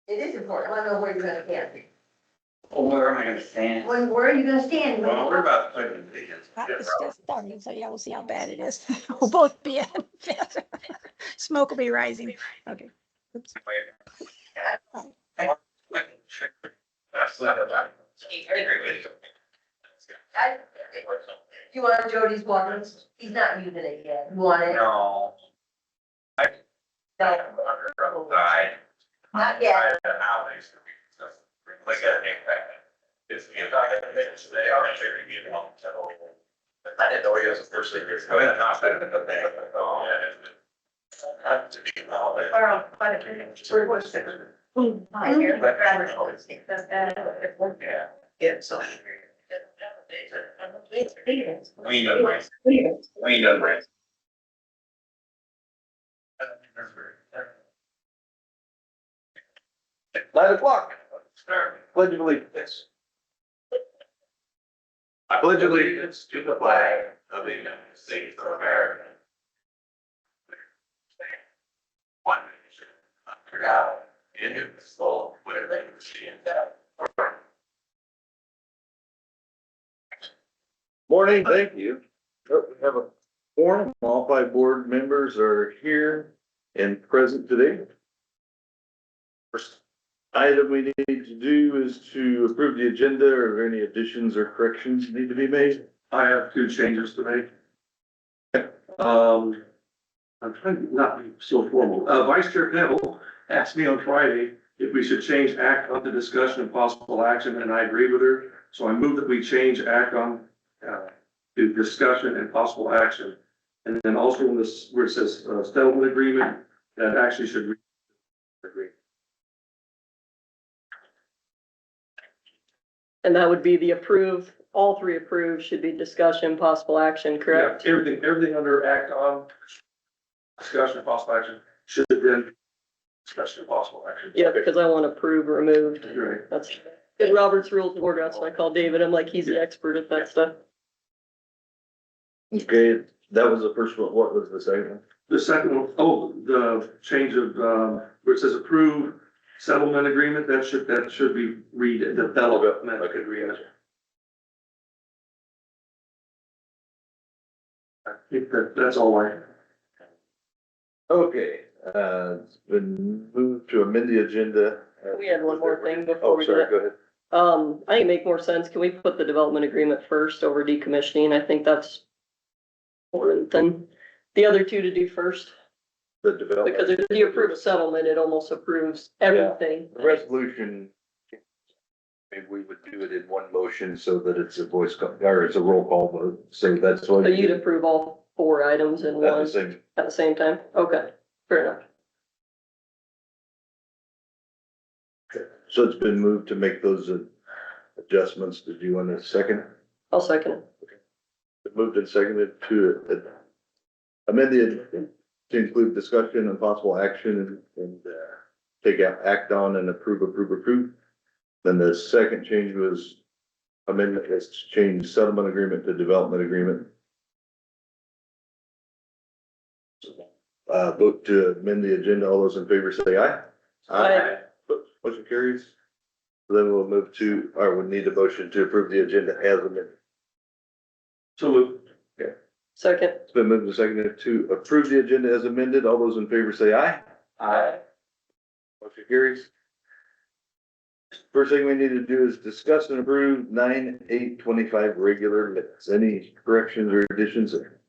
It is important. I want to know where you're gonna stand. Well, where am I gonna stand? Where are you gonna stand? Well, we're about to put in the It's just starting, so yeah, we'll see how bad it is. We'll both be in. Smoke will be rising. Okay. Oops. You want Jody's water? He's not using it yet. You want it? No. No. Side. Not yet. Like a it's the they are sharing it on. I didn't know he was a first leader. I mean, not that the thing. Oh, yeah. To be knowledge. Yeah. Yeah, so. We know, right? We know, right? 9 o'clock. Pledge of allegiance. I pledge allegiance to the flag of the United States of America. One nation, under God, indivisible, with liberty and justice. Morning, thank you. We have a forum. All 5 board members are here and present today. First item we need to do is to approve the agenda. Are there any additions or corrections need to be made? I have 2 changes to make. I'm trying to not be so formal. Vice Chair Neville asked me on Friday if we should change act on to discussion and possible action, and I agree with her. So I move that we change act on to discussion and possible action. And then also in this, where it says settlement agreement, that actually should read agreement. And that would be the approve, all 3 approved should be discussion, possible action, correct? Yeah, everything under act on, discussion and possible action should then discussion and possible action. Yeah, because I want approve, removed. Right. That's good. Robert's Rules of Order. That's what I call David. I'm like, he's the expert at that stuff. Okay, that was the first one. What was the second one? The second one, oh, the change of, where it says approve settlement agreement, that should be read, the development, I could read it. I think that's all I. Okay, it's been moved to amend the agenda. We had one more thing before Oh, we do sorry, that. go ahead. I think it make more sense. Can we put the development agreement first over decommissioning? I think that's more than the other 2 to do first. The development. Because if you approve a settlement, it almost approves everything. The resolution, maybe we would do it in one motion so that it's a voice, or it's a roll call vote, so that's what. So you'd approve all 4 items in At the one same, at the same time? Okay, fair enough. so it's been moved to make those adjustments. Did you want a second? I'll second it. It moved and seconded to amend the agenda to include discussion and possible action and take out act on and approve. Then the second change was amendment is to change settlement agreement to development agreement. Vote to amend the agenda. All those in favor say aye. Aye. Motion carries. Then we'll move to, or we need a motion to approve the agenda as amended. So Second. It's been moved and seconded to approve the agenda as amended. All those in favor say aye. Aye. Motion carries. First thing we need to do is discuss and approve 9/8/25 regular minutes. Any corrections or additions there?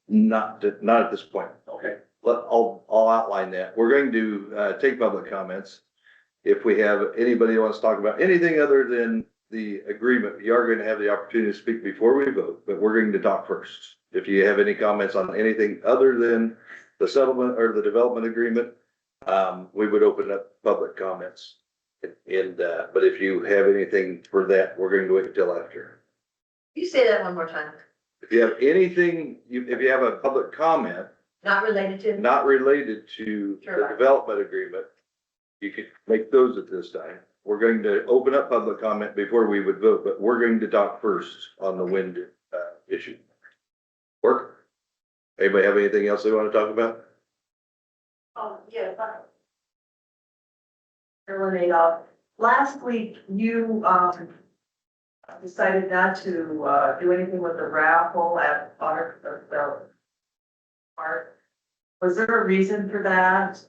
Not at this point. okay. I'll outline that. We're going to take public comments. If we have anybody who wants to talk about anything other than the agreement, you are going to have the opportunity to speak before we vote, but we're going to talk first. If you have any comments on anything other than the settlement or the development agreement, we would open up public comments. And, but if you have anything for that, we're going to wait until after. You say that one more time. If you have anything, if you have a public comment, Not related to. not related to the Sure. development agreement, you could make those at this time. We're going to open up public comment before we would vote, but we're going to talk first on the wind, issue. Work? Anybody have anything else they want to talk about? Yeah. Eliminate off. Last week, you, decided not to, do anything with the raffle at the park. Was there a reason for that?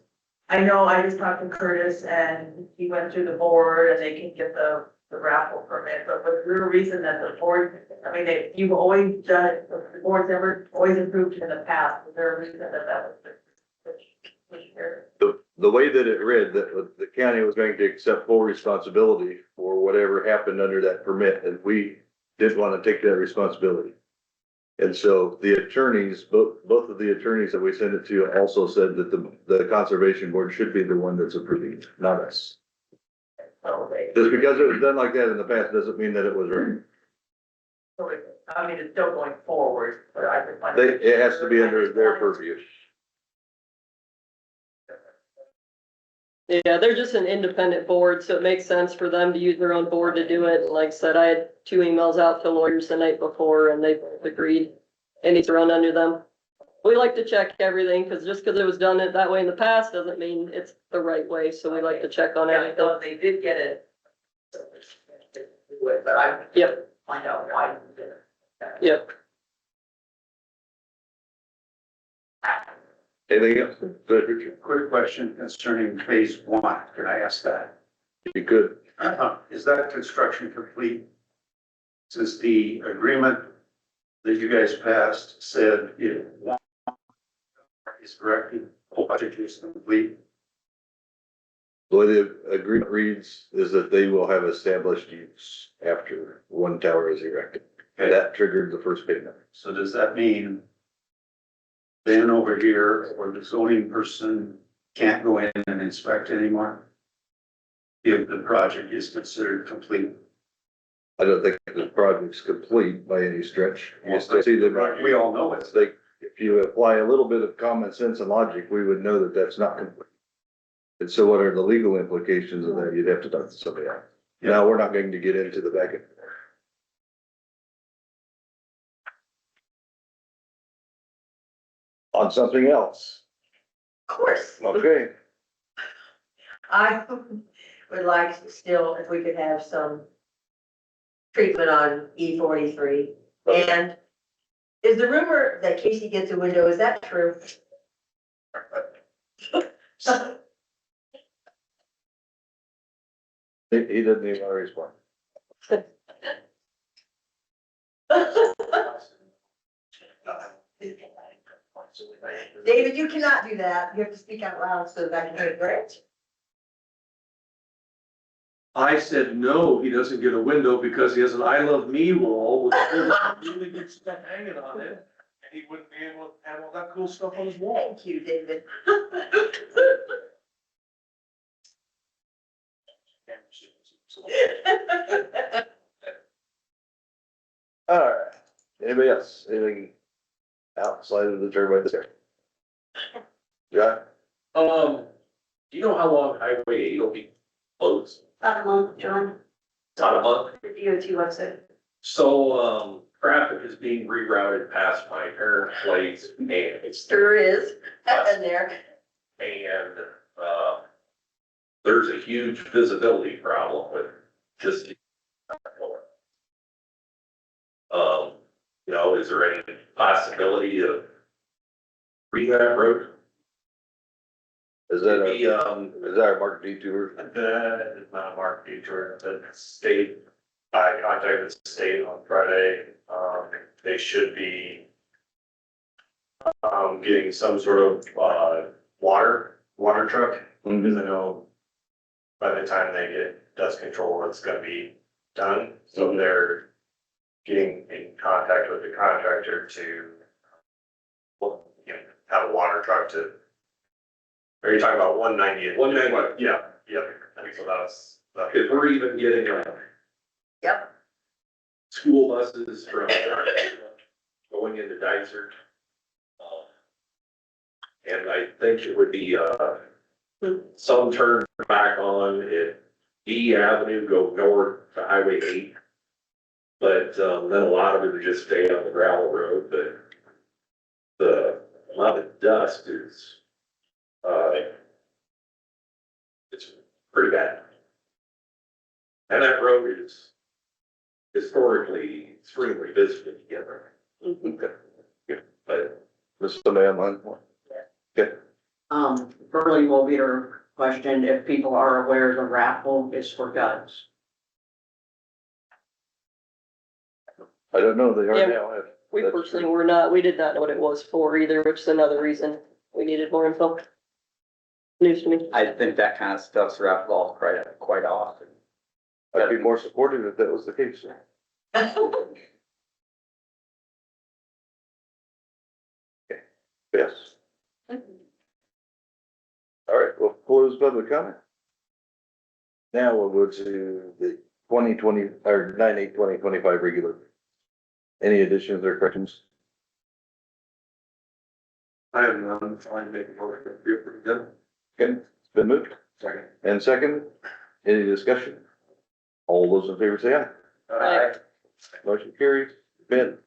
I know I just talked to Curtis and he went through the board and they can get the raffle permit, but was there a reason that the board, I mean, you've always done it, the board's never, always improved in the past, was there a reason that was this year? The way that it read, that the county was going to accept full responsibility for whatever happened under that permit, and we didn't want to take that responsibility. And so the attorneys, both of the attorneys that we sent it to also said that the conservation board should be the one that's approving, not us. Just because it was done like that in the past doesn't mean that it was right. I mean, it's still going forward, but I could find. It has to be under their purview. Yeah, they're just an independent board, so it makes sense for them to use their own board to do it. Like I said, I had 2 emails out to lawyers the night before and they both agreed it needs to run under them. We like to check everything, because just because it was done that way in the past doesn't mean it's the right way, so we like to check on Yeah, I everything. know they did get it. But I. Yep. Find out why. you did it. Yep. Anything else? Good, Richard? Quick question concerning phase one. Can I ask that? You could. Is that construction complete? Since the agreement that you guys passed said if one is corrected, the whole project is complete. The way the agreement reads is that they will have established use after one tower is erected. And that triggered the first payment. So does that mean then over here, or the zoning person can't go in and inspect anymore? If the project is considered complete? I don't think the project's complete by any stretch. You still see them. We all know it's. It's like, if you apply a little bit of common sense and logic, we would know that that's not complete. And so what are the legal implications of that? You'd have to talk to somebody else. Now, we're not going to get into the back end. On something else. Of course. Okay. I would like to still, if we could have some treatment on E43. And is the rumor that Casey gets a window, is that true? He doesn't even want to respond. David, you cannot do that. You have to speak out loud so that I can hear it, right? I said, no, he doesn't get a window because he has an I love me wall with really good stuff hanging on it. And he wouldn't be able to have all that cool stuff on his wall. Thank you, David. All right. Anybody else? Anything outside of the turbine there? Yeah, Do you know how long Highway 8 will be closed? About a month, John, About a month. the DOT website. So, traffic is being rerouted past my parents' place and it's, Sure is, in there. and, there's a huge visibility problem with just. You know, is there any possibility of reading that road? is that Maybe, is that a marked detour? that is not a marked detour, the state, I contacted the state on Friday, they should be getting some sort of, water truck, because I know by the time they get dust control, it's gonna be done, so they're getting in contact with the contractor to, well, you know, have a water truck to. Are you talking about 190? 190. Yeah, I think so that's. If we're even getting, Yep. school buses from going into Dicer. And I think it would be, some turn back on at D Avenue, go north to Highway 8. But, then a lot of it would just stay on the gravel road, but the amount of dust is It's pretty bad. And that road is historically extremely visited together. But There's somebody online. Okay, Burley Mobier questioned if people are aware the raffle is for guns. I don't know, they Yeah. are now. We That's personally true. were not, we did not know what it was for either, which is another reason we needed more info. News to me. I think that kind of stuff's wrapped off quite often. I'd be more supportive if that was the case. Yes. All right, we'll close public comment. Now we'll go to the 2020 or 9/8/2025 regular. Any additions or corrections? I have none, fine, make a motion, you're pretty good. Okay, it's been moved. Second. And second, any discussion? All those in favor say aye. Aye. Motion carries. Ben,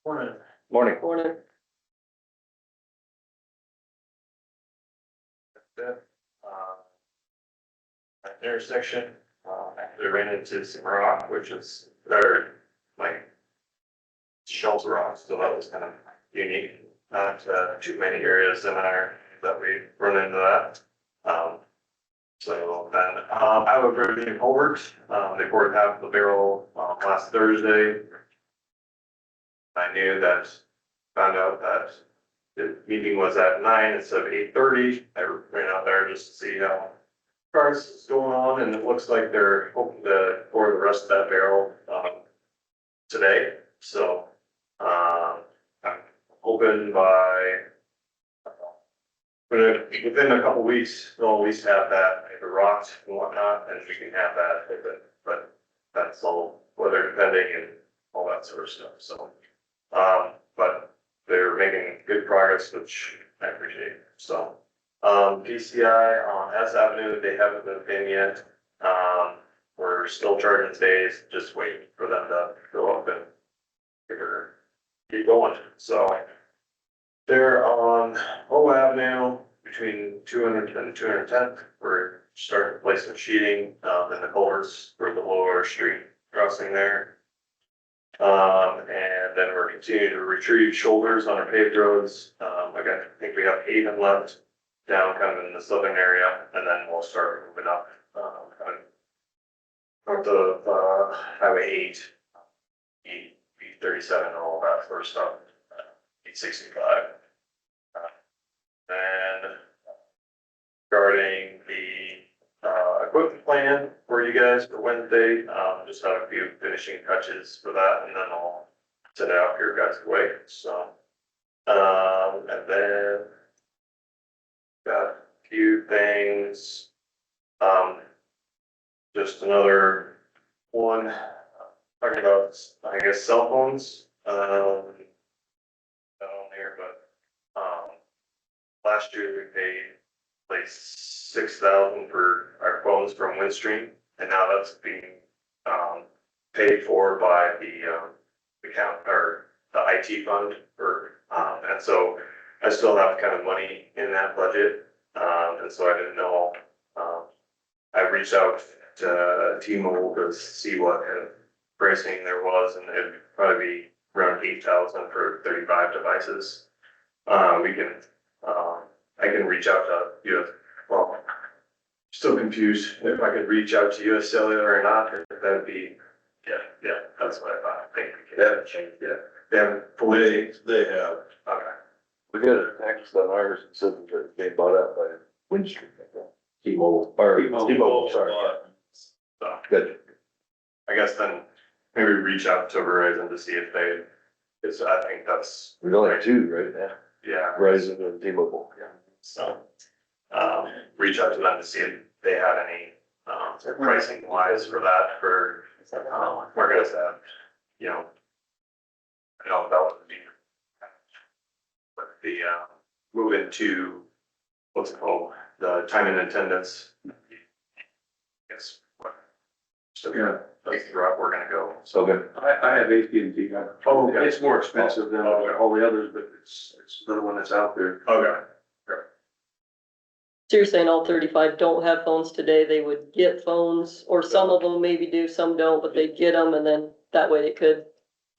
Morning. morning. Morning. intersection, they ran into some rock, which is, or like shells of rock, so that was kind of unique. Not too many areas in our, that we run into that. So then, I would bring forward, they poured half the barrel, last Thursday. I knew that, found out that the meeting was at 9 instead of 8:30. I ran out there just to see how cars is going on, and it looks like they're hoping to pour the rest of that barrel, today. So, I'm hoping by, within a couple weeks, they'll at least have that, maybe rocked and whatnot, and we can have that open, but that's all weather depending and all that sort of stuff, so. But they're making good progress, which I appreciate, so. PCI on S Avenue, they haven't moved in yet. We're still charging stays, just waiting for them to go up and keep going, so. They're on O Avenue between 200 and 210th. We're starting to place some sheeting, in the culverts for the lower street crossing there. And then we're continuing to retrieve shoulders on our paved roads. I think we have 8 of them left down kind of in the southern area, and then we'll start moving up, kind of north of, Highway 8, B37 and all that sort of stuff, 865. And regarding the equipment plan for you guys for Wednesday, just have a few finishing touches for that, and then I'll send it out your guys' way, so. And then got a few things, just another one, talking about, I guess, cell phones, not on there, but, last year we paid like 6,000 for our phones from Windstream, and now that's being, paid for by the account, or the IT fund, or, and so I still have kind of money in that budget, and so I didn't know, I reached out to T-Mobile to see what kind of pricing there was, and it'd probably be around 8,000 for 35 devices. We can, I can reach out to US, well, still confused if I could reach out to US Cellular or not, if that'd be, yeah, that's what I thought. I think we can change, they haven't fully. They have. Okay. We got a text on ours that said that it's being bought out by Windstream. T-Mobile, or T-Mobile, sorry. So, Good. I guess then maybe reach out to Verizon to see if they, because I think that's, We only have 2 right now, yeah. Verizon and T-Mobile. So, reach out to them to see if they had any, pricing wise for that, for, we're gonna have, you know, I know that would be with the, moving to, what's it called, the time and attendance. Guess, what? So, Yeah. that's the route we're gonna go, so. Okay. I have AT&T. Oh, okay. It's more expensive than all the others, but it's another one that's out there. Okay. So you're saying all 35 don't have phones today, they would get phones, or some of them maybe do, some don't, but they get them, and then that way they could,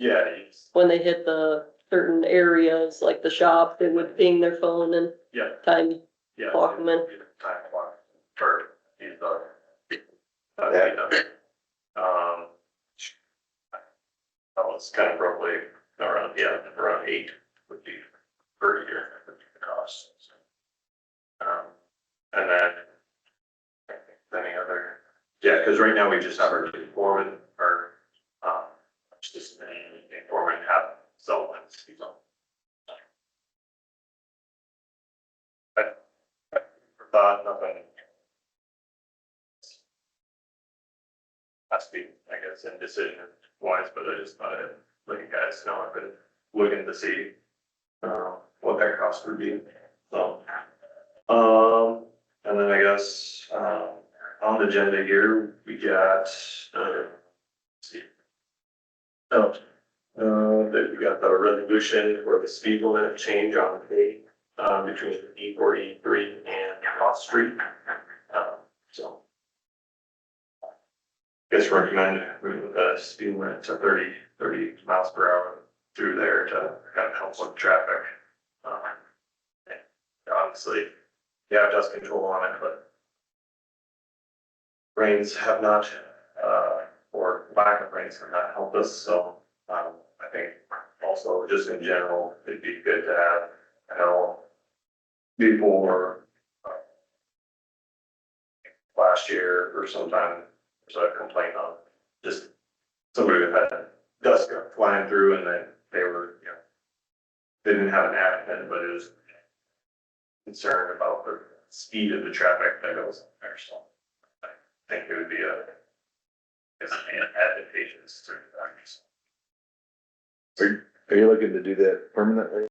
Yeah, when they hit the certain areas, like the shop, they would ping their phone and yeah, time yeah. clock them in. Time clock for these, that was kind of roughly around, around 8 would be per year, would be the cost. And then any other, yeah, because right now we just have our foreman or, just any foreman have cell phones, you know. Thought nothing. Has to be, I guess, in decision wise, but I just thought I'd let you guys know I've been looking to see, what their cost would be, so. And then I guess, on the agenda here, we got, let's see. Oh, that we got the resolution for the speed limit change on the, between E43 and Cross Street. So. Guess recommend moving the speed limit to 30 miles per hour through there to kind of help with traffic. Obviously, you have dust control on it, but rains have not, or lack of rains have not helped us, so, I think also just in general, it'd be good to have, before, last year or sometime, there's a complaint on just somebody who had dust flying through and they were, they didn't have an accident, but it was concerned about the speed of the traffic that goes there, so I think it would be advantageous to that. Are you looking to do that permanently?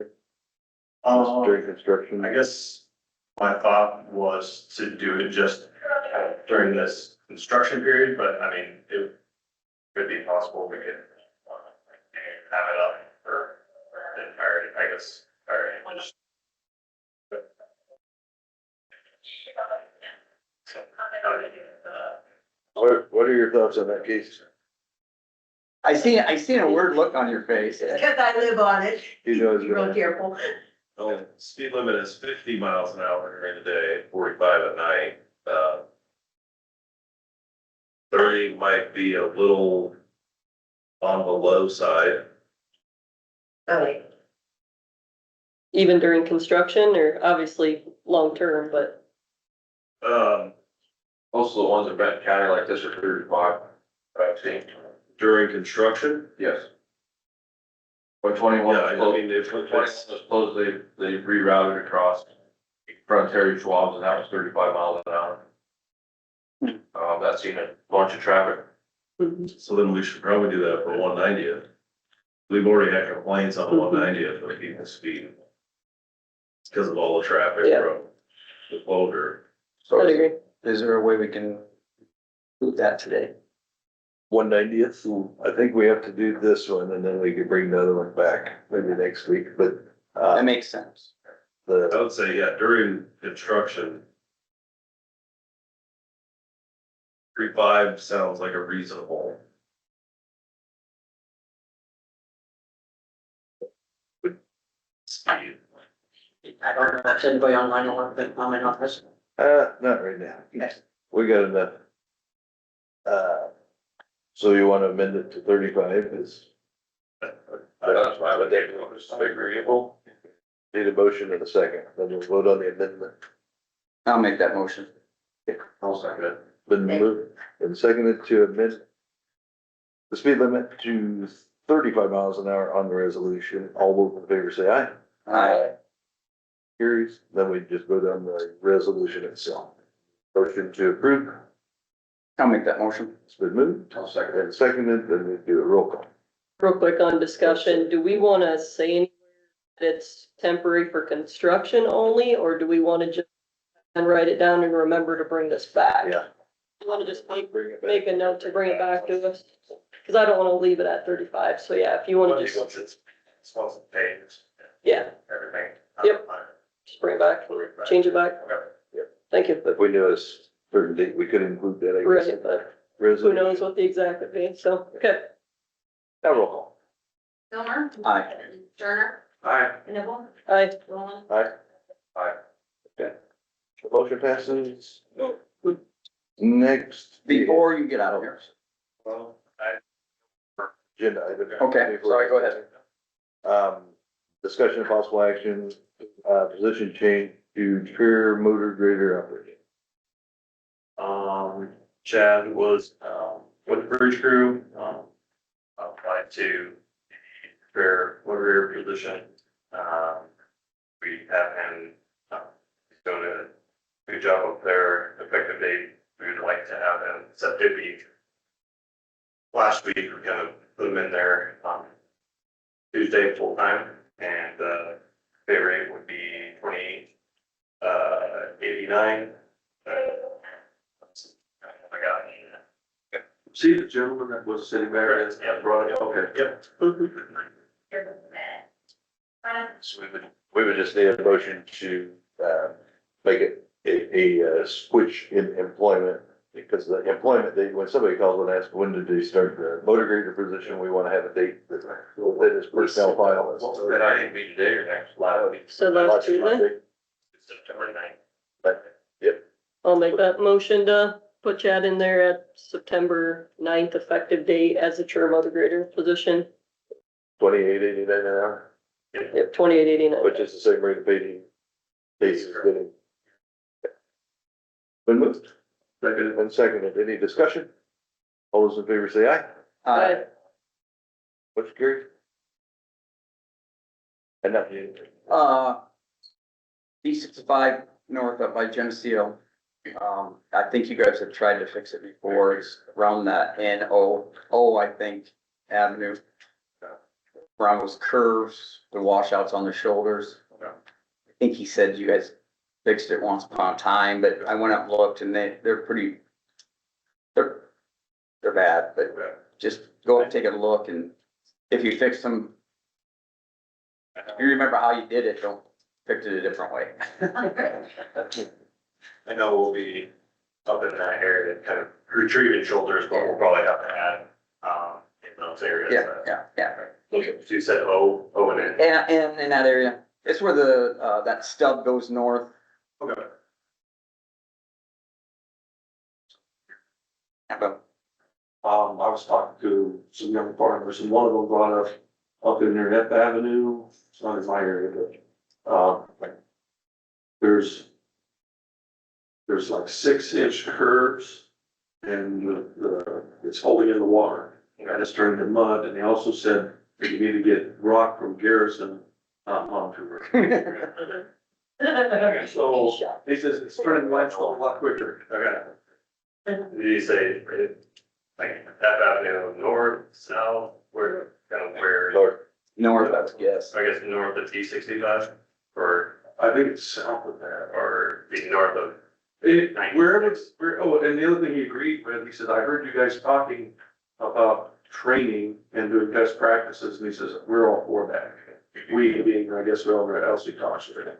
During construction? I guess my thought was to do it just during this construction period, but I mean, it could be possible we could have it up for the entirety, I guess, just. What are your thoughts on that case? I seen a weird look on your face. Because I live on it. You know, Be real careful. Oh, speed limit is 50 miles an hour during the day, 45 at night. 30 might be a little on the low side. Okay. Even during construction, or obviously long-term, but Most of the ones in Benton County like this are 35, I've seen. During construction? Yes. But 21 Yeah, I mean, if it's, suppose they rerouted across front Terry Schwab's and that was 35 miles an hour. that's seen a bunch of traffic. So then we should probably do that for 190th. We've already had complaints on 190th of people's speed. It's because of all the traffic Yeah. from the closure. I'd agree. Is there a way we can do that today? 190th? I think we have to do this one and then we could bring the other one back maybe next week, but, That makes sense. I would say, yeah, during construction. 35 sounds like a reasonable. Speed. I don't know if anybody online will want to comment on this. not right now. We got enough. So you want to amend it to 35 is? That's fine, but they was agreeable. Need a motion in a second, then we'll vote on the amendment. I'll make that motion. I'll second it. Been moved and seconded to amend the speed limit to 35 miles an hour on the resolution. All those in favor say aye. Aye. Carries, then we just vote on the resolution itself. Motion to approve, I'll make that motion. it's been moved. I'll second it. And seconded, then we do a roll call. Real quick on discussion, do we wanna say anywhere that it's temporary for construction only, or do we wanna just and write it down and remember to bring this back? Yeah. You wanna just make Bring it back. make a note to bring it back to us? Cause I don't wanna leave it at 35, so yeah, if you wanna just, Once it's paid, yeah, everything. Yep. just bring it back, and change it back. Okay. Thank you. If we knew a certain date, we could include that, I guess. Right, but who Resolution. knows what the exact would be, so, okay. Now roll call. Silver, Aye. Turner, Aye. Nibble, Aye. Roland. Aye. Aye. Okay. The motion passes. Next. Before you get out of here. Well, Agenda item. Okay, sorry, go ahead. Discussion of possible action, position change to career motor grader operator. Chad was, with the bridge crew, applied to the fair motor position. We have him, he's doing a good job up there, effective date, we would like to have him set to be. Last week, we kind of put him in there, Tuesday full-time, and, pay rate would be 89. I got it. See the gentleman that was sitting back there? Yeah. Brought it, okay. Yep. So we would just need a motion to, make it a switch in employment. Because the employment date, when somebody calls and asks, when did they start the motor grader position, we want to have a date that is personnel file. That I didn't be today or next, last week. So last Tuesday, September 9th. But, yep, I'll make that motion to put Chad in there at September 9th effective date as a chair motor grader position. 28.89 an hour, Yep, 2889. which is the same rate of pay he's getting. Been moved and seconded. Any discussion? All those in favor say aye. Aye. What's carried? And now, D65 north up by Geneseo. I think you guys have tried to fix it before. It's around that NO, I think, Avenue. Around those curves, the washouts on the shoulders. I think he said you guys fixed it once upon a time, but I went up and looked and they're pretty, they're bad, but just go and take a look, and if you fix them, you remember how you did it, don't fix it a different way. I know we'll be up in that area, kind of retrieving shoulders, but we'll probably have to add, in those areas. Yeah. Okay, so you said O and N. And in that area, it's where the, that stub goes north. Okay. But I was talking to some young farmers and one of them brought up in their F Avenue, it's not in my area, but, there's like 6-inch curves and it's holding in the water. And it's turned to mud, and they also said that you need to get rock from Garrison, onto it. So, he says it's turning limestone a lot quicker. Okay. Did you say, like, that avenue, north, south, where, kind of where, north, I would guess. I guess north of T65? Or, I think it's south of that. or be north of, Wherever it's, and the other thing he agreed with, he said, I heard you guys talking about training and doing best practices, and he says, we're all for that. We being, I guess, whoever else he talks to.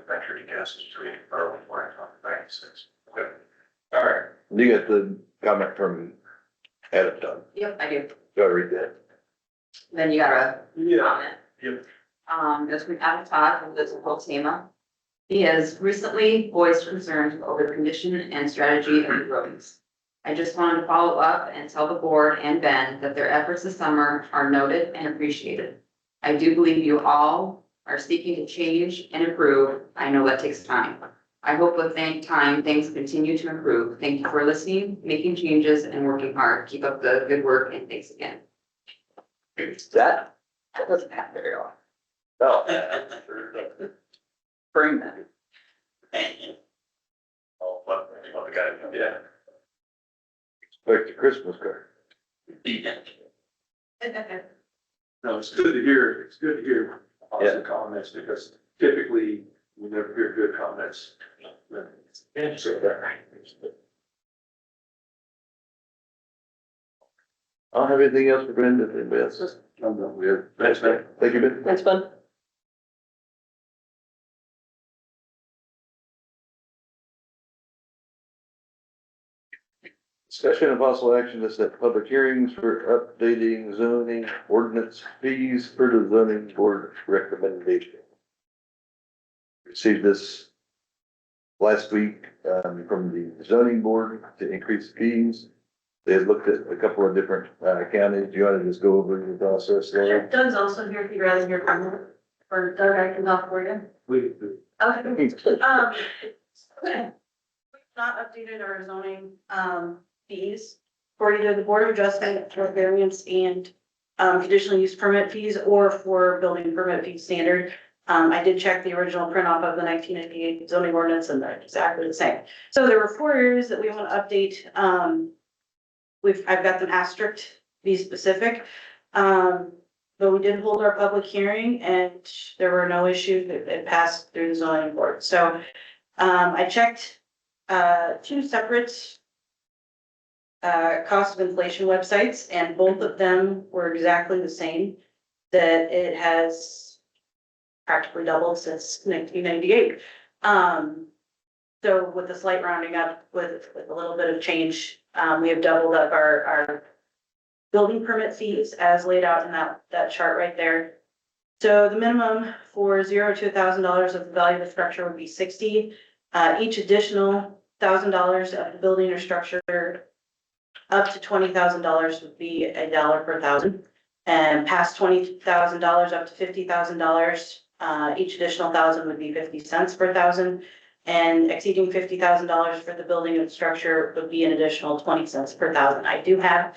factory gas between, or 96. Okay. All right. you got the comment from Adam done. Yep, I do. Gotta read that. Then you got a Yeah. comment. Yep. This from Adam Todd, who lives in Tama. He has recently voiced concerns over the condition and strategy of the roads. I just wanted to follow up and tell the board and Ben that their efforts this summer are noted and appreciated. I do believe you all are seeking to change and improve. I know that takes time. I hope with time, things continue to improve. Thank you for listening, making changes, and working hard. Keep up the good work, and thanks again. That doesn't happen very often. Oh, Bring that. Oh, love the guy, yeah. expect a Christmas card. No, it's good to hear positive comments, because typically we never hear good comments. I don't have anything else for Brenda, if anybody else does. I'm done. We're, thanks, man. Thank you, Ben. Thanks, Ben. Discussion of possible action to set public hearings for updating zoning ordinance fees per the zoning board recommendation. Received this last week, from the zoning board to increase fees. They had looked at a couple of different, counties. Do you want to just go over the process, Laura? Doug's also here if you'd rather hear from him, or Doug, I can talk for you. We, Okay. We've not updated our zoning, fees for either the Board of Adjustment for variance and conditional use permit fees or for building permit fee standard. I did check the original print off of the 1998 zoning ordinance and they're exactly the same. So there were 4 areas that we want to update. I've got them asterisked, be specific. But we did hold our public hearing and there were no issues. It passed through the zoning board. So I checked 2 separate cost of inflation websites and both of them were exactly the same. That it has practically doubled since 1998. So with a slight rounding up with a little bit of change, we have doubled up our building permit fees as laid out in that chart right there. So the minimum for $0 to $1,000 of the value of the structure would be 60. Each additional $1,000 of the building or structure up to $20,000 would be $1 per thousand. And past $20,000 up to $50,000, each additional 1,000 would be 50 cents per thousand. And exceeding $50,000 for the building and structure would be an additional 20 cents per thousand. I do have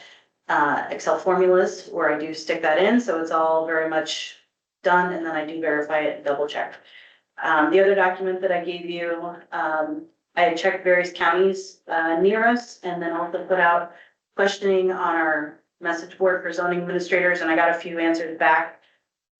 Excel formulas where I do stick that in, so it's all very much done, and then I do verify it and double check. The other document that I gave you, I had checked various counties near us, and then also put out questioning on our message board for zoning administrators, and I got a few answers back.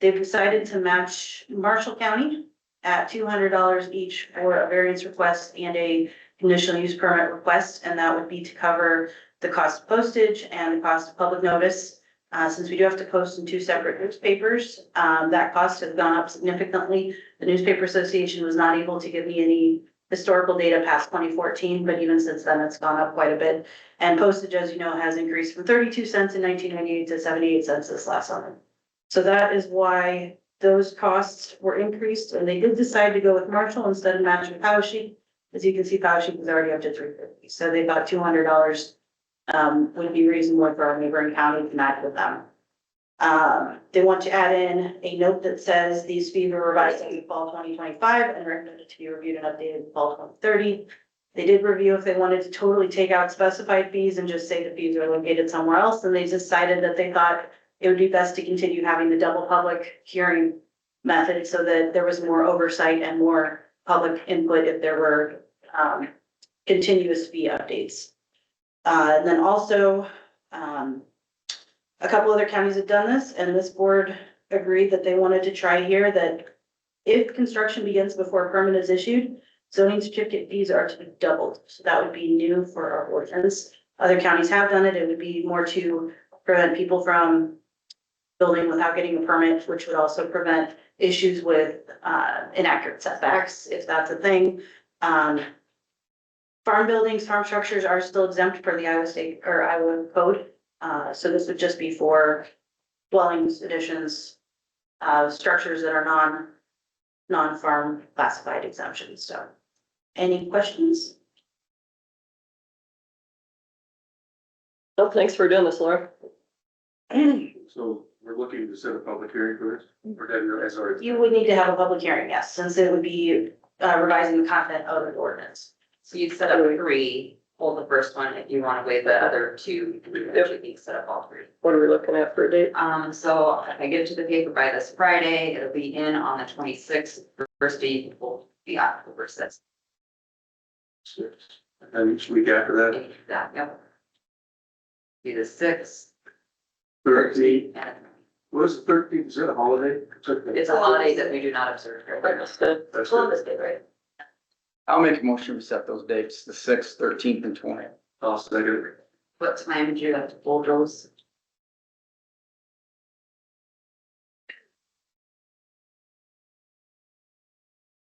They've decided to match Marshall County at $200 each for a variance request and a conditional use permit request, and that would be to cover the cost of postage and the cost of public notice. Since we do have to post in 2 separate newspapers, that cost has gone up significantly. The Newspaper Association was not able to give me any historical data past 2014, but even since then, it's gone up quite a bit. And postage, as you know, has increased from 32 cents in 1998 to 78 cents this last summer. So that is why those costs were increased, and they did decide to go with Marshall instead of matching Powashik. As you can see, Powashik was already up to $350, so they thought $200 would be reasonable for our neighboring county to match with them. They want to add in a note that says these fees were revised in fall 2025 and recommended to be reviewed and updated in fall 2030. They did review if they wanted to totally take out specified fees and just say the fees are located somewhere else, and they decided that they thought it would be best to continue having the double public hearing method so that there was more oversight and more public input if there were continuous fee updates. And then also, a couple other counties have done this, and this board agreed that they wanted to try here that if construction begins before a permit is issued, zoning certificate fees are to be doubled. So that would be new for our ordinance. Other counties have done it. It would be more to prevent people from building without getting a permit, which would also prevent issues with inaccurate setbacks, if that's a thing. Farm buildings, farm structures are still exempt per the Iowa state or Iowa code. So this would just be for dwellings, additions, structures that are non-farm classified exemptions. So any questions? Well, thanks for doing this, Laura. so we're looking to set a public hearing for this, or that has already. You would need to have a public hearing, yes, since it would be revising the content of the ordinance. So you'd set up 3, hold the first one if you want to waive the other 2, you can set up all 3. What are we looking at for a date? So if I get it to the paper by this Friday, it'll be in on the 26th, first day will be October 6th. And each week after that, That, yep. Be the 6th. 13th, and what is the 13th, is that a holiday? It's a holiday that we do not observe. Breakfast day. That's Columbus it. Day, right? I'll make a motion to set those dates, the 6th, 13th, and 20th. I'll second it. What time do you have to pull those?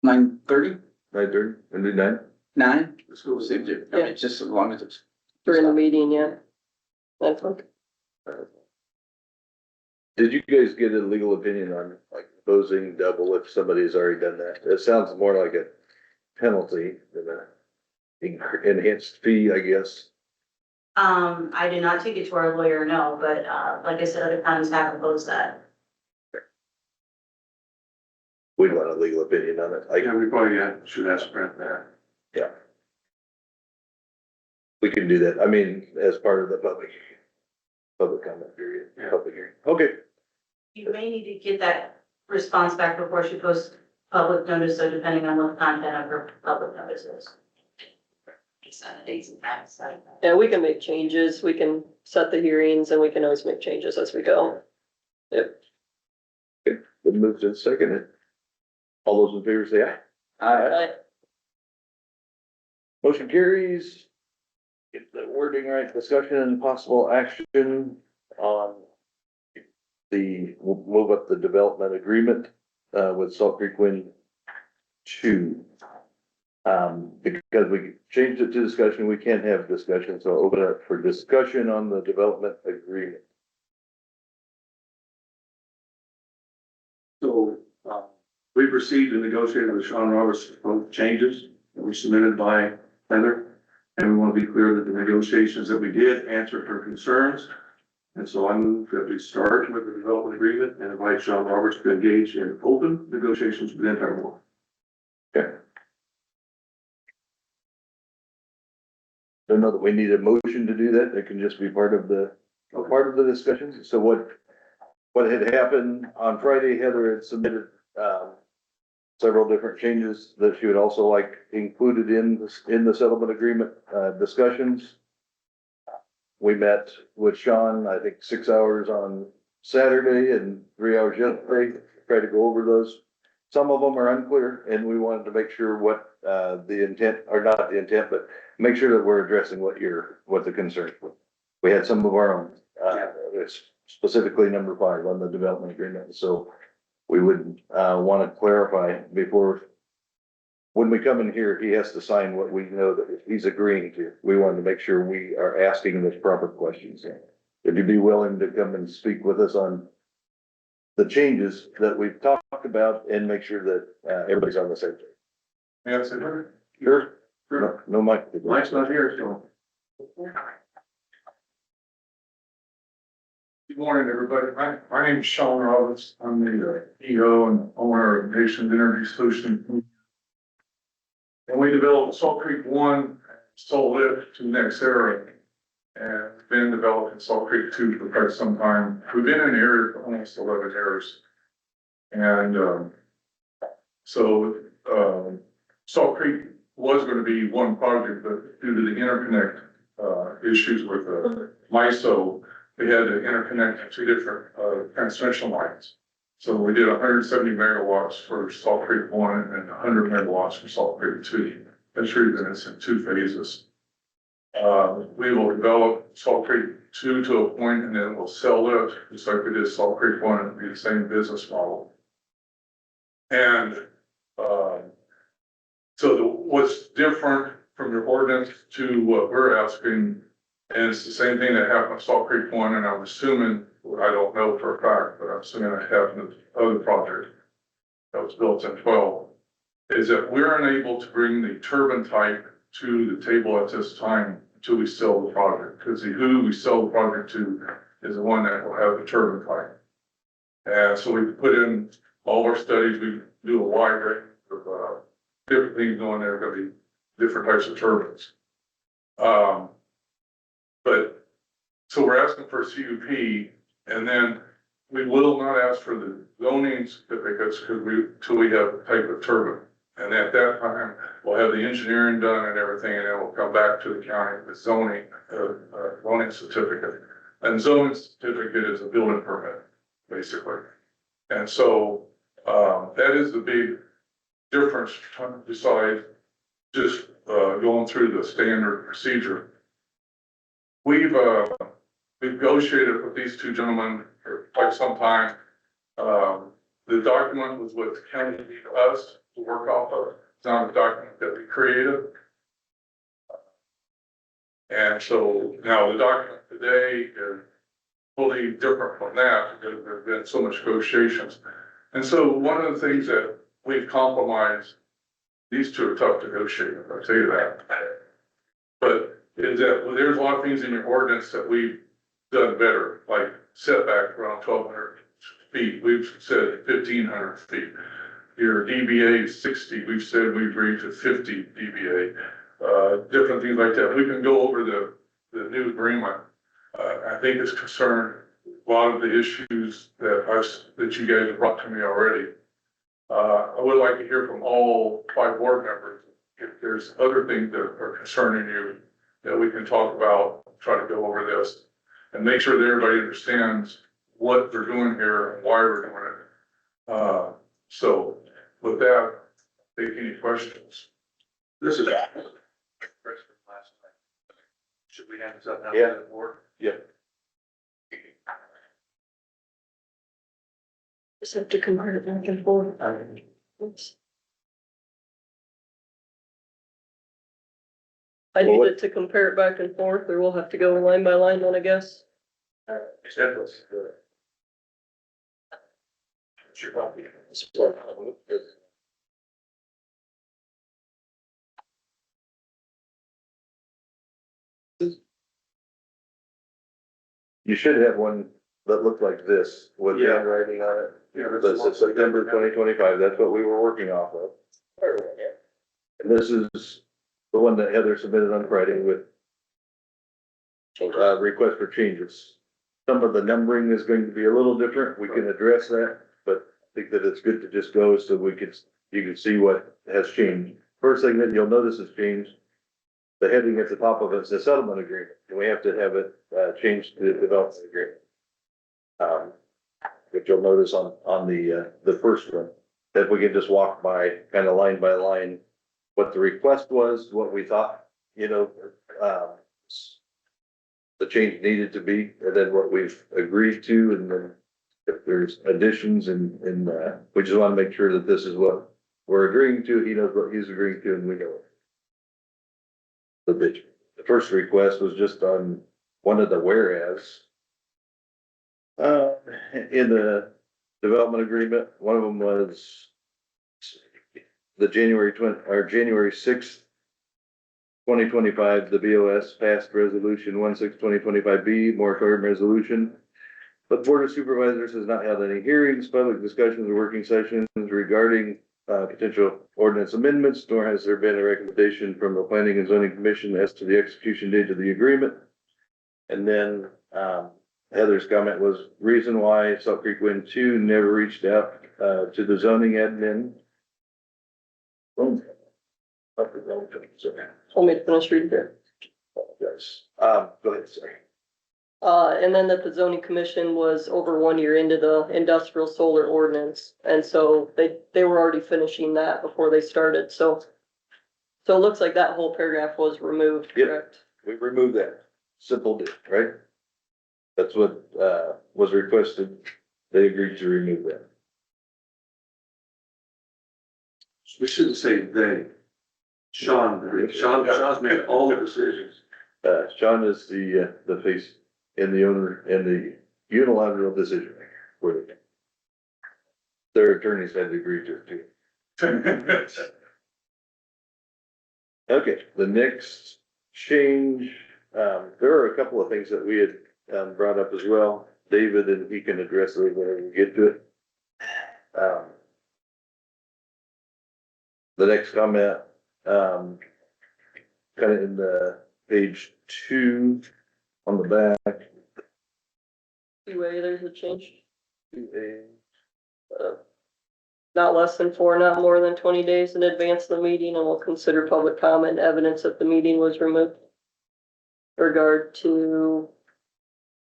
Nine 30, Right there, and do 9. 9? Let's go with I it. mean, just as long as it's during the meeting, yeah. That's okay. Did you guys get a legal opinion on like posing double if somebody's already done that? It sounds more like a penalty than a enhanced fee, I guess. I did not take it to our lawyer, no, but, like I said, other counties have imposed that. We'd want a legal opinion on it. Yeah, we probably should ask Brent that. We can do that. I mean, as part of the public comment period, Yeah. public hearing. Okay. You may need to get that response back before she posts public notice, so depending on what the content of her public notice is. Just on the dates and times, so. Yeah, we can make changes, we can set the hearings and we can always make changes as we go. Yep. Been moved and seconded. All those in favor say aye. Aye. Motion carries. Get the wording right, discussion and possible action on we'll move up the development agreement, with Salt Creek Wind 2. Because we changed it to discussion, we can't have discussion, so open it up for discussion on the development agreement. So, we've received and negotiated with Sean Roberts both changes that were submitted by Heather. And we want to be clear that the negotiations that we did answered her concerns. And so I move that we start with the development agreement and invite Sean Roberts to engage in open negotiations with the entire board. Okay. Don't know that we need a motion to do that. It can just be part of the discussion. So what had happened on Friday, Heather had submitted, several different changes that she would also like included in the settlement agreement, discussions. We met with Sean, I think 6 hours on Saturday and 3 hours yesterday, tried to go over those. Some of them are unclear and we wanted to make sure what, the intent, or not the intent, but make sure that we're addressing what the concerns were. We had some of our own, specifically number 5 on the development agreement. So we would, want to clarify before, when we come in here, he has to sign what we know that he's agreeing to. We want to make sure we are asking the proper questions. Would you be willing to come and speak with us on the changes that we've talked about and make sure that, everybody's on the same page? Yes, Sure. No, Mike. Mike's not here, so. Good morning, everybody. My name is Sean Roberts. I'm the EO and owner of Nations Energy Solutions. And we developed Salt Creek 1, sold it to Next Era. And we've been developing Salt Creek 2 for quite some time. We've been in the area for almost 11 years. And Salt Creek was going to be one project, but due to the interconnect issues with MISO, we had to interconnect 2 different transmission lines. So we did 170 megawatts for Salt Creek 1 and 100 megawatts for Salt Creek 2. That's really been in 2 phases. We will develop Salt Creek 2 to a point and then we'll sell it, just like we did Salt Creek 1, it'll be the same business model. And what's different from your ordinance to what we're asking, and it's the same thing that happened with Salt Creek 1, and I'm assuming, I don't know for a fact, but I'm assuming it happened with the other project that was built in 12, is that we're unable to bring the turbine type to the table at this time until we sell the project, because who we sell the project to is the one that will have the turbine type. And so we put in all our studies, we do a wide range of different things going there, going to be different types of turbines. But so we're asking for a CUP, and then we will not ask for the zoning certificates till we have the type of turbine. And at that time, we'll have the engineering done and everything, and then we'll come back to the county with zoning certificate. And zoning certificate is a building permit, basically. And so, that is the big difference besides just, going through the standard procedure. We've negotiated with these 2 gentlemen for quite some time. The document was what the county needed us to work off of. It's not a document that we created. And so now the document today is fully different from that because there's been so much negotiations. And so one of the things that we've compromised, these two are tough to negotiate, I'll tell you that. But is that, well, there's a lot of things in your ordinance that we've done better, like setback around 1,200 feet, we've said 1,500 feet. Your DBA is 60, we've said we agreed to 50 DBA. Different things like that. We can go over the new agreement. I think it's concerned a lot of the issues that you guys have brought to me already. I would like to hear from all 5 board members if there's other things that are concerning you that we can talk about, try to go over this and make sure that everybody understands what we're doing here and why we're doing it. So with that, take any questions. This is. Last night. Should we have this up now? Yeah. Board? Yep. Just have to compare it back and forth. Oops. I Well, need what- it to compare it back and forth, or we'll have to go line by line then, I guess. Except Your copy. You should have one that looked like this with Yeah. handwriting on it. Yeah, that's This the one. is September 2025. That's what we were working off of. And this is the one that Heather submitted on Friday with Change it. request for changes. Some of the numbering is going to be a little different. We can address that, but I think that it's good to just go so you can see what has changed. First thing that you'll notice has changed. The heading at the top of it is the settlement agreement, and we have to have it, changed to the development agreement. Which you'll notice on the first one, that we can just walk by, kind of line by line, what the request was, what we thought, the change needed to be, and then what we've agreed to, and then if there's additions and, we just want to make sure that this is what we're agreeing to, he knows what he's agreeing to, and we know it. The first request was just on one of the whereas. In the development agreement, one of them was the January 6th, 2025, the BOS passed resolution 16/2025B, moratorium resolution. But Board of Supervisors has not held any hearings, public discussions, or working sessions regarding potential ordinance amendments, nor has there been a recommendation from the Planning and Zoning Commission as to the execution date of the agreement. And then, Heather's comment was reason why Salt Creek Wind 2 never reached out, to the zoning admin. Told me to finish reading here. Yes, go ahead, sorry. And then that the zoning commission was over 1 year into the industrial solar ordinance. And so they were already finishing that before they started, so. So it looks like that whole paragraph was removed, Yep. correct? We removed that, simple deal, right? That's what, was requested, they agreed to remove that. We shouldn't say they. Sean's made all the decisions. Sean is the face and the owner and the unilateral decision maker. for it. Their attorneys had to agree to it too. Okay, the next change, there are a couple of things that we had brought up as well. David, and he can address it when we get to it. The next comment, kind of in the page 2 on the back. Two-way, there's a change. Not less than 4, not more than 20 days in advance of the meeting, and will consider public comment evidence that the meeting was removed. Regard to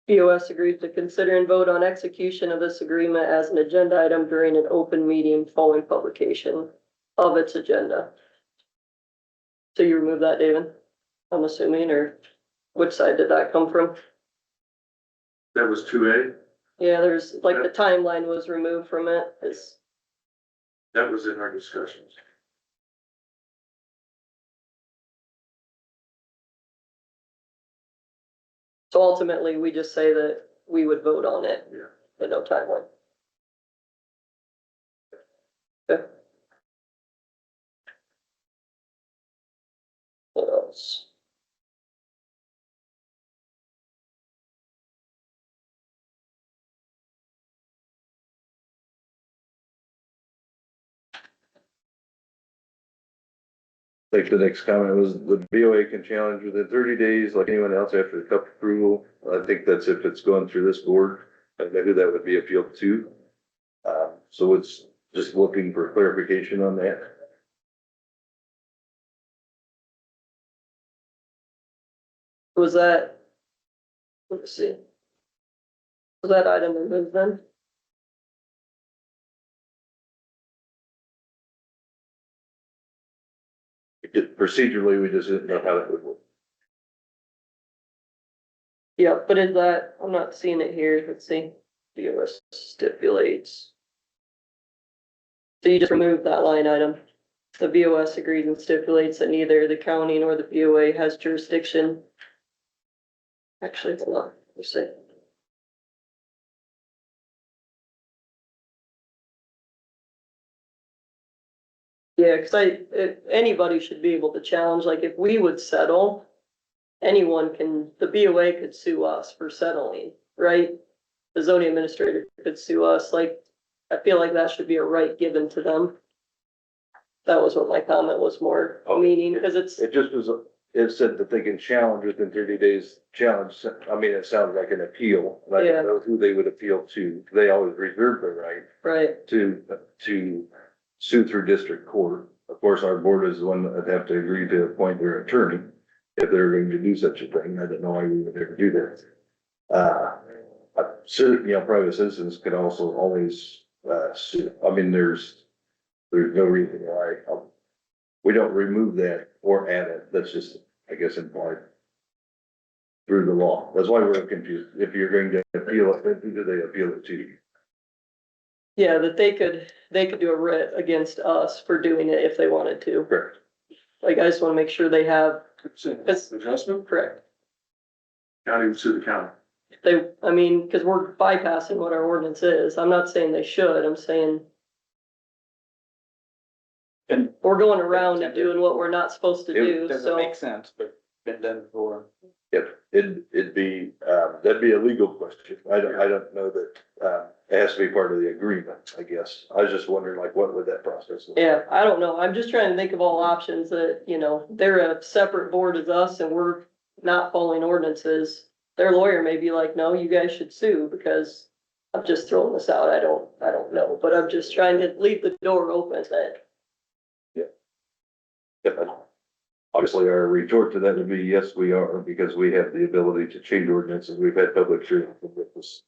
BOS agrees to consider and vote on execution of this agreement as an agenda item during an open meeting following publication of its agenda. So you remove that, David? I'm assuming, or which side did that come from? That was 2A. Yeah, there's, like, the timeline was removed from it. That was in our discussions. So ultimately, we just say that we would vote on it, Yeah. but no timeline. Okay. What else? Like the next comment was the BOA can challenge within 30 days like anyone else after the CUP approval. I think that's if it's going through this board. I know who that would be appealed to. So it's just looking for clarification on that. Was that? Let's see. Was that item removed then? Procedurally, we just didn't know how that would work. Yeah, but is that, I'm not seeing it here, let's see, BOS stipulates. So you just removed that line item. The BOS agrees and stipulates that neither the county nor the BOA has jurisdiction. Actually, hold on, let's see. Yeah, cause anybody should be able to challenge, like if we would settle, anyone can, the BOA could sue us for settling, right? The zoning administrator could sue us, like, I feel like that should be a right given to them. That was what my comment was more meaning, because it's, It just was, it said that they can challenge within 30 days, challenge, I mean, it sounds like an appeal. And I Yeah. don't know who they would appeal to. They always reserve the right right, to sue through district court. Of course, our board is the one that would have to agree to appoint their attorney if they're going to do such a thing. I don't know why we would ever do that. So, private citizens can also always, sue. I mean, there's no reason why, we don't remove that or add it. That's just, I guess, implied through the law. That's why we're confused. If you're going to appeal it, who do they appeal it to? yeah, that they could do a writ against us for doing it if they wanted to. Correct. Like, I just wanna make sure they have, It's- Adjustment, correct. county would sue the county. I mean, cause we're bypassing what our ordinance is. I'm not saying they should, I'm saying. And- We're going around and doing what we're not supposed to do, Doesn't so. make sense, but been done before. Yep, it'd be, that'd be a legal question. I don't know that, it has to be part of the agreement, I guess. I was just wondering, like, what would that process look like? Yeah, I don't know. I'm just trying to think of all options that, they're a separate board as us and we're not following ordinances. Their lawyer may be like, no, you guys should sue because I'm just throwing this out. I don't know, but I'm just trying to leave the door open that. Yep. Obviously, our retort to that would be, yes, we are, because we have the ability to change ordinances. We've had public hearings with this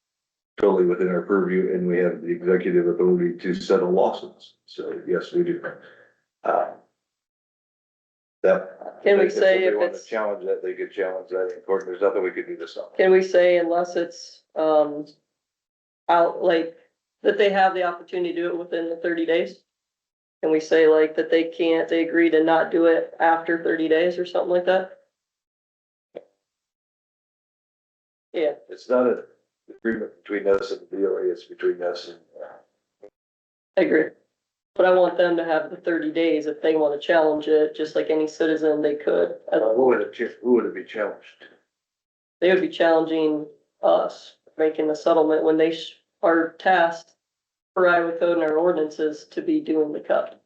totally within our purview, and we have the executive authority to settle lawsuits. So, yes, we do. That. Can we if say somebody if wanted it's- to challenge that, they could challenge that in court. There's nothing we could do to stop it. Can we say unless it's, out, like, that they have the opportunity to do it within the 30 days? Can we say like that they agree to not do it after 30 days or something like that? Yeah, It's not an agreement between us and the BOA, it's between us and, I agree. But I want them to have the 30 days if they want to challenge it, just like any citizen they could. who would it be challenged? They would be challenging us, making the settlement when they are tasked for Iowa code and our ordinances to be doing the cut.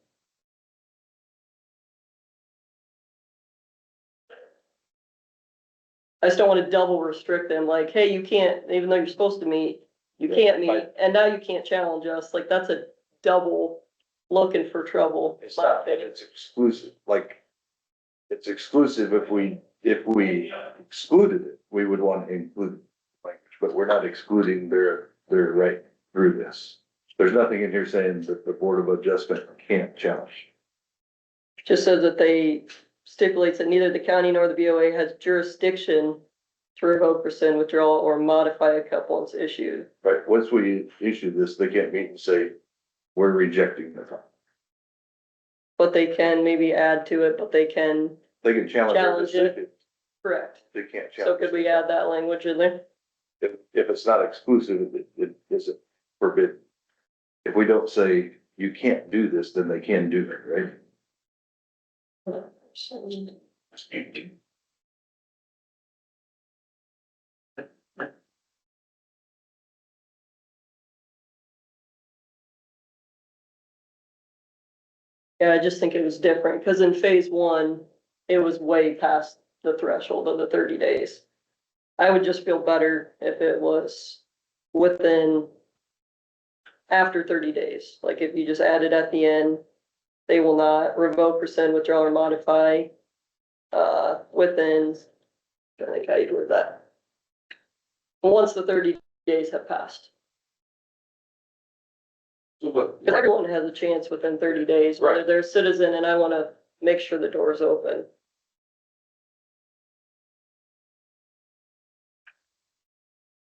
I just don't want to double restrict them, like, hey, you can't, even though you're supposed to meet, you can't meet, and now you can't challenge us, like, that's a double looking for trouble. It's not that it's exclusive, like, it's exclusive if we excluded it, we would want to include language, but we're not excluding their right through this. There's nothing in here saying that the Board of Adjustment can't challenge. Just says that they stipulates that neither the county nor the BOA has jurisdiction to revoke, rescind, withdraw, or modify a CUP once issued. Right, once we issue this, they can't meet and say, we're rejecting the file. But they can maybe add to it, but they can, They can challenge our Challenge it. decision. Correct. They can't So challenge. could we add that language in there? If it's not exclusive, it isn't forbidden. If we don't say you can't do this, then they can do it, right? Yeah, I just think it was different, because in phase one, it was way past the threshold of the 30 days. I would just feel better if it was within, after 30 days, like if you just add it at the end, they will not revoke, rescind, withdraw, or modify, within, I think how you'd word that. Once the 30 days have passed. Because everyone has a chance within 30 days, whether they're a citizen and I wanna make sure the door's open.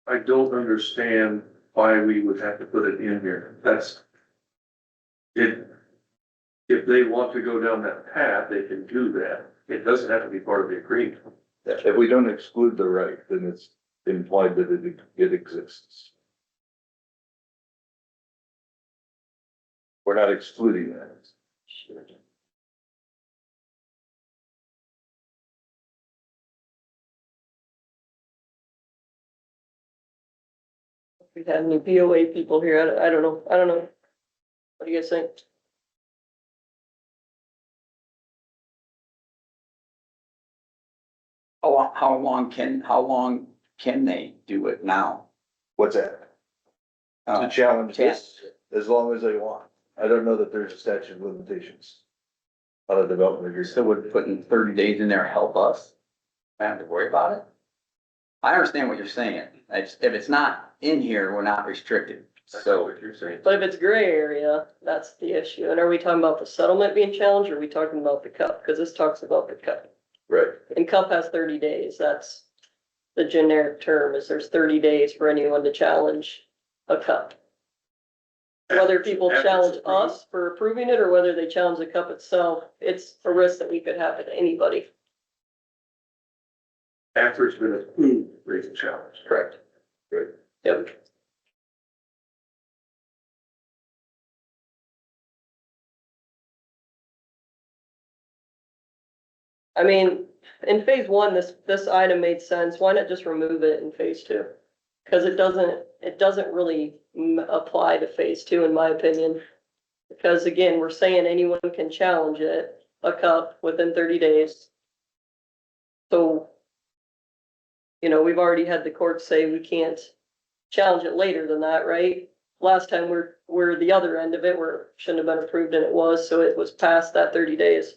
I don't understand why we would have to put it in here. That's it. If they want to go down that path, they can do that. It doesn't have to be part of the agreement. If we don't exclude the right, then it's implied that it exists. We're not excluding that. If we have any BOA people here, I don't know, What do you guys think? How long can they do it now? What's that? To challenge this as long as they want. I don't know that there's a statute of limitations on a development agreement. So would putting 30 days in there help us? I don't have to worry about it? I understand what you're saying. If it's not in here, we're not restricted. So what you're saying. But if it's gray area, that's the issue. And are we talking about the settlement being challenged, or are we talking about the cup? Because this talks about the cup. Right. And cup has 30 days. That's the generic term, is there's 30 days for anyone to challenge a cup. Whether people After it's challenge approved? us for approving it or whether they challenge the cup itself, it's a risk that we could have to anybody. After it's been approved, raise a challenge. Correct. Right. Yep. I mean, in phase one, this item made sense. Why not just remove it in phase two? Because it doesn't really apply to phase two, in my opinion. Because again, we're saying anyone can challenge it, a cup, within 30 days. So, we've already had the court say we can't challenge it later than that, right? Last time we're the other end of it, where it shouldn't have been approved and it was, so it was past that 30 days.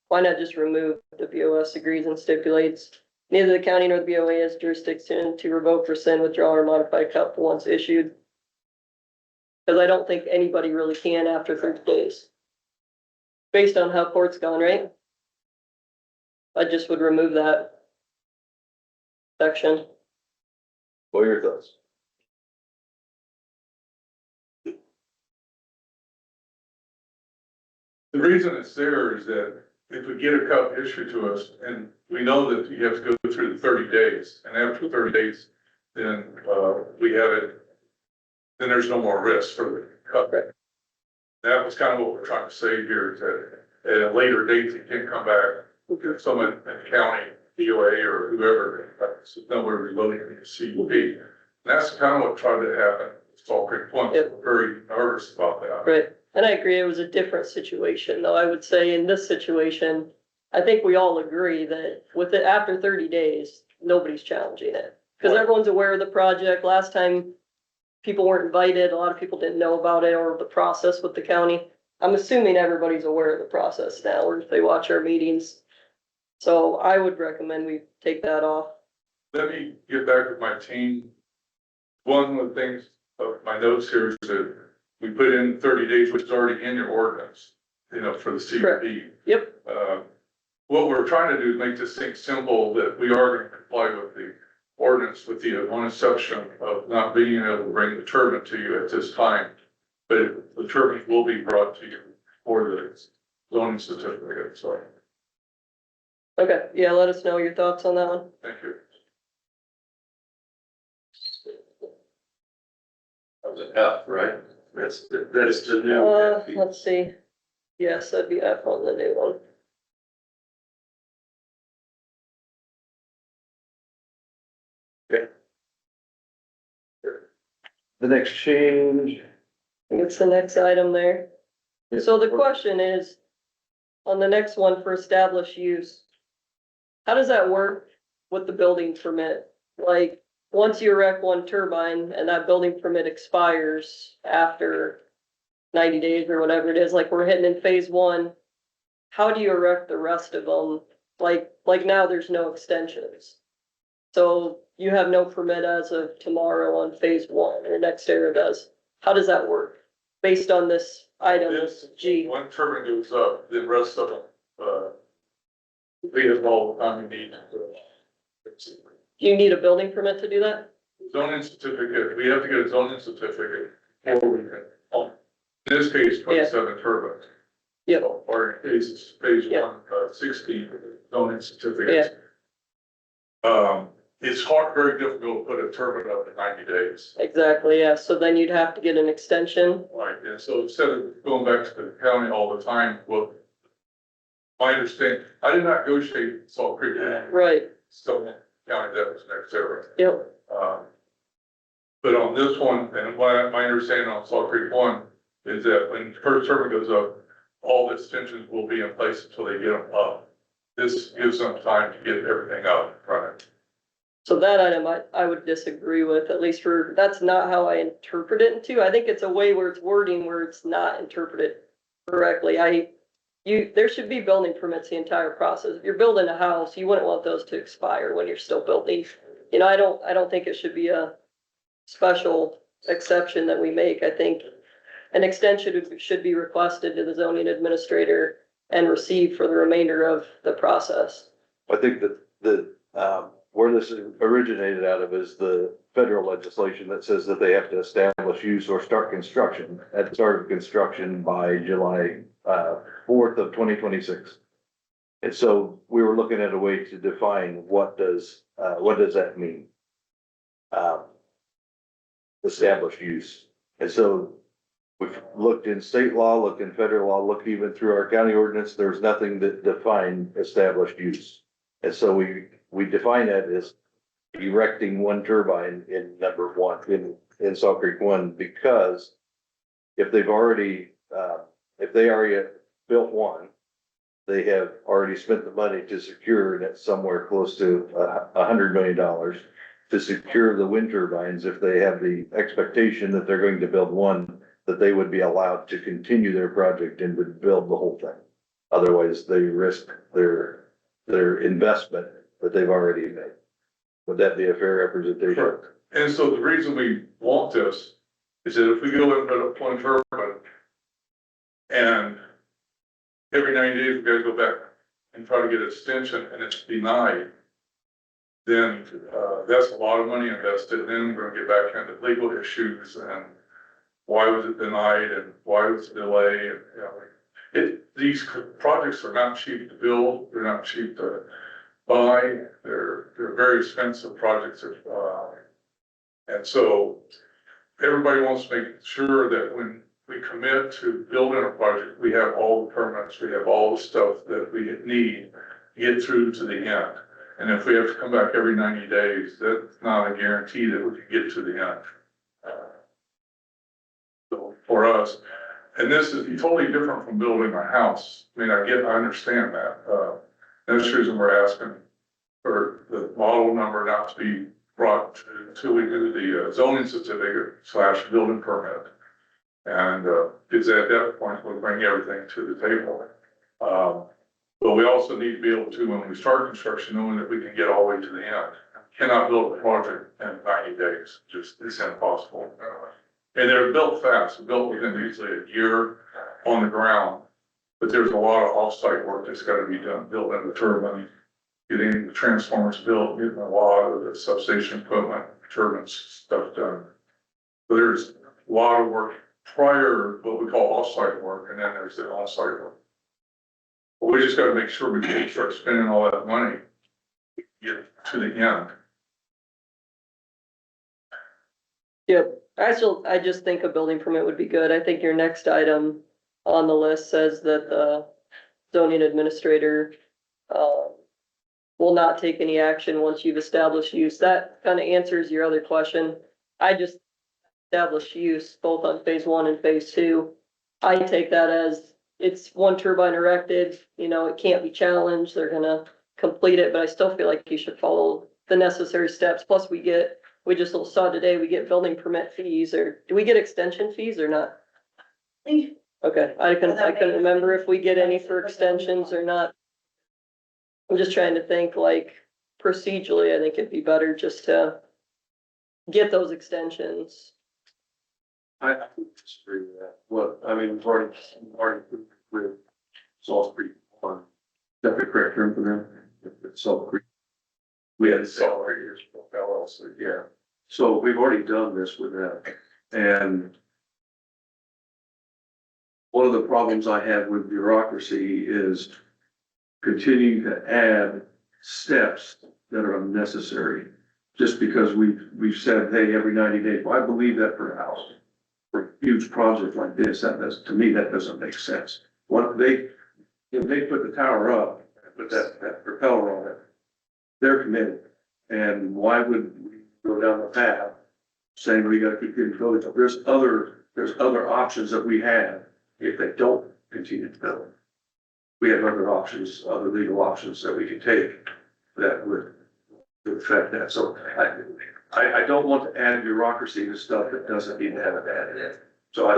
Why not just remove the BOS agrees and stipulates neither the county nor the BOA has jurisdiction to revoke, rescind, withdraw, or modify a cup once issued? Because I don't think anybody really can after 30 days. Based on how court's gone, right? I just would remove that section. What are your thoughts? The reason it's there is that if we get a cup issued to us and we know that you have to go through the 30 days, and after 30 days, then, we have it, then there's no more risk for the cup. That was kind of what we're trying to say here, is that at a later date, you can come back, if someone in the county, DOA or whoever, no, we're reloading the CUP. And that's kind of what tried to happen. It's all great points. Yep. We're very nervous about that. Right, and I agree, it was a different situation, though I would say in this situation, I think we all agree that with it after 30 days, nobody's challenging it. Because everyone's aware of the project. Last time, people weren't invited, a lot of people didn't know about it or the process with the county. I'm assuming everybody's aware of the process now, or if they watch our meetings. So I would recommend we take that off. Let me get back with my team. One of the things of my notes here is that we put in 30 days, which is already in your ordinance, for the CUP. Yep. What we're trying to do is make this thing simple, that we are going to comply with the ordinance, with the one exception of not being able to bring the turbine to you at this time. But the turbines will be brought to you for the zoning certificate, so. Okay, yeah, let us know your thoughts on that one. Thank you. That was an F, right? That is the new. Let's see. Yes, that'd be F on the new one. The next change. I think it's the next item there. So the question is, on the next one for established use, how does that work with the building permit? Like, once you erect one turbine and that building permit expires after 90 days or whatever it is, like we're hitting in phase one, how do you erect the rest of them? Like now there's no extensions. So you have no permit as of tomorrow on phase one, or next era does. How does that work? Based on this item, This, G. one turbine goes up, the rest of them, leave it all the time you need. Do you need a building permit to do that? Zoning certificate, we have to get a zoning certificate before we can, in this case, 27 turbines. Yep. Or in cases, phase Yeah. one, 16 zoning certificates. It's hard, very difficult to put a turbine up in 90 days. Exactly, yeah. So then you'd have to get an extension. Right, and so instead of going back to the county all the time, well, my understanding, I did not negotiate Salt Creek. Right, Still, county, that was next era. yep, But on this one, and my understanding on Salt Creek one is that when the first turbine goes up, all the extensions will be in place until they get them up. This gives them time to get everything up, right? so that item I would disagree with, at least that's not how I interpret it into. I think it's a way where it's wording where it's not interpreted correctly. There should be building permits the entire process. If you're building a house, you wouldn't want those to expire when you're still building. You know, I don't think it should be a special exception that we make. I think an extension should be requested to the zoning administrator and received for the remainder of the process. I think that where this originated out of is the federal legislation that says that they have to establish use or start construction at the start of construction by July 4th of 2026. And so we were looking at a way to define what does that mean? Established use. And so we've looked in state law, looked in federal law, looked even through our county ordinance, there's nothing that defined established use. And so we define it as erecting one turbine in number one, in Salt Creek one, because if they already built one, they have already spent the money to secure, and it's somewhere close to $100 million to secure the wind turbines. If they have the expectation that they're going to build one, that they would be allowed to continue their project and would build the whole thing. Otherwise, they risk their investment that they've already made. Would that be a fair representation? Sure. And so the reason we want this is that if we go and put up one turbine and every 90 days we gotta go back and try to get extension and it's denied, then that's a lot of money invested. And then we're gonna get back into legal issues and why was it denied and why was it delayed? And, you know, these projects are not cheap to build. They're not cheap to buy. They're very expensive projects. And so everybody wants to make sure that when we commit to building a project, we have all the permits, we have all the stuff that we need to get through to the end. And if we have to come back every 90 days, that's not a guarantee that we can get to the end. So for us, and this is totally different from building a house. I mean, I understand that. That's the reason we're asking for the model number not to be brought until we do the zoning certificate / building permit. And because at that point, we'll bring everything to the table. But we also need to be able to, when we start construction, knowing that we can get all the way to the end. Cannot build a project in 90 days, just, it's impossible. And they're built fast, built within usually a year on the ground. But there's a lot of off-site work that's gotta be done, building the turbine, getting the transformers built, getting a lot of the substation equipment, turbines, stuff done. So there's a lot of work prior, what we call off-site work, and then there's the on-site work. We just gotta make sure we don't start spending all that money, get to the end. Yep, I just think a building permit would be good. I think your next item on the list says that the zoning administrator, will not take any action once you've established use. That kind of answers your other question. I just established use both on phase one and phase two. I take that as it's one turbine erected, you know, it can't be challenged. They're gonna complete it, but I still feel like you should follow the necessary steps. Plus we just saw today, we get building permit fees, or do we get extension fees or not? Okay, I couldn't remember if we get any for extensions or not. I'm just trying to think like procedurally, I think it'd be better just to get those extensions. I disagree with that. What, I mean, we've already with Salt Creek on, is that the correct term for them? It's Salt Creek. We had Salt Creek years LLC, yeah. So we've already done this with them. And one of the problems I have with bureaucracy is continuing to add steps that are unnecessary. Just because we've said, hey, every 90 days, well, I believe that for a house. For a huge project like this, to me, that doesn't make sense. If they put the tower up, put that propeller on it, they're committed. And why would we go down the path saying we gotta keep getting building? There's other options that we have if they don't continue to build. We have other options, other legal options that we can take that would affect that. So I don't want to add bureaucracy to stuff that doesn't need to have it added. So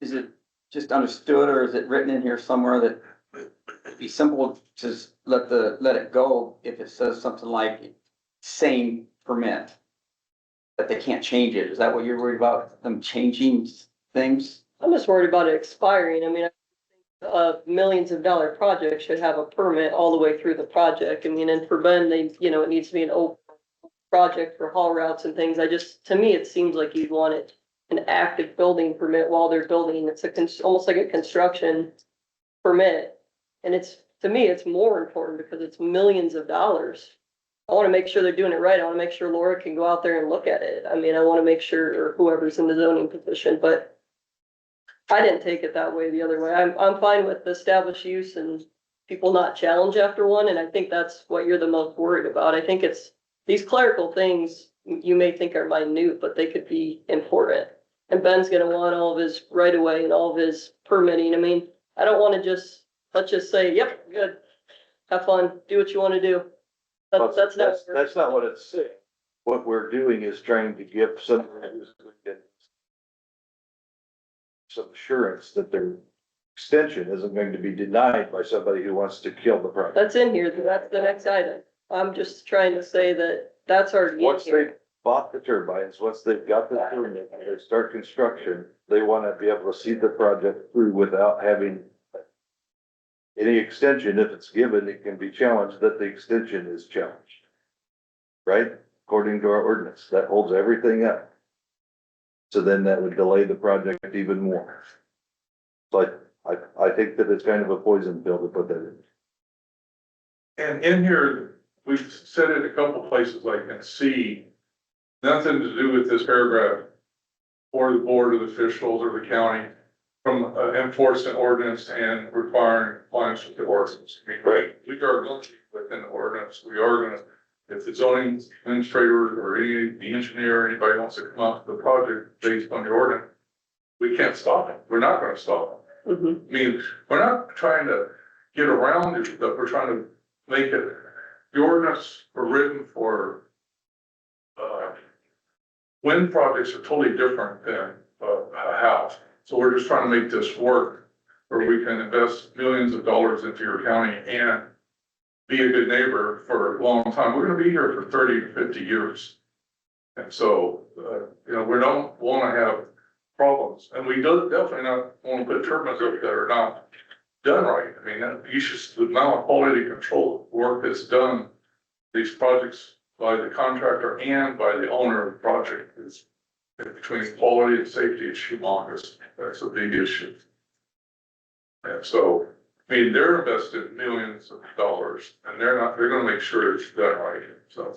Is it just understood, or is it written in here somewhere that it'd be simple to just let it go if it says something like same permit? That they can't change it? Is that what you're worried about, them changing things? I'm just worried about it expiring. I mean, millions of dollar project should have a permit all the way through the project. I mean, and for Ben, it needs to be an open project for haul routes and things. To me, it seems like you'd want it an active building permit while they're building. It's almost like a construction permit. And to me, it's more important because it's millions of dollars. I want to make sure they're doing it right. I want to make sure Laura can go out there and look at it. I mean, I want to make sure, or whoever's in the zoning position, but I didn't take it that way the other way. I'm fine with the established use and people not challenge after one, and I think that's what you're the most worried about. I think it's these clerical things you may think are minute, but they could be important. And Ben's gonna want all of his right of way and all of his permitting. I mean, I don't want to let's just say, yep, good. Have fun, do what you want to do. That's not what it's saying. What we're doing is trying to give some assurance that their extension isn't going to be denied by somebody who wants to kill the project. That's in here. That's the next item. I'm just trying to say that that's already in Once here. they bought the turbines, once they've got the permit, and they start construction, they want to be able to see the project through without having any extension. If it's given, it can be challenged that the extension is challenged. Right? According to our ordinance, that holds everything up. So then that would delay the project even more. So I think that it's kind of a poison pill to put that in. And in here, we've said it a couple places, like in C, nothing to do with this paragraph or the board of officials or the county from enforcing ordinance and requiring compliance with the ordinance. I mean, Right. We are going to be within the ordinance. We are gonna, if the zoning administrator or the engineer, or anybody wants to come up with a project based on the ordinance, we can't stop it. We're not gonna stop it. Mhm. I mean, we're not trying to get around it, but we're trying to make it, the ordinance were written for wind projects are totally different than a house. So we're just trying to make this work where we can invest millions of dollars into your county and be a good neighbor for a long time. We're gonna be here for 30 to 50 years. And so, we don't wanna have problems, and we don't definitely not wanna put turbines up that are not done right. I mean, the amount of quality control work that's done, these projects by the contractor and by the owner of the project is between quality and safety is humongous. That's a big issue. And so, I mean, they're invested millions of dollars and they're gonna make sure it's done right, so.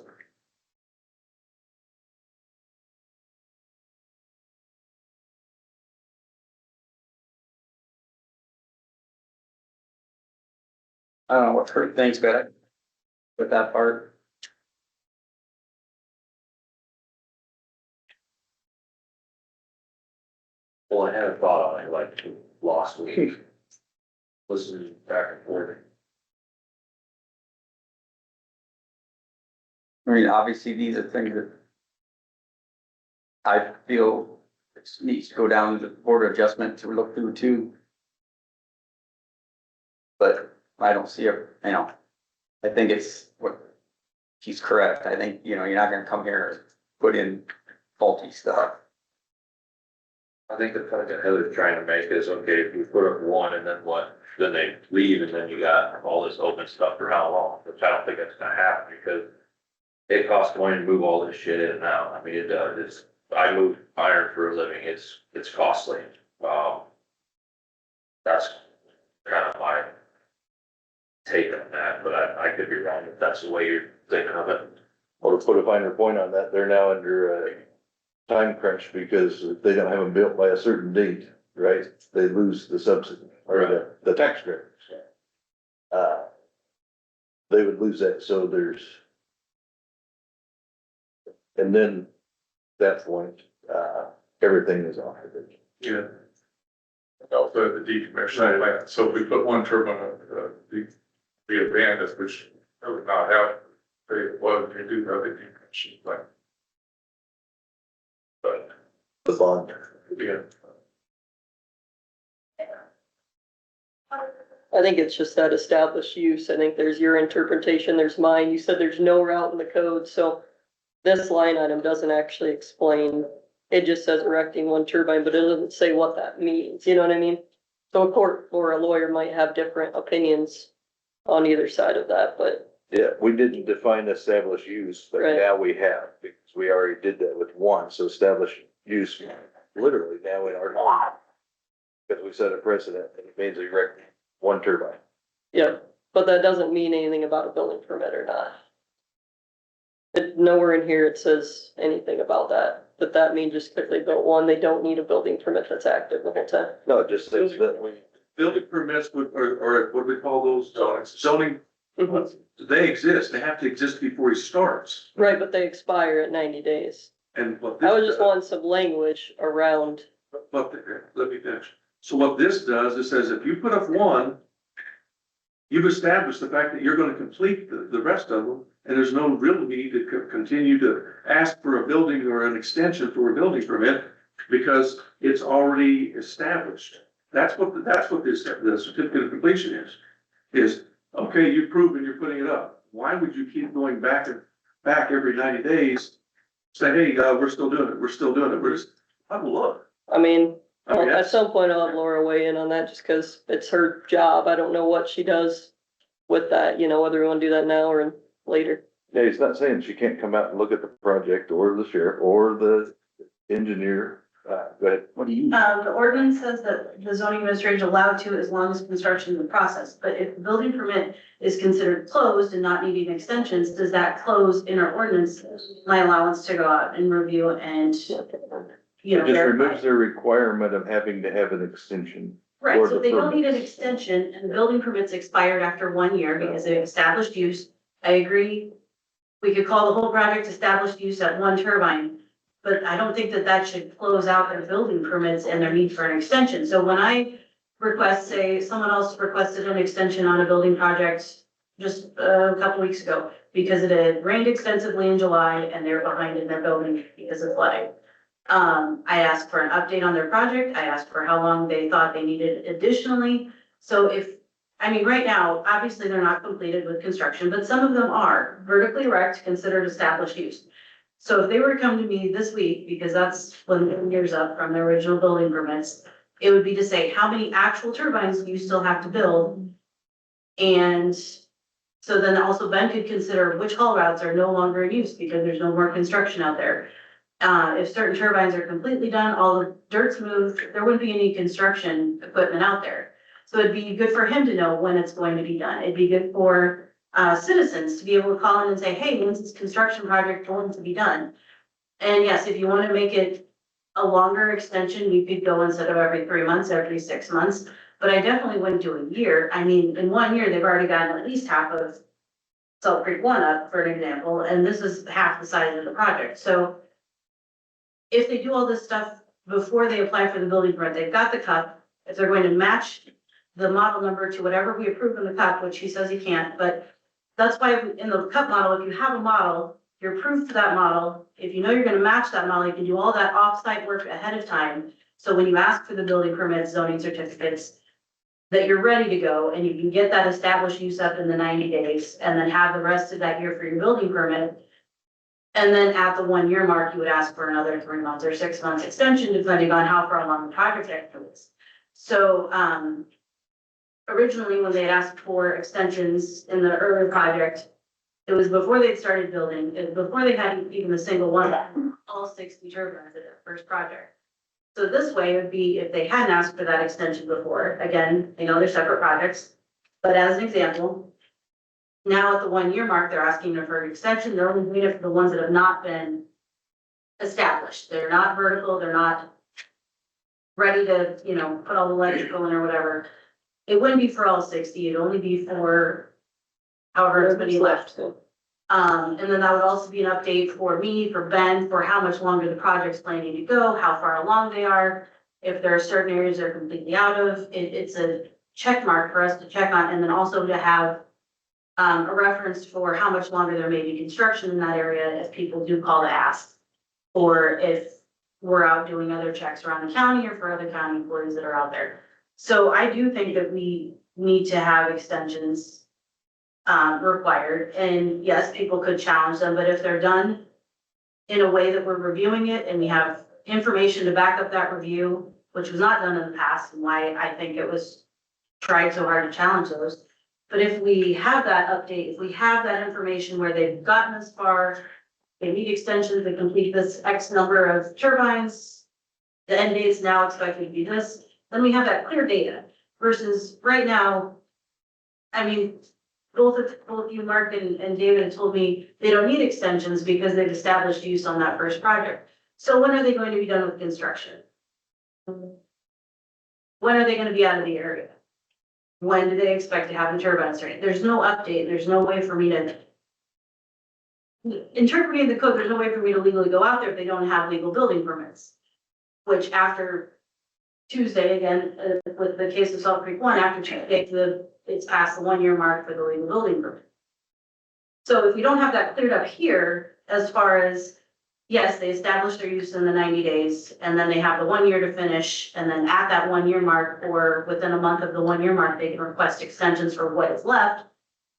I don't know what Kurt thinks, but with that part. Well, I had a thought on it like last week. Listening back and forth. I mean, obviously, these are things that I feel it needs to go down to the board of adjustment to look through too. But I don't see I think it's what, he's correct. I think, you're not gonna come here and put in faulty stuff. I think the point that Heather's trying to make is, okay, if you put up one and then what, then they leave and then you got all this open stuff for how long? Which I don't think that's gonna happen because it costs money to move all this shit in and out. I mean, it does. I move iron for a living. It's costly. That's kind of my take on that, but I could be wrong if that's the way you're thinking of it. Or to put a finer point on that, they're now under a time crunch because if they don't have them built by a certain date, right? They lose the subsidy or the tax credit. They would lose that, so and then that point, everything is off of it. Yeah. Also the decommissioning plant, so if we put one turbine, the abandoned, which I would not have, they do have the decommissioning plant. But, The bond. yeah. I think it's just that established use. I think there's your interpretation, there's mine. You said there's no route in the code, so this line item doesn't actually explain. It just says erecting one turbine, but it doesn't say what that means, you know what I mean? So a court or a lawyer might have different opinions on either side of that, but Yeah, we didn't define established use, but Right. now we have, because we already did that with one, so established use, literally now in our. Because we set a precedent, and it means erect one turbine. yeah, but that doesn't mean anything about a building permit or not. Nowhere in here it says anything about that, but that means just because they built one, they don't need a building permit that's active the whole time. No, it just says that we. Building permits or what do we call those? Zoning, they exist. They have to exist before he starts. Right, but they expire at 90 days. And what I this was just does, wanting some language around, let me finish. So what this does, it says if you put up one, you've established the fact that you're gonna complete the rest of them, and there's no real need to continue to ask for a building or an extension for a building permit because it's already established. That's what the certificate of completion is, okay, you've proven you're putting it up. Why would you keep going back every 90 days? Say, hey, we're still doing it, we're just, have a look. I mean, I mean, at that's- some point I'll have Laura weigh in on that just because it's her job. I don't know what she does with that, whether we want to do that now or later. Yeah, he's not saying she can't come out and look at the project or the sheriff or the engineer. Go ahead. What do you? The ordinance says that the zoning administrator is allowed to as long as construction is in process, but if the building permit is considered closed and not needing extensions, does that close in our ordinance my allowance to go out and review and, It just verify? removes the requirement of having to have an extension. Right, or so the if they don't need an permits. extension and the building permit's expired after 1 year because of established use, I agree. We could call the whole project established use at one turbine, but I don't think that that should close out their building permits and their need for an extension. So when I request, say, someone else requested an extension on a building project just a couple weeks ago because it had rained extensively in July and they're behind in their building because of flooding. I asked for an update on their project. I asked for how long they thought they needed additionally. So right now, obviously they're not completed with construction, but some of them are vertically erect, considered established use. So if they were to come to me this week, because that's when the year's up from their original building permits, it would be to say, how many actual turbines do you still have to build? And so then also Ben could consider which haul routes are no longer in use because there's no more construction out there. If certain turbines are completely done, all the dirt's moved, there wouldn't be any construction equipment out there. So it'd be good for him to know when it's going to be done. It'd be good for citizens to be able to call in and say, hey, when's this construction project going to be done? And yes, if you want to make it a longer extension, we could go instead of every 3 months, every 6 months. But I definitely wouldn't do a year. I mean, in 1 year, they've already gotten at least half of Salt Creek One up, for an example, and this is half the size of the project. So if they do all this stuff before they apply for the building permit, they've got the cup. If they're going to match the model number to whatever we approve in the cup, which he says he can't, but that's why in the cup model, if you have a model, you're approved for that model. If you know you're gonna match that model, you can do all that off-site work ahead of time. So when you ask for the building permits, zoning certificates, that you're ready to go and you can get that established use up in the 90 days and then have the rest of that year for your building permit. And then at the 1 year mark, you would ask for another 3 months or 6 months extension, depending on how far along the project actually is. So, originally, when they asked for extensions in the earlier project, it was before they'd started building, it was before they had even a single one, all 60 turbines at their first project. So this way it would be if they hadn't asked for that extension before, again, they know they're separate projects. But as an example, now at the 1 year mark, they're asking for an extension. They're only doing it for the ones that have not been established. They're not vertical, they're not ready to, put all the electrical in or whatever. It wouldn't be for all 60, it'd only be for however many left. And then that would also be an update for me, for Ben, for how much longer the project's planning to go, how far along they are. If there are certain areas they're completely out of, it's a check mark for us to check on, and then also to have a reference for how much longer there may be construction in that area if people do call to ask. Or if we're out doing other checks around the county or for other county employees that are out there. So I do think that we need to have extensions required, and yes, people could challenge them, but if they're done in a way that we're reviewing it and we have information to back up that review, which was not done in the past, and why I think it was tried so hard to challenge those. But if we have that update, if we have that information where they've gotten this far, they need extensions to complete this X number of turbines, the end date is now expected to be this, then we have that clear data versus right now. I mean, both you, Mark and David have told me they don't need extensions because they've established use on that first project. So when are they going to be done with construction? When are they going to be out of the area? When do they expect to have the turbines ready? There's no update. There's no way for me to interpreting the code. There's no way for me to legally go out there if they don't have legal building permits, which after Tuesday, again, with the case of Salt Creek One, after Tuesday, it's past the 1 year mark for the legal building permit. So if we don't have that cleared up here, as far as, yes, they establish their use in the 90 days, and then they have the 1 year to finish, and then at that 1 year mark, or within a month of the 1 year mark, they can request extensions for what is left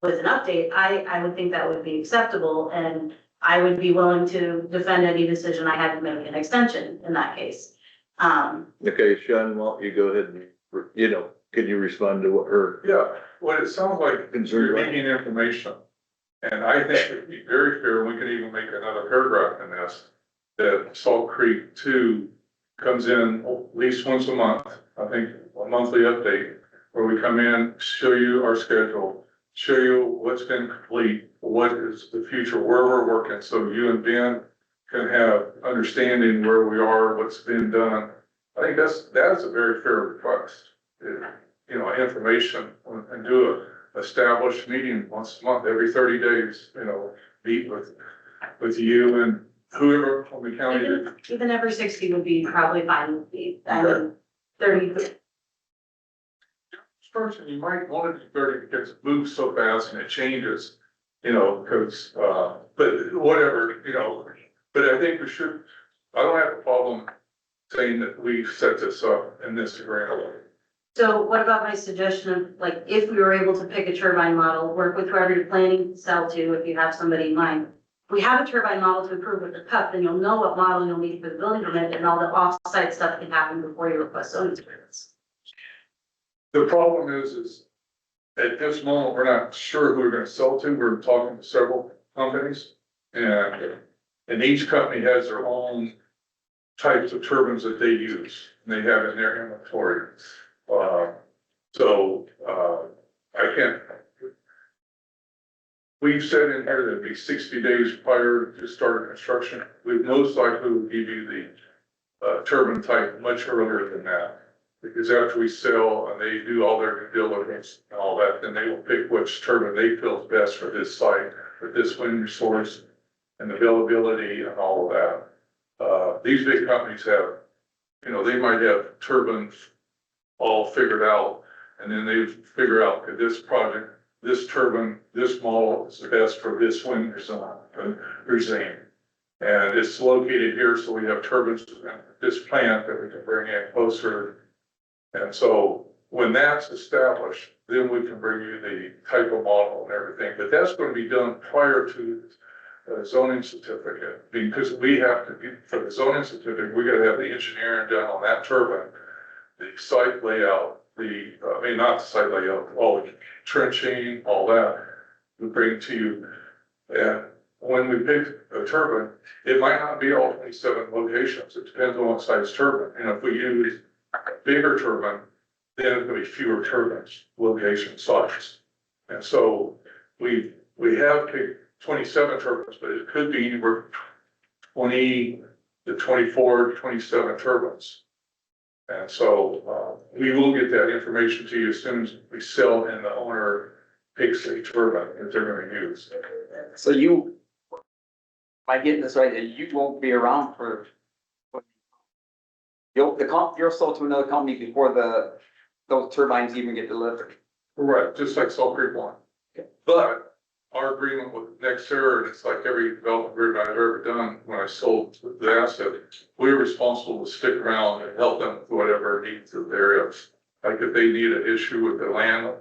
with an update, I would think that would be acceptable, and I would be willing to defend any decision I had to make an extension in that case. Okay, Sean, why don't you go ahead and, can you respond to what her Yeah, what it sounds like, concern you're was? needing information. And I think it'd be very fair, we could even make another paragraph in this, that Salt Creek 2 comes in at least once a month, I think a monthly update, where we come in, show you our schedule, show you what's been complete, what is the future, where we're working, so you and Ben can have understanding where we are, what's been done. I think that's a very fair request. Information, and do a established meeting once a month, every 30 days, meet with you and whoever from the county. Even every 60 would be probably fine with me. I mean, 30. Person, you might want to do 30 because it moves so fast and it changes, because, but whatever, but I think we should, I don't have a problem saying that we set this up in this agreement. So what about my suggestion of, like, if we were able to pick a turbine model, work with whoever you're planning to sell to, if you have somebody in mind. If we have a turbine model to approve with the cup, then you'll know what model you'll need for the building permit, and all the off-site stuff can happen before you request zoning permits. The problem is at this moment, we're not sure who we're gonna sell to. We're talking to several companies, and each company has their own types of turbines that they use, and they have in their inventory. So, I can't. We've said in here that it'd be 60 days prior to start construction. We most likely will give you the turbine type much earlier than that. Because after we sell and they do all their due diligence and all that, then they will pick which turbine they feel is best for this site, for this wind resource and availability and all of that. These big companies have, you know, they might have turbines all figured out, and then they figure out that this project, this turbine, this model is the best for this wind regime. And it's located here, so we have turbines at this plant that we can bring in closer. And so when that's established, then we can bring you the type of model and everything, but that's going to be done prior to the zoning certificate, because we have to, for the zoning certificate, we gotta have the engineering done on that turbine, the site layout, not the site layout, all the trenching, all that, we bring to you. And when we pick a turbine, it might not be all 27 locations. It depends on what size turbine. And if we use a bigger turbine, then it's gonna be fewer turbines, location size. And so we have picked 27 turbines, but it could be anywhere from 20 to 24 to 27 turbines. And so, we will get that information to you as soon as we sell and the owner picks a turbine that they're gonna use. So you, am I getting this right, you won't be around for, you're sold to another company before those turbines even get delivered? Right, just like Salt Creek One. But our agreement with Nextera, and it's like every development agreement I've ever done when I sold the asset, we're responsible to stick around and help them with whatever needs of their is. Like if they need an issue with the land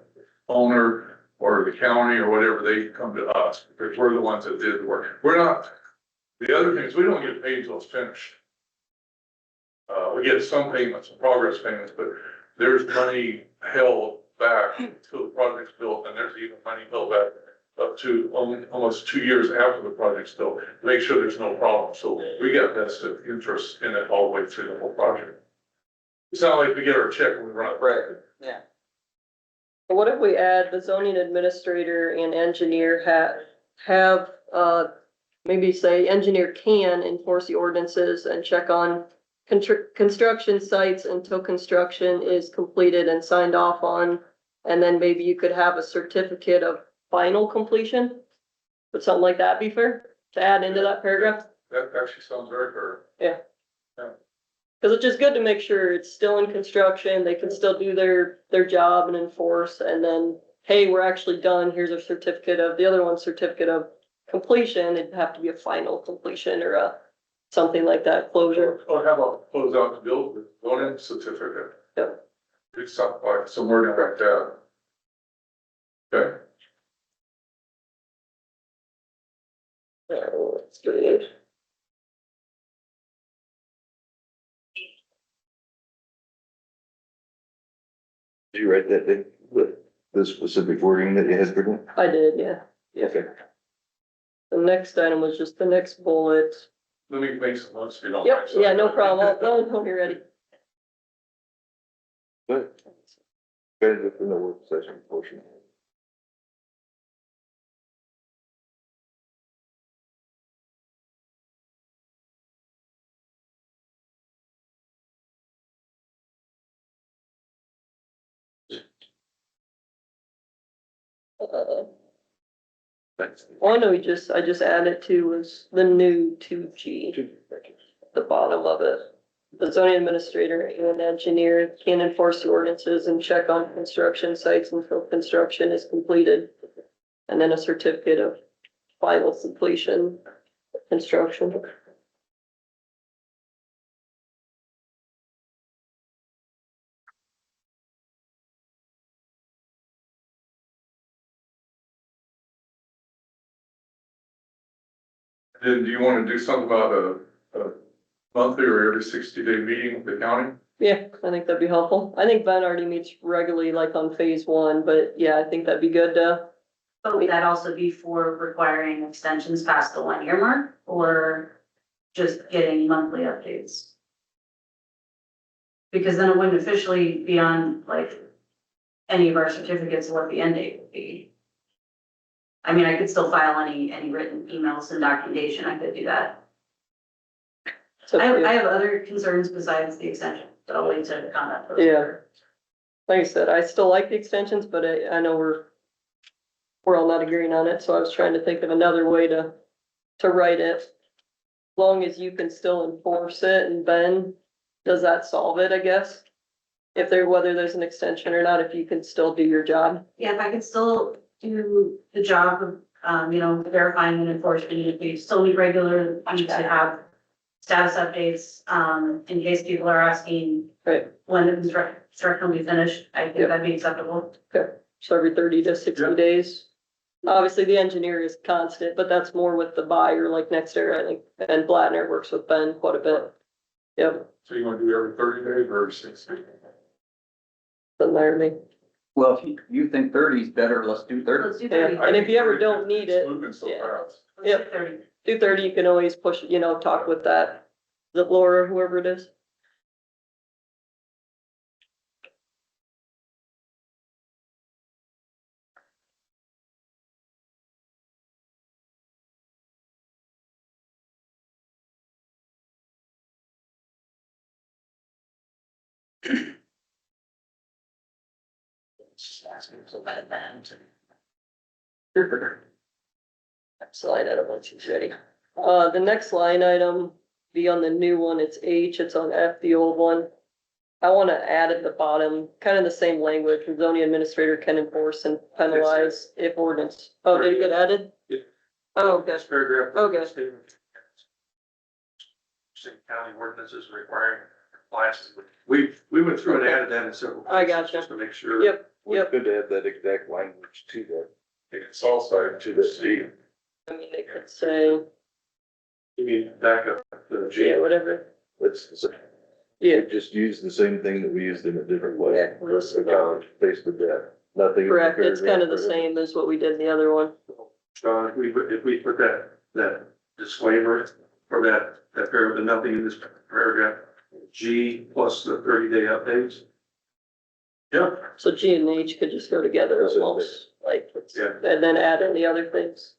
owner or the county or whatever, they come to us, because we're the ones that did the work. We're not, the other thing is we don't get paid until it's finished. We get some payments, some progress payments, but there's money held back until the project's built, and there's even money held back up to almost 2 years after the project's built, to make sure there's no problem. So we got vested interest in it all the way through the whole project. It's not like we get our check and we run it. Right, yeah. But what if we add the zoning administrator and engineer have, maybe say engineer can enforce the ordinances and check on construction sites until construction is completed and signed off on, and then maybe you could have a certificate of final completion? Would something like that be fair to add into that paragraph? That actually sounds very fair. Cause it's just good to make sure it's still in construction, they can still do their job and enforce, and then, hey, we're actually done, here's a certificate of, the other one's certificate of completion, it'd have to be a final completion or something like that, closure. Or how about close out the build with zoning certificate? Yep. Do something like, some wording like that. Okay, That's good. Did you write that thing with the specific wording that you had written? I did, yeah. Okay. The next item was just the next bullet. let me make some notes if you don't Yep, mind. yeah, no problem. No, you're ready. Good. Good in the work session portion. Oh, no, I just added to was the new 2G, the bottom of it. The zoning administrator and engineer can enforce the ordinances and check on construction sites until construction is completed. And then a certificate of final completion of construction. Then do you want to do something about a monthly or every 60-day meeting with the county? Yeah, I think that'd be helpful. I think Ben already meets regularly, like on phase 1, but yeah, I think that'd be good to. But would that also be for requiring extensions past the 1 year mark or just getting monthly updates? Because then it wouldn't officially be on like any of our certificates and what the end date would be. I mean, I could still file any written emails and documentation, I could do that. So, I have other concerns besides the extension, but I'll wait to comment. those. Yeah. Like I said, I still like the extensions, but I know we're all not agreeing on it, so I was trying to think of another way to write it. As long as you can still enforce it, and Ben, does that solve it, I guess? Whether there's an extension or not, if you can still do your job. Yeah, if I could still do the job of, verifying and enforcing, if we still need regular, need to have status updates, in case people are asking Right. when the construction will be finished, I think that'd be acceptable. So every 30 to 60 days. Obviously, the engineer is constant, but that's more with the buyer, like next year, I think, and Blattner works with Ben quite a bit. Yep, So you wanna do every 30 days or every 60? doesn't matter to me. Well, if you think 30 is better, let's do 30. Let's do Yeah. 30. And if you ever don't need it, It's moving so yeah. fast. Let's do Yep. 30. do 30, you can always push, talk with that, the Laura, whoever it is. Next line item, once he's ready. The next line item, be on the new one, it's H, it's on F, the old one. I wanna add at the bottom, kind of the same language, zoning administrator can enforce and penalize if ordinance. Oh, did it get added? Yeah. Oh, okay. This paragraph. Okay. State county ordinances requiring compliance. We went through and added that in several. I places gotcha. Just to make sure. Yep, It's good to have that exact language to that. It's also to the C. I mean, they could say, You mean back up the G. yeah, whatever, Let's, yeah, just use the same thing that we used in a different way. Yeah, let's go. Pasted that, nothing. in the correct, it's kind of the paragraph. same as what we did in the other one. If we put that disclaimer or that paragraph, nothing in this paragraph, G plus the 30-day updates. Yep. So G and H could just go together That's it. almost, like, Yeah. and then add in the other things.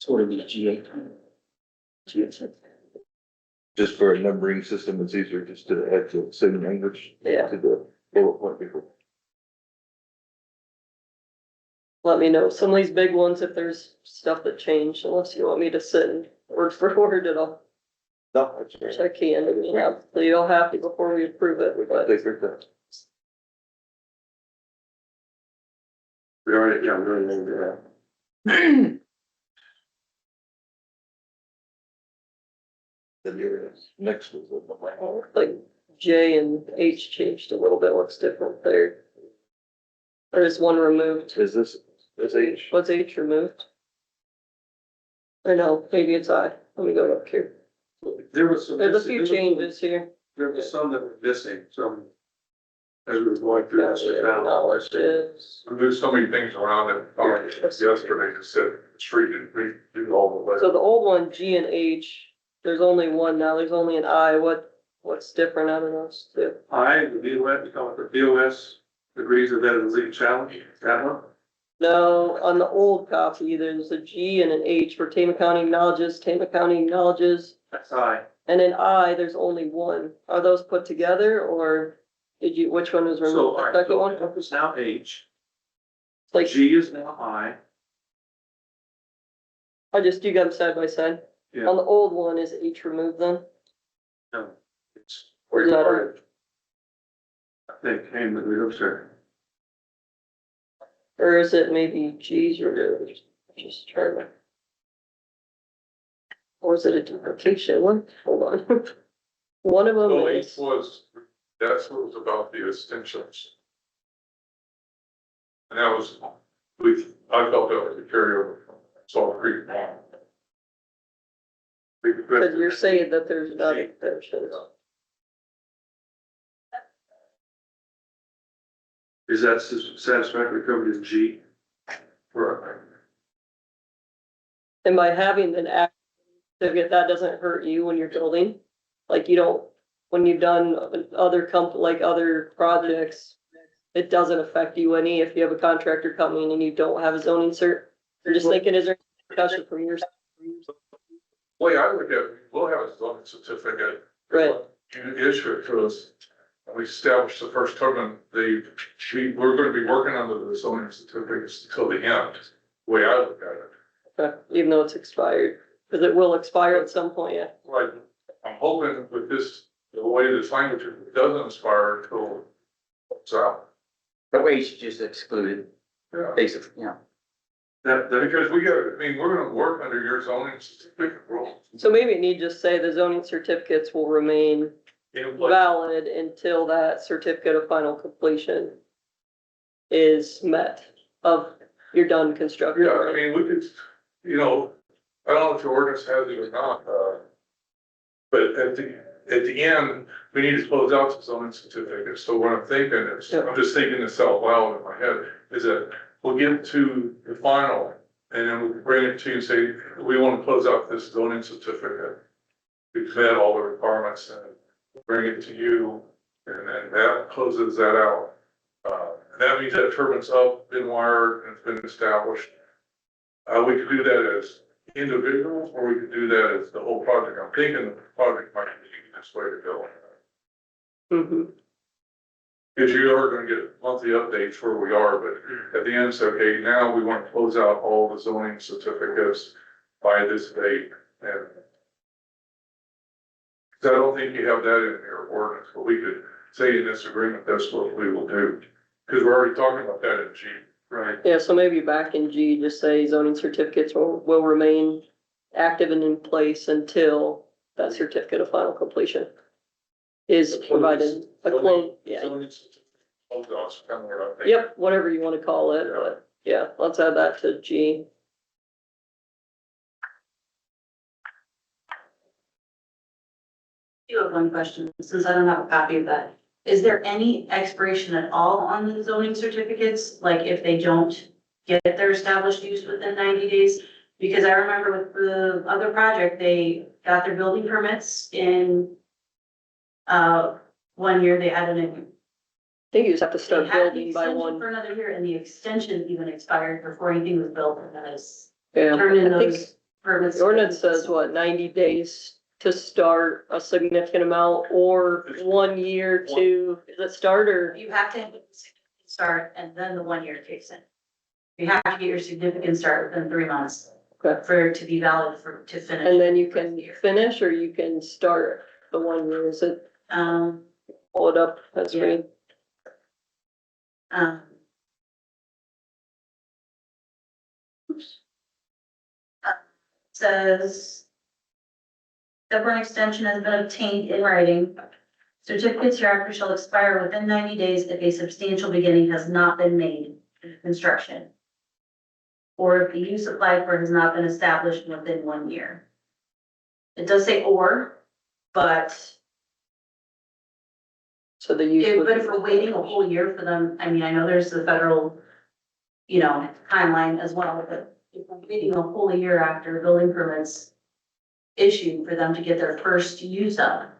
So what do we, G8? Just for a numbering system, it's easier just to add the same language Yeah, to the bullet point before. let me know, some of these big ones, if there's stuff that changed, unless you want me to sit and word for word it all. No, that's Which right. I can, so you'll have to before we approve it, We can but take our time. We already named it. Then your next was. like J and H changed a little bit, what's different there? Or is one removed? Is this H? What's H removed? Or no, maybe it's I, let me go up here, There was some. there's a few changes here. There was some that were missing, some. As we were going through this, we found. Knowledge is, We moved so many things around that, yesterday, just said, street and we do all the way. so the old one, G and H, there's only one now, there's only an I, what's different out of those two? The DOS, we call it the DOS, agrees that it is a legal challenge, that one? No, on the old copy, there's a G and an H for Tama County acknowledges, That's I. and an I, there's only one. Are those put together, or which one was So, removed? all The right, second so one? F is now H, Like, G is now I. you got them side by side. Yeah. On the old one, is H removed then? No, it's. Where's that at? I think, hang on, we upstairs. Or is it maybe G's removed? Just trying to. Or is it a duplication one? Hold on. One of them So H is, was, that's what was about the extensions. And that was, I felt that was a carryover from Salt Creek. because you're saying that there's not extensions. Is that satisfactory covered in G? Right. And by having an act, certificate, that doesn't hurt you when you're building. Like you don't, when you've done other other projects, it doesn't affect you any if you have a contractor coming and you don't have a zoning cert? You're just thinking, is there discussion from your? Way I look at it, we'll have a zoning certificate. Right. You issue it to us. And we establish the first term, we're gonna be working under the zoning certificates until the end, the way I look at it. Okay, even though it's expired, because it will expire at some point, yeah. Like, I'm hoping with this, the way this language, it doesn't expire until it's out. The wage just excluded, Yeah, basically, yeah. because I mean, we're gonna work under your zoning certificate rules. So maybe it need just say the zoning certificates will remain In place. valid until that certificate of final completion is met of you're done constructing. Yeah, I mean, we could, you know, I don't know if your ordinance has it or not, but at the end, we need to close out the zoning certificate. So what I'm thinking is, Yeah. I'm just thinking this out loud in my head, is that we'll get to the final and then we'll bring it to you and say, we want to close out this zoning certificate. We've met all the requirements and bring it to you, and then that closes that out. That means that turbine's up, been wired, and it's been established. We could do that as individuals, or we could do that as the whole project. I'm thinking the project might be the easiest way to go. Mhm. Because you are gonna get monthly updates where we are, but at the end, it's okay, now we want to close out all the zoning certificates by this date, and I don't think you have that in your ordinance, but we could say in this agreement, that's what we will do. Because we're already talking about that in G. Right. Yeah, so maybe back in G, just say zoning certificates will remain active and in place until that certificate of final completion is provided. A close, yeah, Oh, gosh, kind of what I'm thinking. yep, whatever you wanna call it, but yeah, let's add that to G. I do have one question, since I don't have a copy of that. Is there any expiration at all on the zoning certificates? Like if they don't get their established use within 90 days? Because I remember with the other project, they got their building permits in 1 year, they had I think you just have to they start had the building by extension one, for another year, and the extension even expired before anything was built, and then it's yeah. turned in I think those permits. the ordinance says what, 90 days to start a significant amount, or 1 year to, is it start or? You have to have a significant start, and then the 1 year kicks in. You have to get your significant start within 3 months. Okay. For it to be valid to finish. And then you the first can year. finish, or you can start the 1 year, is it, pull it up as Yeah. we, Oops. Says. Stubborn extension has been obtained in writing. Certificates hereafter shall expire within 90 days if a substantial beginning has not been made in construction. Or if the use applied for has not been established within 1 year. It does say or, but so the use. would but be- if we're waiting a whole year for them, I mean, I know there's the federal, timeline as well, but if we're waiting a whole year after building permits issued for them to get their first use up,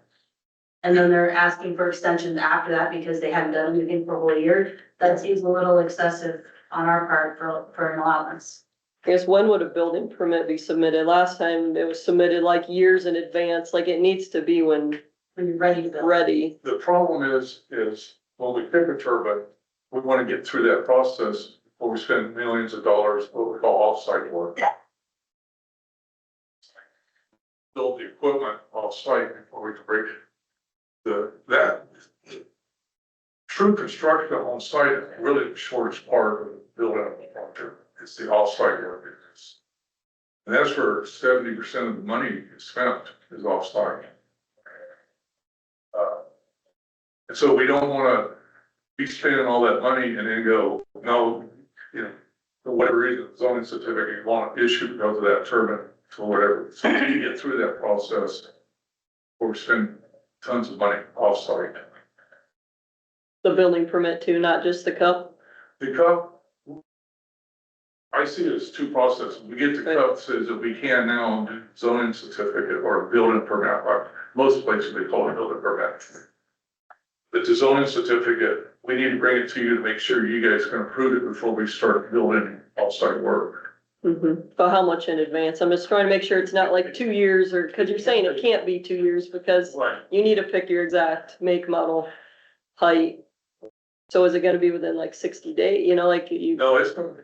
and then they're asking for extensions after that because they haven't done anything for a whole year, that seems a little excessive on our part for an allowance. I guess when would a building permit be submitted? Last time it was submitted like years in advance, like it needs to be when When you're ready to build. ready. The problem is when we pick a turbine, we want to get through that process before we spend millions of dollars, what we call off-site work. Build the equipment off-site before we can break that. True construction on site is really the shortest part of building a structure. It's the off-site work. And that's where 70% of the money is spent is off-site. And so we don't wanna be spending all that money and then go, no, for whatever reason, zoning certificate you want to issue because of that turbine or whatever. So we need to get through that process before we spend tons of money off-site. The building permit too, not just the cup. The cup, I see it as two processes. We get the cup says that we can now do zoning certificate or building permit. Most places they call it building permit. But the zoning certificate, we need to bring it to you to make sure you guys can approve it before we start building off-site work. But how much in advance? I'm just trying to make sure it's not like 2 years or, cause you're saying it can't be 2 years because Right. you need to pick your exact make, model, height. So is it gonna be within like 60 days, you know, like you? No, it's gonna be.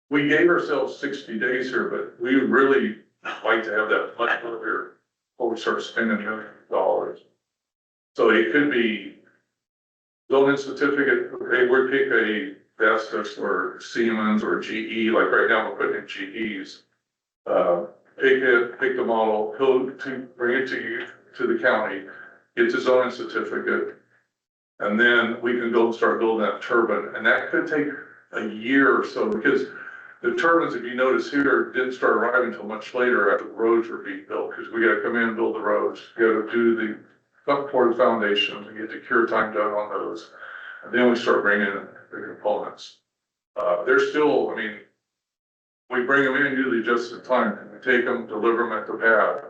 We gave ourselves 60 days here, but we would really like to have that much earlier before we start spending millions of dollars. So it could be zoning certificate, okay, we pick a Vestas or Siemens or GE, like right now we're putting in GEs. Pick the model, code to bring it to you, to the county, get the zoning certificate. And then we can go and start building that turbine, and that could take a year or so, because the turbines, if you notice here, didn't start arriving until much later after the roads were being built, because we gotta come in and build the roads, we gotta do pour the foundations and get the cure time done on those. And then we start bringing in the components. They're still, I mean, we bring them in usually just in time, and we take them, deliver them at the pad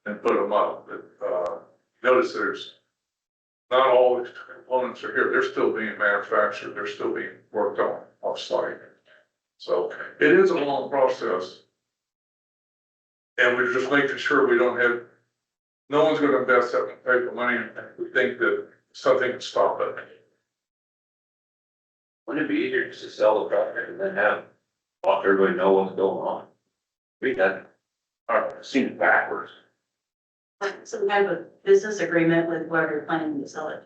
and put them up. But, notice there's not all the components are here. They're still being manufactured. They're still being worked on off-site. So it is a long process. And we're just making sure we don't have, no one's gonna invest that type of money and we think that something can stop it. Wouldn't it be easier just to sell the project and then let everybody know what's going on? We had, seen it backwards. Some kind of business agreement with whoever you're planning to sell it.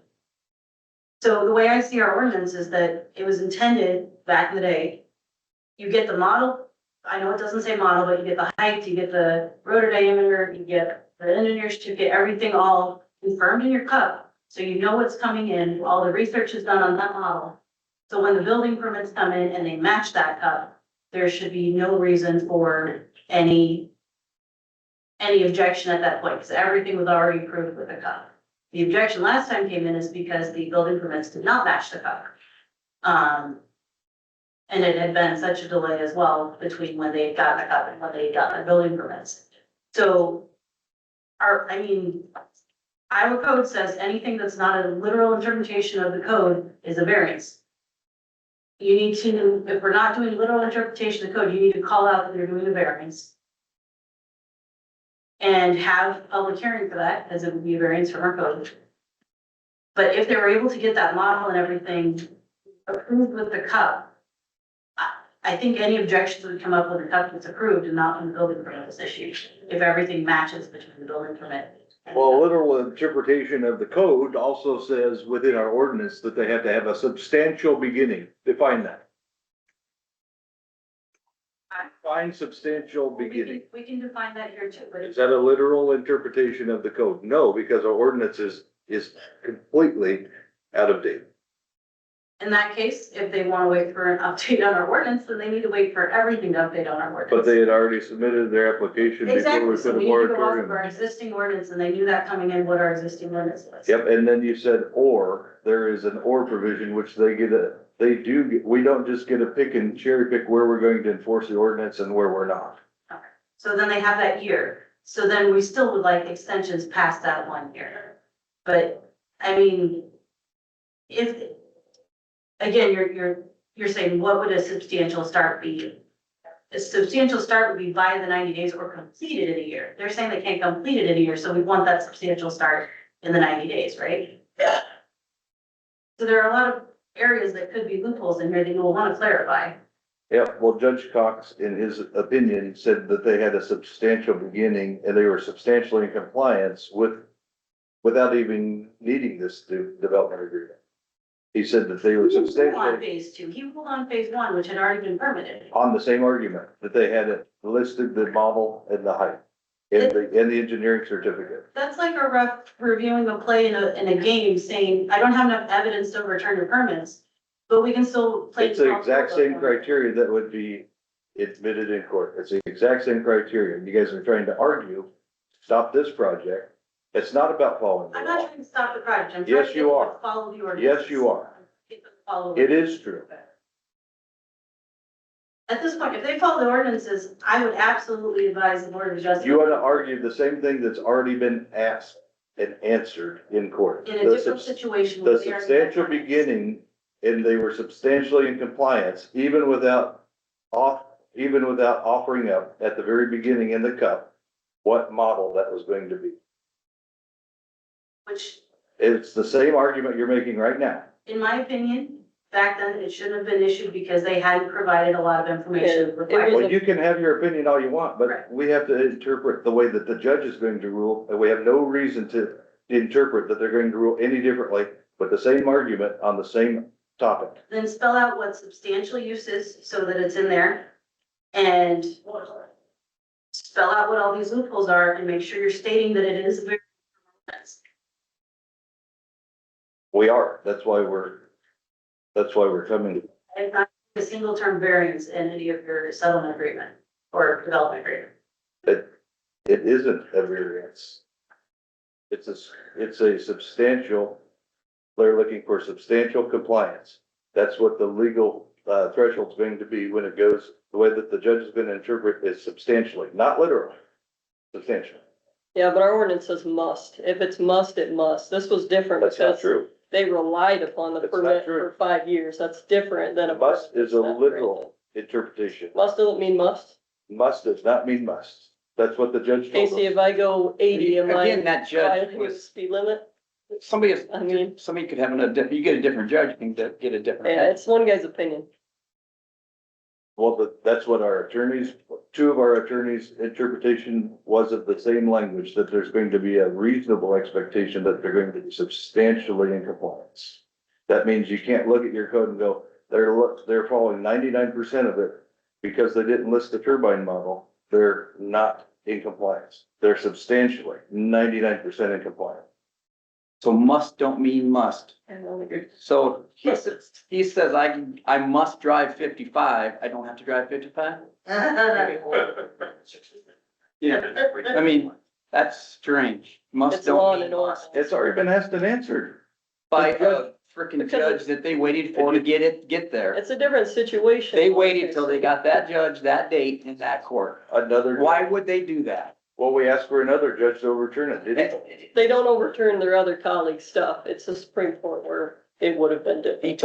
So the way I see our ordinance is that it was intended back in the day. You get the model, I know it doesn't say model, but you get the height, you get the rotor diameter, you get the engineer's certificate, everything all confirmed in your cup. So you know what's coming in, all the research is done on that model. So when the building permits come in and they match that cup, there should be no reason for any objection at that point, because everything was already approved with the cup. The objection last time came in is because the building permits did not match the cup. And it had been such a delay as well between when they had gotten the cup and when they had gotten the building permits. So Iowa code says anything that's not a literal interpretation of the code is a variance. You need to, if we're not doing literal interpretation of the code, you need to call out that you're doing a variance. And have public hearing for that, because it would be a variance from our code. But if they were able to get that model and everything approved with the cup, I think any objections would come up when the cup gets approved and not when the building permit is issued, if everything matches between the building permit. Well, literal interpretation of the code also says within our ordinance that they have to have a substantial beginning. Define that. Define substantial beginning. We can define that here too, but Is that a literal interpretation of the code? No, because our ordinance is completely out of date. in that case, if they want to wait for an update on our ordinance, then they need to wait for everything to update on our ordinance. But they had already submitted their application before Exactly, we so put a we need to go off of our moratorium. existing ordinance, and they knew that coming in, what our existing ordinance was. Yep, and then you said or, there is an or provision, which we don't just get to pick and cherry pick where we're going to enforce the ordinance and where we're not. So then they have that year, so then we still would like extensions past that 1 year. But, I mean, if, again, you're saying, what would a substantial start be? A substantial start would be by the 90 days or completed in a year. They're saying they can't complete it in a year, so we want that substantial start in the 90 days, right? Yeah. So there are a lot of areas that could be loopholes in here that you'll want to clarify. Yeah, well, Judge Cox, in his opinion, said that they had a substantial beginning and they were substantially in compliance without even needing this development agreement. He said that they were He ruled on substantially phase 2, he ruled on phase 1, which had already been permitted. on the same argument, that they had it listed, the model and the height, and the engineering certificate. That's like a ref reviewing a play in a game saying, I don't have enough evidence to overturn your permits, but we can still play. It's the exact same criteria that would be admitted in court. It's the exact same criteria. You guys are trying to argue, stop this project. It's not about following the I'm law. not trying to stop the project, I'm trying Yes, to you get them are. to follow the ordinance. Yes, you are. Follow It is true. At this point, if they follow the ordinances, I would absolutely advise the Board of Justice. You want to argue the same thing that's already been asked. and answered in court. In a different situation. where The they already had substantial comments. beginning, and they were substantially in compliance, even without offering up at the very beginning in the cup, what model that was going to be. Which, It's the same argument you're making right now. in my opinion, back then, it shouldn't have been issued because they hadn't provided a lot of information Yeah, it required. Well, you can have your opinion all you want, but Correct. we have to interpret the way that the judge is going to rule, and we have no reason to interpret that they're going to rule any differently, but the same argument on the same topic. Then spell out what substantial use is so that it's in there. And spell out what all these loopholes are and make sure you're stating that it is a very. We are, that's why we're coming. And not a single term variance in any of your settlement agreement or development agreement. It isn't a variance. It's a substantial, they're looking for substantial compliance. That's what the legal threshold's going to be when it goes, the way that the judge is going to interpret is substantially, not literally, substantial. Yeah, but our ordinance says must. If it's must, it must. This was different That's not because true. they relied upon the That's not permit true. for 5 years. That's different than a. Must is a permit. literal interpretation. Must doesn't mean must. Must does not mean must. That's what the judge told Casey, us. if I go 80, am I? Again, that judge violating the was, speed limit? somebody, I mean, somebody could have you get a different judge, you can get a different. yeah, it's one guy's opinion. Well, that's what our attorneys, two of our attorneys' interpretation was of the same language, that there's going to be a reasonable expectation that they're going to be substantially in compliance. That means you can't look at your code and go, they're following 99% of it because they didn't list the turbine model. They're not in compliance. They're substantially 99% in compliance. So must don't mean must. And only good. So he says I must drive 55, I don't have to drive 55? Yeah, I mean, that's strange. Must It's law don't and mean an order. must. It's already been asked and answered. By a frickin' Because judge that they waited for to get there. It's a different situation. They waited till they got that judge, that date in that court. Another. Why would they do that? Well, we asked for another judge to overturn it, didn't we? They don't overturn their other colleagues' stuff. It's the Supreme Court where it would have been different. He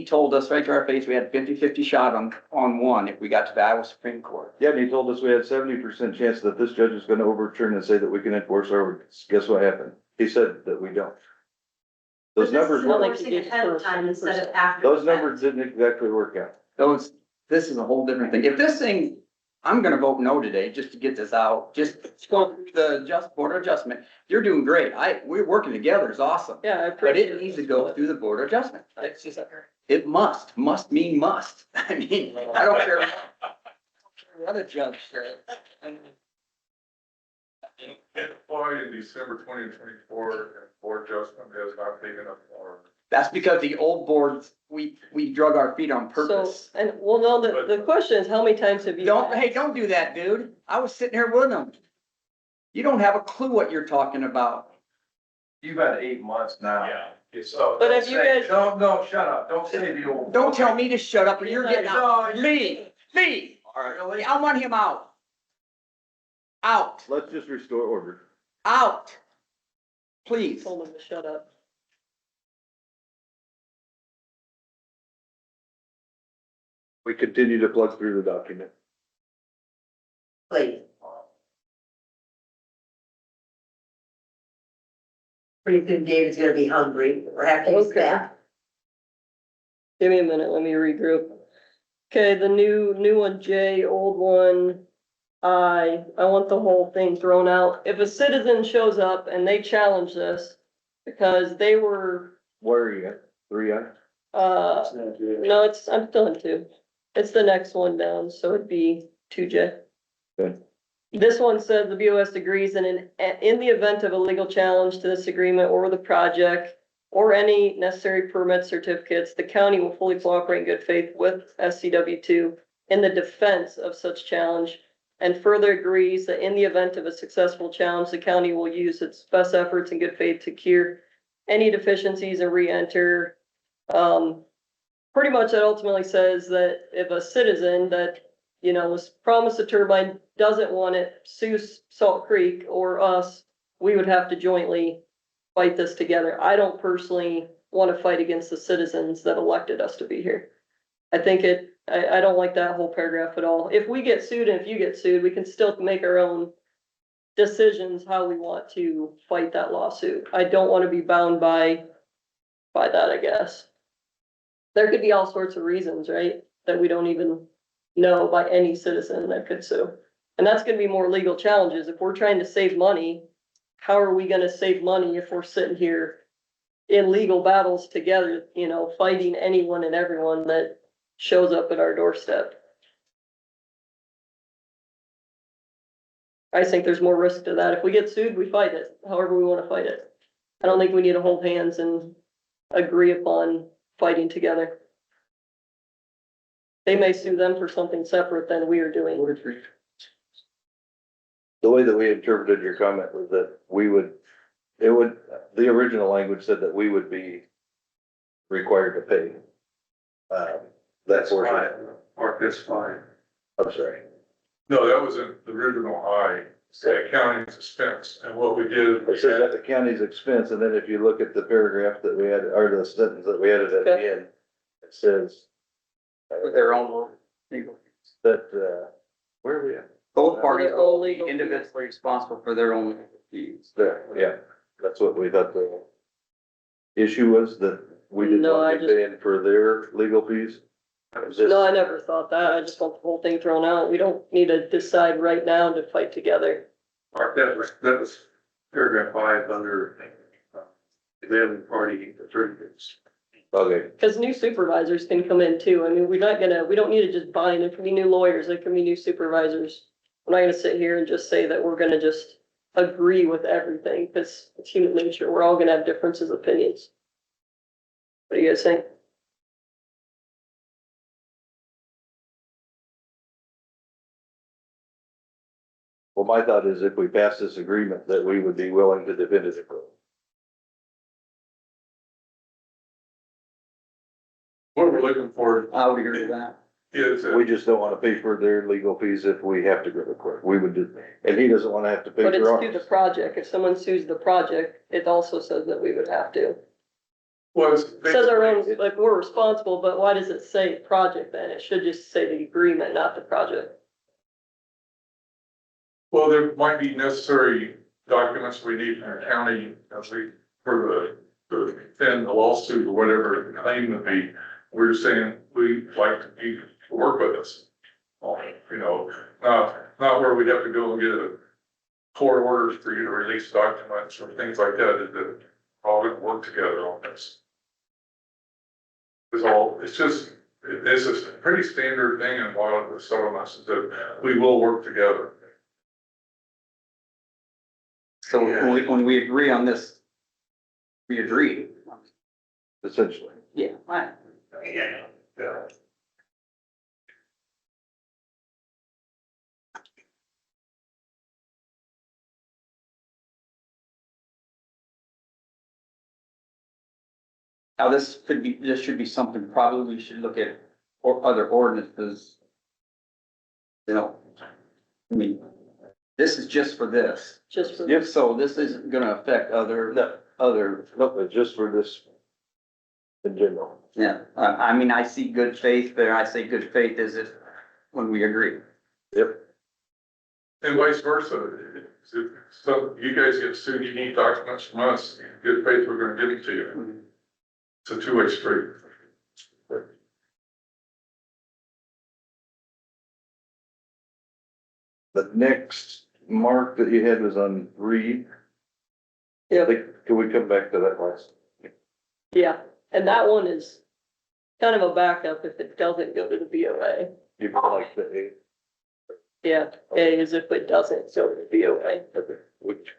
told us right to our face, we had 50-50 shot on one if we got to the Iowa Supreme Court. Yeah, and he told us we had 70% chance that this judge is gonna overturn and say that we can enforce our ordinance. Guess what happened? He said that we don't. Those numbers, not like Enforcing ahead of time instead of after. those numbers didn't exactly work out. This is a whole different thing. If this thing, I'm gonna vote no today, just to get this out, just go through the board of adjustment. You're doing great. We're working together, it's awesome. Yeah, I But appreciate it needs to go through the board of adjustment. It's just, It must mean must. I mean, I don't care. What other judge said. Applied in December 2024, and board adjustment has not taken up more. That's because the old boards, we drug our feet on so, purpose. and, well, no, the question is, how many times have you? Don't do that, dude. I was sitting here with them. You don't have a clue what you're talking about. You've had 8 months now. Yeah. So. But have you guys- Don't, shut up. Don't say the old. Don't tell me to shut up or you're getting out. No, Leave. All right. Really? I want him out. Out, Let's just restore order. out. Please. Told them to shut up. We continue to plug through the document. Please. Pretty soon David's gonna be hungry, perhaps he's Okay. back. Give me a minute, let me regroup. Okay, the new one, J, old one, I want the whole thing thrown out. If a citizen shows up and they challenge this because they were, Where are you at? 3 on? no, I'm still in 2. It's the next one down, so it'd be 2J. Okay. This one says the BOS agrees and in the event of a legal challenge to this agreement or the project or any necessary permit certificates, the county will fully cooperate in good faith with SCW2 in the defense of such challenge, and further agrees that in the event of a successful challenge, the county will use its best efforts in good faith to cure any deficiencies and re-enter. Pretty much that ultimately says that if a citizen that, was promised a turbine, doesn't want it, sues Salt Creek or us, we would have to jointly fight this together. I don't personally want to fight against the citizens that elected us to be here. I think I don't like that whole paragraph at all. If we get sued and if you get sued, we can still make our own decisions how we want to fight that lawsuit. I don't want to be bound by that, I guess. There could be all sorts of reasons, right, that we don't even know by any citizen that could sue. And that's gonna be more legal challenges. If we're trying to save money, how are we gonna save money if we're sitting here in legal battles together, you know, fighting anyone and everyone that shows up at our doorstep? I think there's more risk to that. If we get sued, we fight it, however we wanna fight it. I don't think we need to hold hands and agree upon fighting together. They may sue them for something separate than we are doing. The way that we interpreted your comment was that the original language said that we would be required to pay. That portion. Mark, that's fine. I'm sorry. No, that was in the original I, said county's expense, and what we did. It says at the county's expense, and then if you look at the paragraph that we had, or the sentence that we added at the Okay. end, it says. With their own legal. That, where are we at? Both parties Their own will be legal fees. individually responsible for their own fees. There, yeah, that's what we thought the issue was, that we didn't No, I want to be paying for their legal fees. No, I never thought that. I just want the whole thing thrown out. We don't need to decide right now to fight together. Mark, that was paragraph 5 under prevailing party attorneys. Okay, Cause new supervisors can come in too. I mean, we don't need to just bind. It can be new lawyers, it can be new supervisors. I'm not gonna sit here and just say that we're gonna just agree with everything, cause it's human nature. We're all gonna have differences of opinions. What do you guys think? well, my thought is if we pass this agreement, that we would be willing to defend it. What we're looking for I would agree with that. is, We just don't wanna pay for their legal fees if we have to go to court. We would do, and he doesn't wanna have to pay But it's for to the ours. project. If someone sues the project, it also says that we would have to. was. It says our own, like, we're responsible, but why does it say project then? It should just say the agreement, not the project. Well, there might be necessary documents we need from the county, for the defend the lawsuit or whatever the claim would be. We're saying we'd like you to work with us. You know, not where we'd have to go and get a court orders for you to release documents or things like that, that we're all gonna work together on this. It's just a pretty standard thing in a lot of the settlements, is that we will work together. So when we agree on this, we agree. Essentially. Yeah. Right. Yeah. Now, this should be something probably we should look at, or other ordinances. You know, I mean, this is just for this. Just for. If so, this isn't gonna affect other, No, but just for this in general. yeah, I mean, I see good faith there. I say good faith is it when we agree. Yep. And vice versa. So you guys get sued, you need documents from us, in good faith, we're gonna give it to you. It's a two-way street. The next mark that you had was on Reed. Yeah. Can we come back to that last? Yeah, and that one is kind of a backup if it doesn't go to the BOA. You feel like the eight? Yeah, A is if it doesn't go to the BOA. Which.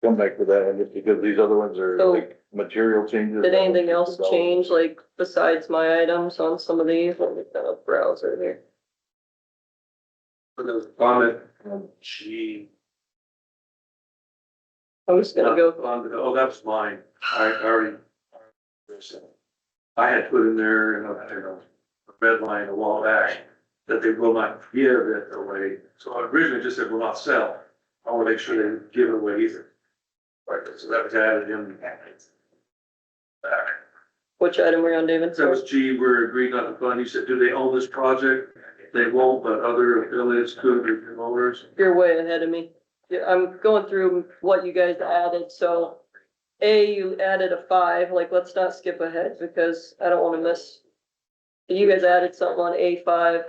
Come back to that, and just because these other ones are So- like material changes. Did anything else change, like besides my items on some of these? Let me kind of browse over here. But there was a comment on G. I'm just gonna go, Oh, that was mine. I already. I had put in there, a red line a while back, that they will not give it away. So I originally just said will not sell. I want to make sure they give it away either. Right, so that was added in. Which item were you on, David? That was G, we're agreed not to fund. You said, do they own this project? They won't, but other affiliates could, or owners. You're way ahead of me. Yeah, I'm going through what you guys added, so. A, you added a 5, like, let's not skip ahead, because I don't wanna miss. You guys added something on A5.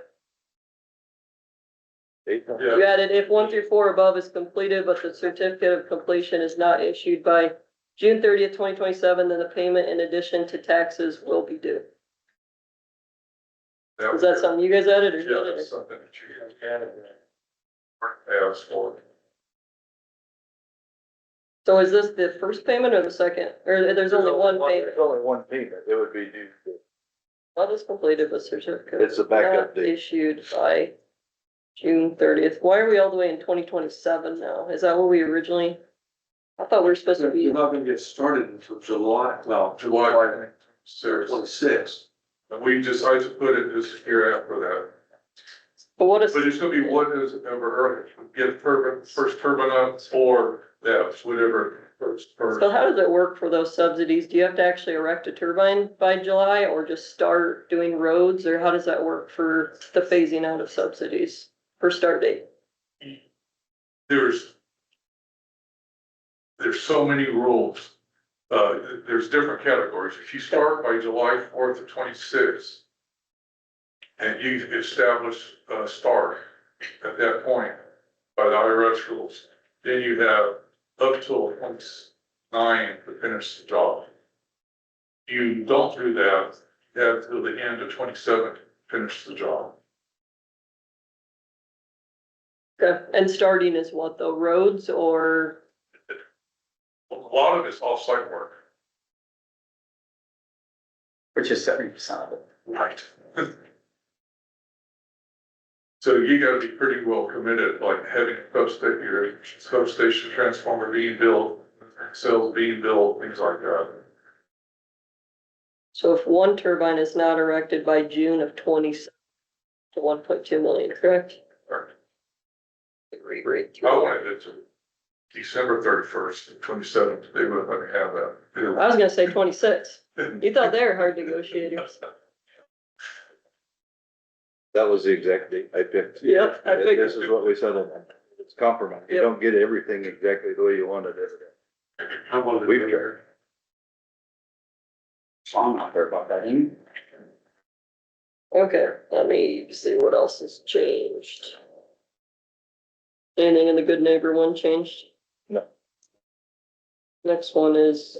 You added if 1 through 4 above is completed, but the certificate of completion is not issued by June 30th, 2027, then the payment in addition to taxes will be due. Is that something you guys added or? you Yeah, added? that's something that you added. As for, So is this the first payment or the second? Or there's only one payment? There's only one payment, it would be due. Not is completed, but certificate. It's a backup not date. Issued by June 30th. Why are we all the way in 2027 now? Is that what we originally? I thought we were supposed to be, You're not gonna get started until July, well, July, seriously. 26th. And we decided to put it this year after that. but what is, But it's gonna be what is ever early, get turbine, first turbine up, or that, whatever, first. so how does it work for those subsidies? Do you have to actually erect a turbine by July or just start doing roads? Or how does that work for the phasing out of subsidies for start date? There's so many rules. There's different categories. If you start by July 4th of 26, and you establish a start at that point by the IRS rules, then you have up till 29 to finish the job. You don't do that, you have till the end of 27 to finish the job. Okay, and starting is what though, roads or? A lot of it's off-site work. Which is 70% of it. Right. So you gotta be pretty well committed, like having your substation transformer being built, cells being built, things like that. So if one turbine is not erected by June of 27 to 1.2 million, correct? Correct. Reread I through. wanted it to December 31st, 27th, they would let me have that. I was gonna say 26. You thought they were hard negotiators. That was the exact date I picked. Yep, I figured. This is what we settled on. It's compromise. You Yep. don't get everything exactly the way you wanted it. I wanted We've to be there. So I'm not there about that. Amy. Okay, let me see what else has changed. Anything in the good neighbor one changed? No. Next one is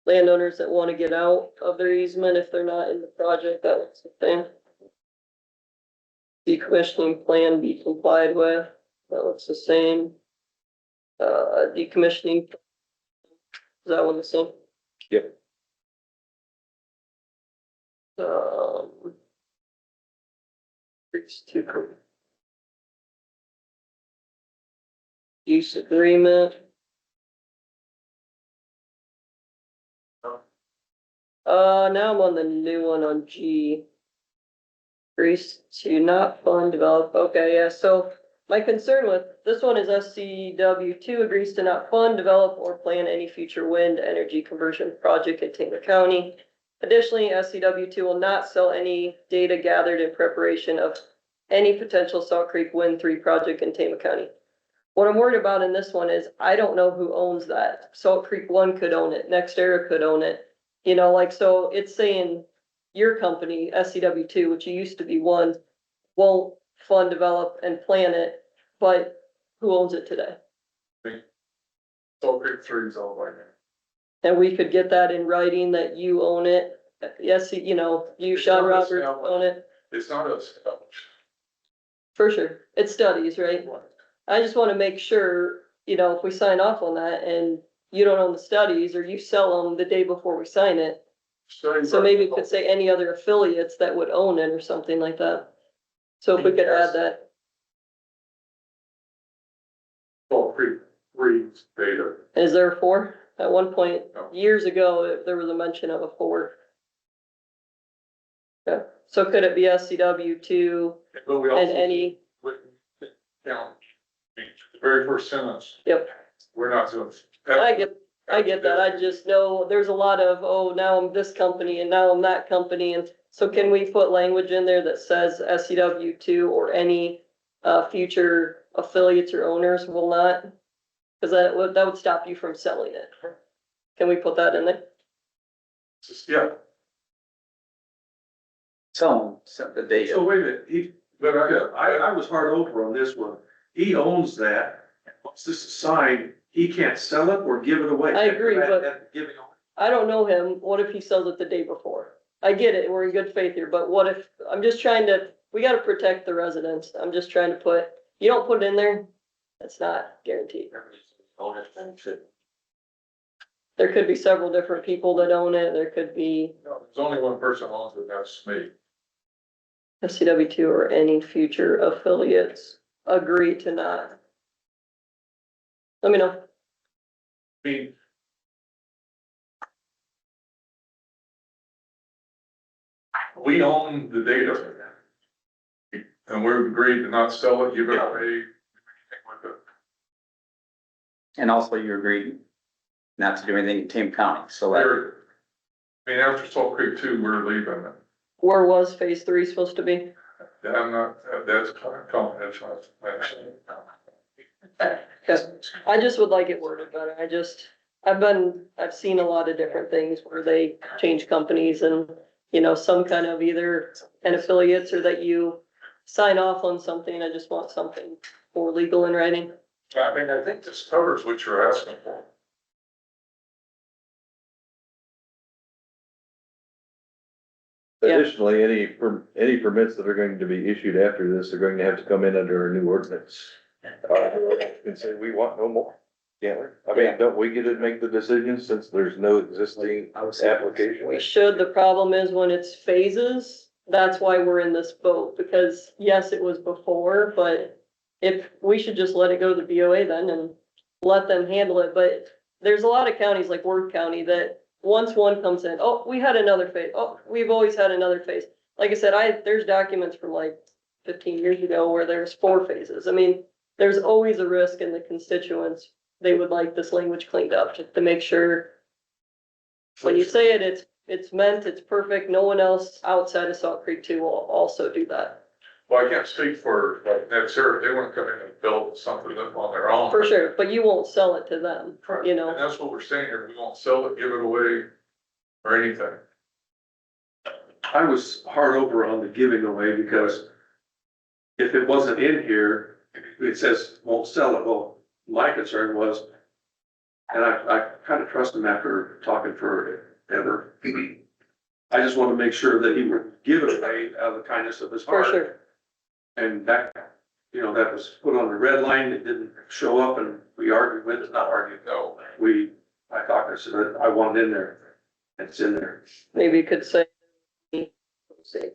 landowners that want to get out of their easement if they're not in the project, that was the thing. Decommissioning plan be complied with, that looks the same. Decommissioning. Is that one the same? Yep. Use agreement. Now I'm on the new one on G. Agrees to not fund, develop, okay, yeah, so my concern with, this one is SCW2 agrees to not fund, develop, or plan any future wind energy conversion project in Tama County. Additionally, SCW2 will not sell any data gathered in preparation of any potential Salt Creek Wind 3 project in Tama County. What I'm worried about in this one is I don't know who owns that. Salt Creek 1 could own it, NextEra could own it. You know, like, so it's saying your company, SCW2, which used to be one, won't fund, develop, and plan it, but who owns it today? Salt Creek 3 is all right And we could get that in writing that you own it. Yes, you know, you, Sean Roberts, own it, now. It's not established. for sure. It's studies, right? I just want to make sure, you know, if we sign off on that and you don't own the studies or you sell them the day before we sign it. So maybe it could say any other affiliates that would own it or something like that. So if we could add that, Salt Creek 3's data. is there a 4? At one point, years ago, there was a mention of a 4. Yeah, so could it be SCW2 But we and also. any, Count. The very first sentence. Yep. We're not doing I get that. I just know there's a lot of, oh, now I'm this company and now I'm that company. And so can we put language in there that says SCW two or any future affiliates or owners will not? Cause that would stop you from selling it. Can we put that in there? Just, yeah, So the date. So wait a minute, but I was hard over on this one. He owns that. Once this is signed, he can't sell it or give it away. I agree, but- That giving away. I don't know him. What if he sells it the day before? I get it. We're in good faith here, but what if, I'm just trying to, we gotta protect the residents. I'm just trying to put, you don't put it in there, it's not guaranteed. There could be several different people that own it. There could be there's only one person owns it, that's me. SCW two or any future affiliates agree to not. Let me know. I mean, we own the data. And we've agreed to not sell it, give it away, do anything with it. And also you agreed not to do anything in Tama County, so that, I mean, after Salt Creek 2, we're leaving it. Where was phase three supposed to be? I'm not, that's confidential. I just would like it worded better. I've seen a lot of different things where they change companies and, you know, some kind of either an affiliates or that you sign off on something. I just want something more legal in writing. I mean, I think this covers what you're asking for. Yeah. Additionally, any permits that are going to be issued after this are going to have to come in under a new ordinance. And say, we want no more, can't we? I mean, don't we get to make the decision since there's no existing application? We should. The problem is when it's phases, that's why we're in this boat, because yes, it was before, but if, we should just let it go to the BOA then and let them handle it. But there's a lot of counties like Worth County that once one comes in, oh, we had another phase. Oh, we've always had another phase. Like I said, there's documents from like 15 years ago where there's 4 phases. I mean, there's always a risk in the constituents. They would like this language cleaned up just to make sure when you say it, it's meant, it's perfect. No one else outside of Salt Creek 2 will also do that. Well, I can't speak for, like, NetServe, they want to come in and build something on their own. For sure, but you won't sell it to them, you know? And that's what we're saying here, we won't sell it, give it away, or anything. I was hard over on the giving away because if it wasn't in here, it says won't sell it. Well, my concern was, and I kind of trust him after talking forever. I just want to make sure that he would give it away out of the kindness of his For heart. sure. And that, you know, that was put on the red line. It didn't show up and we argued with it, not argued, no. I talked, I said, I want it in there. It's in there. Maybe you could say, let's see,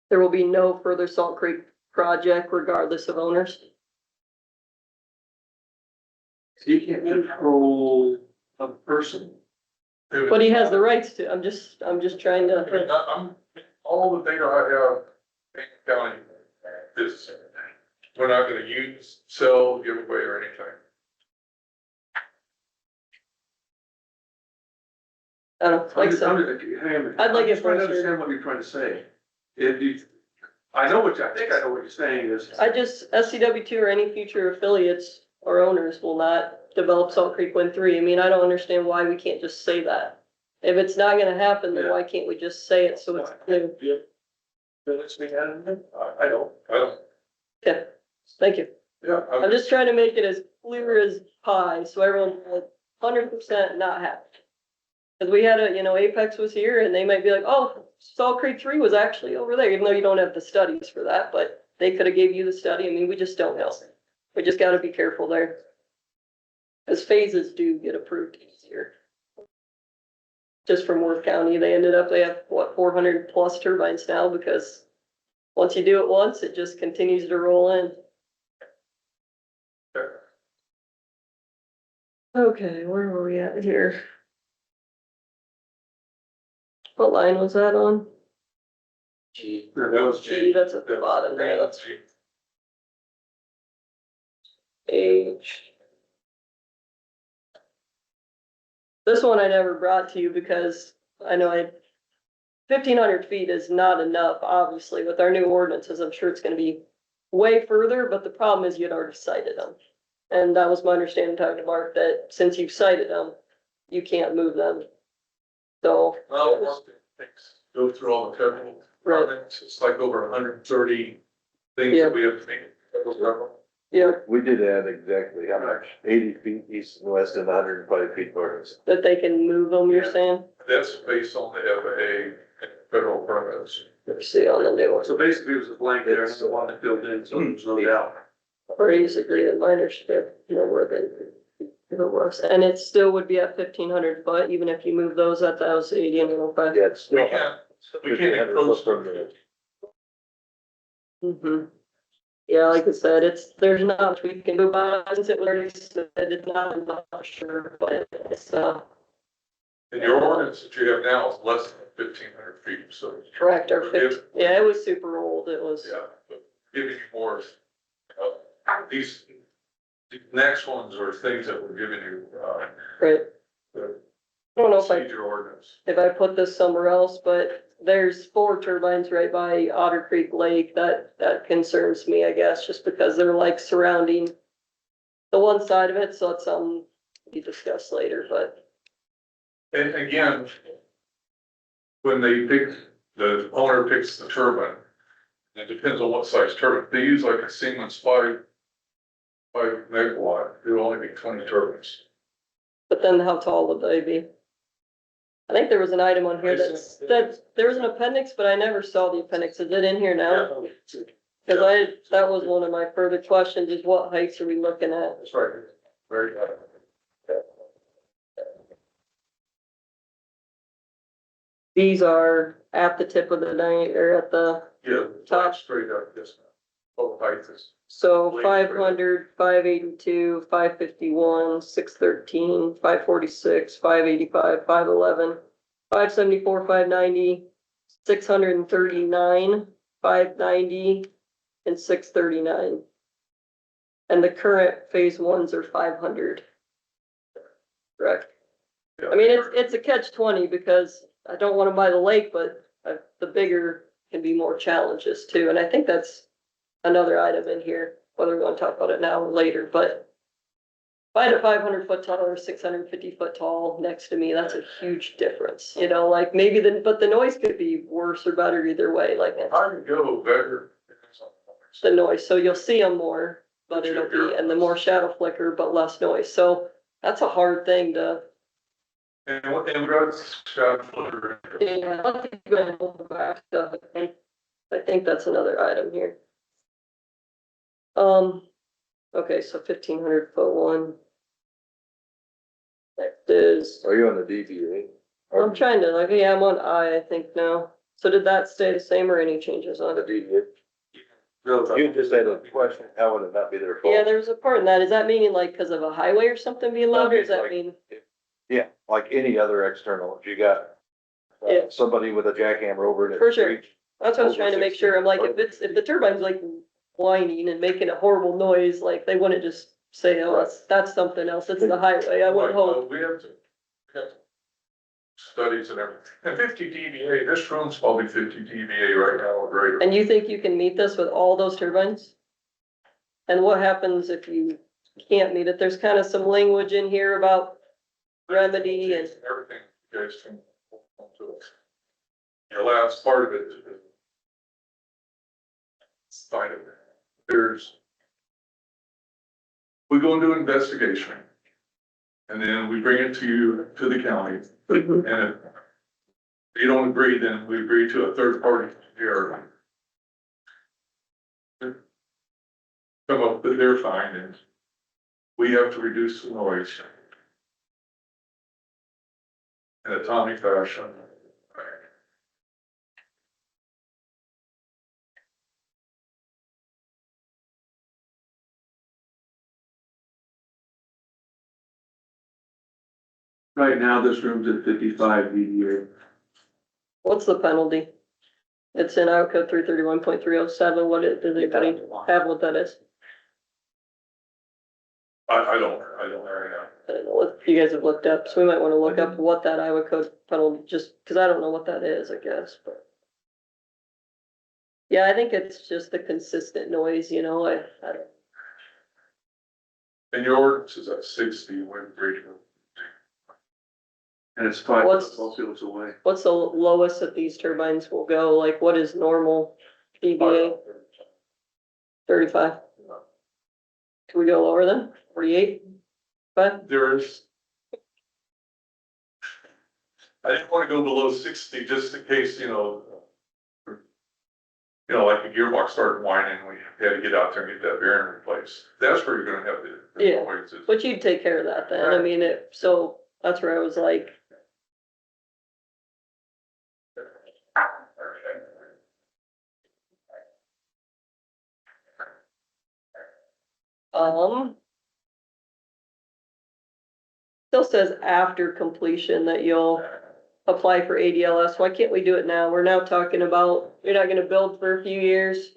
there will be no further Salt Creek project regardless of owners. You can't control a person. But he has the rights to, I'm just trying I mean, to, all the data I have, in the county is, we're not gonna use, sell, give away, or anything. I don't know, like I said, I'd like it I'm trying to for sure. understand what you're trying to say. If you, I know what, I think I know what you're saying is. SCW two or any future affiliates or owners will not develop Salt Creek Wind 3. I mean, I don't understand why we can't just say that. If it's not gonna happen, then why can't we just say it so it's clear? Let's be added. I don't. Okay, thank you. Yeah. I'm just trying to make it as clear as pie, so everyone will 100% not happy. Cause we had Apex was here and they might be like, oh, Salt Creek 3 was actually over there, even though you don't have the studies for that, but they could have gave you the study. I mean, we just don't know. We just gotta be careful there. Cause phases do get approved easier. Just from Worth County, they have, 400 plus turbines now, because once you do it once, it just continues to roll in. Okay, where were we at here? What line was that on? G. G, that's at the bottom there, that's H. This one I never brought to you because I know 1,500 feet is not enough, obviously, with our new ordinances, I'm sure it's gonna be way further, but the problem is you'd already cited them. And that was my understanding, talking to Mark, that since you've cited them, you can't move them. So. Well, once things go through all the federal requirements, it's like over 130 things that we have to make. Federal government. Yeah, We did add exactly how much, 80 feet east and west and 105 feet north. that they can move them, you're saying? That's based on the FAA and federal permits. Let's see on the new one. So basically it was a blank there and the one that filled in, so there's no doubt. Praise agree and minor strip, you know, where the was, and it still would be at 1,500 foot, even if you move those at the house 80 and 105. Yeah, it's We still. can't encroach from the. Yeah, like I said, there's not much we can do about it, since it was already said, it's not, I'm not sure, but it's, And your ordinance that you have now is less than 1,500 feet, so. correct, our 50, yeah, it was super old, it was. Yeah, but giving you more, these next ones are things that we're giving you, Right. the I don't know if procedure ordinance. I put this somewhere else, but there's 4 turbines right by Otter Creek Lake, that concerns me, I guess, just because they're like surrounding the one side of it, so it's we discuss later, but. And again, when the owner picks the turbine, it depends on what size turbine. They use like a Siemens 5 megawatt, it'll only be 20 turbines. But then how tall would they be? I think there was an item on here that there was an appendix, but I never saw the appendix. Is it in here now? Cause that was one of my further questions, is what heights are we looking at? That's right, very good. These are at the tip of the night, or at the, Yeah, Top. straight up, yes, both heights. so Lake 500, 582, 551, 613, 546, 585, 511, 574, 590, 639, 590, and 639. And the current phase ones are 500. Correct. I mean, it's a catch-20 because I don't wanna buy the lake, but the bigger can be more challenges too, and I think that's another item in here, whether we wanna talk about it now or later, but. If I had a 500 foot tall or 650 foot tall next to me, that's a huge difference, you know, like maybe but the noise could be worse or better either way, like How do you go better? the noise, so you'll see them more, but it'll be, and the more shadow flicker, but less noise, so that's a hard thing to. And regards to flicker. Yeah, I'll have to go and hold back stuff. I think that's another item here. Okay, so 1,500 foot one. Next is, Are you on the DBA? I'm trying to, like, yeah, I'm on I think now. So did that stay the same or any changes on The it? DBA? You just had a question, how would it not be their fault? Yeah, there's a part in that. Is that meaning like because of a highway or something being loud, or does that mean? Yeah, like any other external, if you got Yeah. somebody with a jackhammer over it. For sure. That's what I was trying to make sure. I'm like, if the turbine's like whining and making a horrible noise, like they wouldn't just say, oh, that's something else. It's the highway. I would hope. We have studies and everything, and 50 dBA, this room's probably 50 dBA right now or greater. And you think you can meet this with all those turbines? And what happens if you can't meet it? There's kind of some language in here about remedy and. Everything you guys can hold on to it. Your last part of it is find it. We go and do an investigation. And then we bring it to the county. And if you don't agree, then we agree to a third party here. Come up with their findings. We have to reduce the noise. In a Tommy fashion. Right now, this room's at 55 dBA. What's the penalty? It's in Iowa Code 331.307. What does anybody have what that is? I don't right now. I don't know what you guys have looked up, so we might wanna look up what that Iowa code penalty, just, cause I don't know what that is, I guess, but. Yeah, I think it's just the consistent noise, you know, I don't. And your ordinance is at 60 wind region. And it's 5 What's- football fields away. What's the lowest that these turbines will go? Like, what is normal dBA? 35? Can we go lower than 48? But, There's. I didn't wanna go below 60 just in case, like the gearbox started whining, we had to get out there and get that bearing replaced. That's where you're gonna have the Yeah. noises. but you'd take care of that then. I mean, so that's where I was like, still says after completion that you'll apply for ADLS. Why can't we do it now? We're now talking about, you're not gonna build for a few years.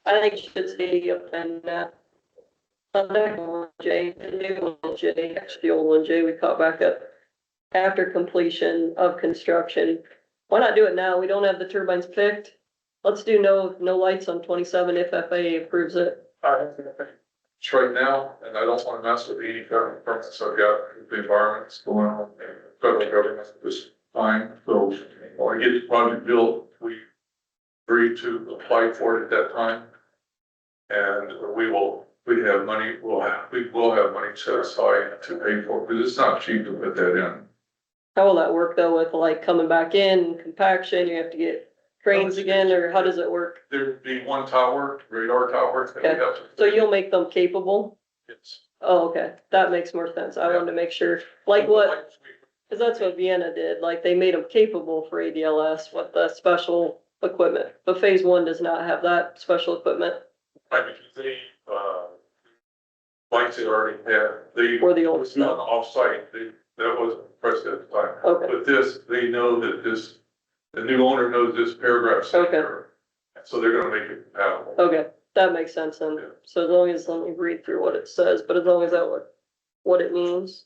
I think you should stay up and that. J, the new one, J, actually the old one, J, we caught back up. After completion of construction. Why not do it now? We don't have the turbines picked. Let's do no lights on 27 if FAA approves it. It's right now, and I don't wanna mess with any federal permits I've got, the environment's going on, and federal government at this time, so when we get the project built, we agreed to apply for it at that time. And we will have money set aside to pay for it, because it's not cheap to put that in. How will that work though with like coming back in, compaction, you have to get cranes again, or how does it work? There'd be one tower, radar tower. that we Okay. have to- So you'll make them capable? It's- Oh, okay, that makes more sense. I wanted to make sure, like what, cause that's what Vienna did, like they made them capable for ADLS with the special equipment. But phase one does not have that special equipment Right, because lights they already had, or the old was not stuff. off-site, that wasn't pressed at the time. Okay, But this, they know that the new owner knows this paragraph. Okay. So they're gonna make it compatible. okay, that makes sense then. Yeah. So as long as, let me read through what it says, but as long as that what it means.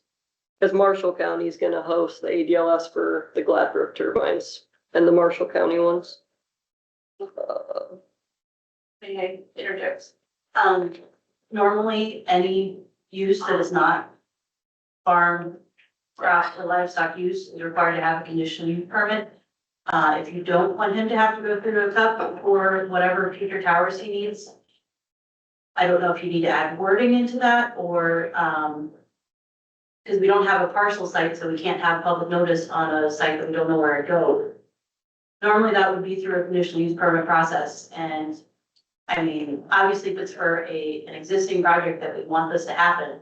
Cause Marshall County is gonna host the ADLS for the Gladbrook turbines and the Marshall County ones. May I interject? Normally, any use that is not farm, craft, or livestock use is required to have a conditioning permit. If you don't want him to have to go through a cup or whatever future towers he needs, I don't know if you need to add wording into that or, because we don't have a parcel site, so we can't have public notice on a site that we don't know where it goes. Normally, that would be through a conditional use permit process, and I mean, obviously, if it's for an existing project that we want this to happen,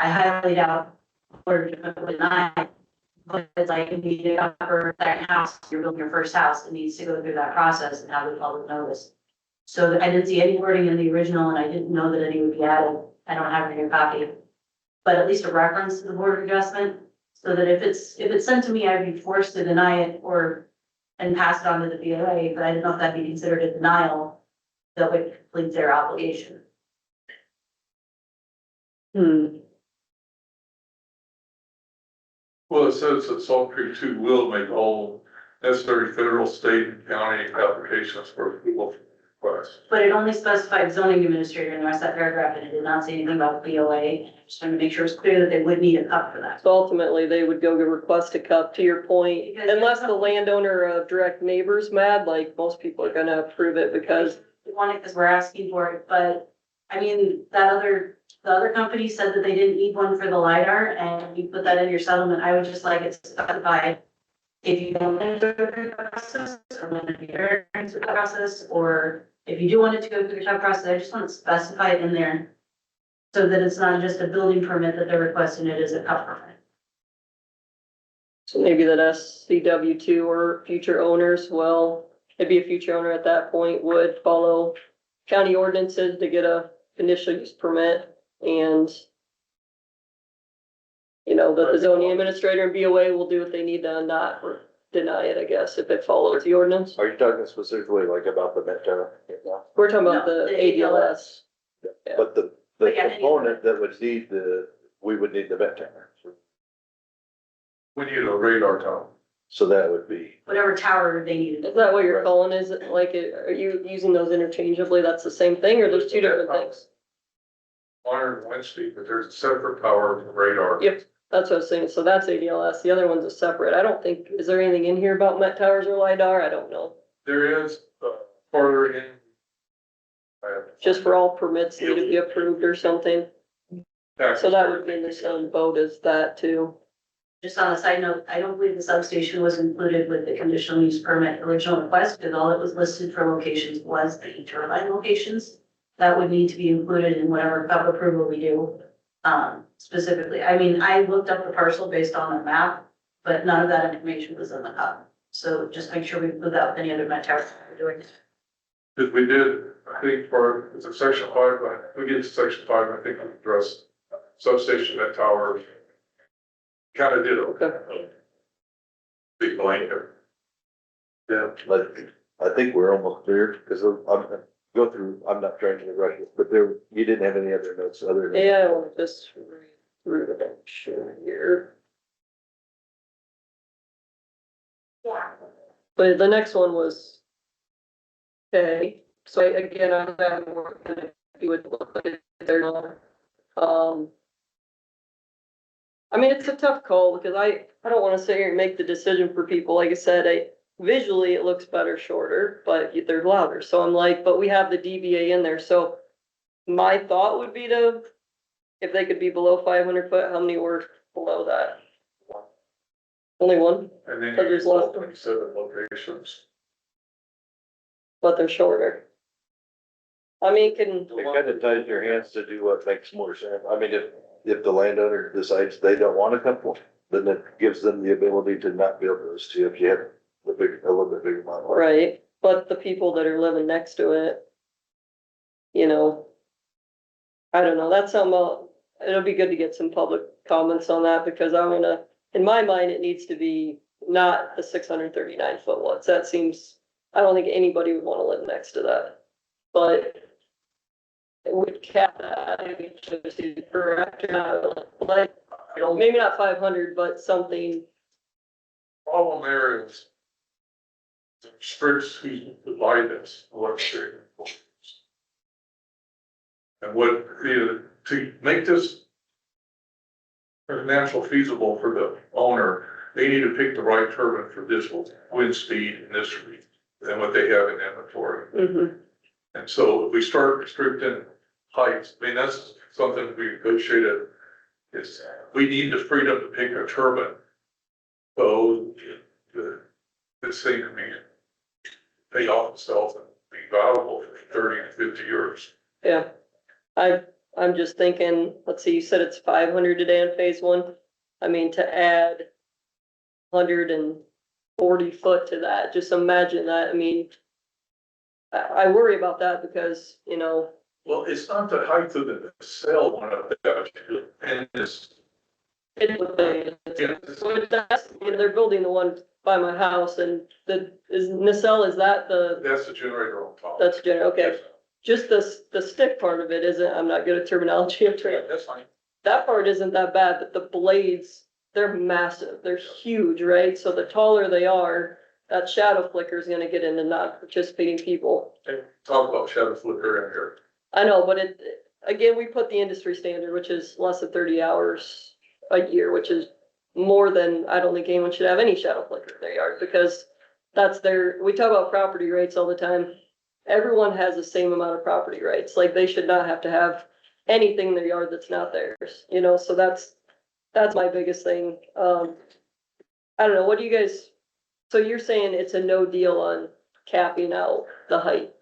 I highly doubt we're gonna deny it. But it's like, if you need it for that house, you're building your first house, it needs to go through that process and have the public notice. So I didn't see any wording in the original, and I didn't know that any would be added. I don't have it in your copy. But at least a reference to the board of adjustment, so that if it's sent to me, I'd be forced to deny it and pass it on to the BOA, but I didn't know if that'd be considered a denial that would complete their obligation. Well, it says that Salt Creek 2 will make all necessary federal, state, and county applications for approval requests. But it only specified zoning administrator in the rest of that paragraph, and it did not say anything about the BOA. I just wanted to make sure it's clear that they would need a cup for that. So ultimately, they would go to request a cup, to your point, Because- unless the landowner or direct neighbor's mad, like most people are gonna approve it because, We want it because we're asking for it, but I mean, the other company said that they didn't need one for the LiDAR, and you put that in your settlement. I would just like it specified. If you don't want to go through the process, or want to be through the process, or if you do want it to go through the tough process, I just want to specify it in there. So that it's not just a building permit that they're requesting, it is a cup permit. so maybe that SCW two or future owners, well, it'd be a future owner at that point would follow county ordinances to get a conditional use permit and you know, that the zoning administrator and BOA will do what they need to not deny it, I guess, if it follows the ordinance. Are you talking specifically like about the Meta? We're talking about No, the the ADLS. Yeah. But the But yeah, component that would need we would need the vet tanner. We need a radar tower. So that would be, Whatever tower they needed. Is that what you're calling? Is it like, are you using those interchangeably? That's the same thing, or there's two different things? Iron Wednesday, but there's a separate tower for radar. Yep, that's what I was saying. So that's ADLS. The other one's a separate. I don't think, is there anything in here about Met Towers or LiDAR? I don't know. There is, farther in. Just for all permits need to be approved or something. So that would be in the same boat as that too. Just on a side note, I don't believe the substation was included with the conditional use permit original request, because all it was listed for locations was the turbine locations. That would need to be included in whatever cup approval we do, specifically. I mean, I looked up the parcel based on the map, but none of that information was in the cup. So just make sure we include that with any other Met Towers we're doing. Cause we did, I think for, it's a section 5, but we get to section 5, I think we addressed substation, that tower. Kind of did a big blanket. yeah, but I think we're almost there, because I'm gonna go through, I'm not trying to rush it, but there, you didn't have any other notes other than. Yeah, I'll just read through the bench here. But the next one was. Okay, so again, I'm working, if you would look at it there now. I mean, it's a tough call because I don't wanna sit here and make the decision for people. Like I said, visually it looks better shorter, but they're louder. So I'm like, but we have the DBA in there, so my thought would be to, if they could be below 500 foot, how many were below that? Only one, And then So there's you less. 27 locations. but they're shorter. I mean, It kind of ties your hands to do what makes more sense. I mean, if the landowner decides they don't want a couple, then it gives them the ability to not build those two if you have a little bit bigger amount. right, but the people that are living next to it, you know, I don't know, that's something, it'll be good to get some public comments on that, because I wanna, in my mind, it needs to be not the 639 foot ones. That seems, I don't think anybody would wanna live next to that, but it would cap that, I think, to correct, like, you know, maybe not 500, but something. Problem there is the restricts who provide this electric. And what, to make this financial feasible for the owner, they need to pick the right turbine for this wind speed and this speed than what they have in inventory. Mhm. And so if we start restricting heights, I mean, that's something we negotiated, is we need the freedom to pick a turbine. So this thing can be pay off itself and be valuable for 30 to 50 years. Yeah, I'm just thinking, let's see, you said it's 500 a day in phase one. I mean, to add 140 foot to that, just imagine that. I mean, I worry about that because, you know. Well, it's not the height of the cell one of that, and it's. So that's, you know, they're building the one by my house, and nacelle, is that That's the generator on top. that's general, okay. Just the stick part of it isn't, I'm not good at terminology, I'm trying. That's fine. That part isn't that bad, but the blades, they're massive, they're huge, right? So the taller they are, that shadow flicker is gonna get into non-participating people. And talk about shadow flicker in here. I know, but again, we put the industry standard, which is less than 30 hours a year, which is more than, I don't think anyone should have any shadow flicker in their yard, because we talk about property rights all the time. Everyone has the same amount of property rights, like they should not have to have anything in their yard that's not theirs, you know, so that's my biggest thing. I don't know, what do you guys, so you're saying it's a no deal on capping out the height?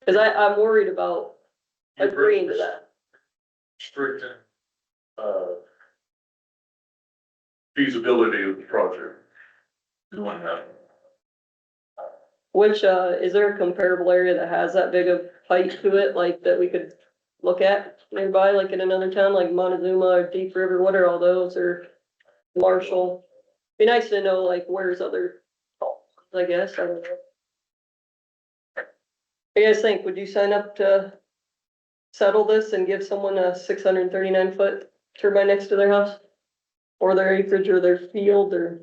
Cause I'm worried about agreeing to that. Restricting, feasibility of the project. Which, is there a comparable area that has that big of height to it, like that we could look at nearby, like in another town, like Montezuma or Deep River, what are all those, or Marshall? Be nice to know, like, where's other, I guess, I don't know. What do you guys think? Would you sign up to settle this and give someone a 639 foot turbine next to their house? or their acreage or their field or.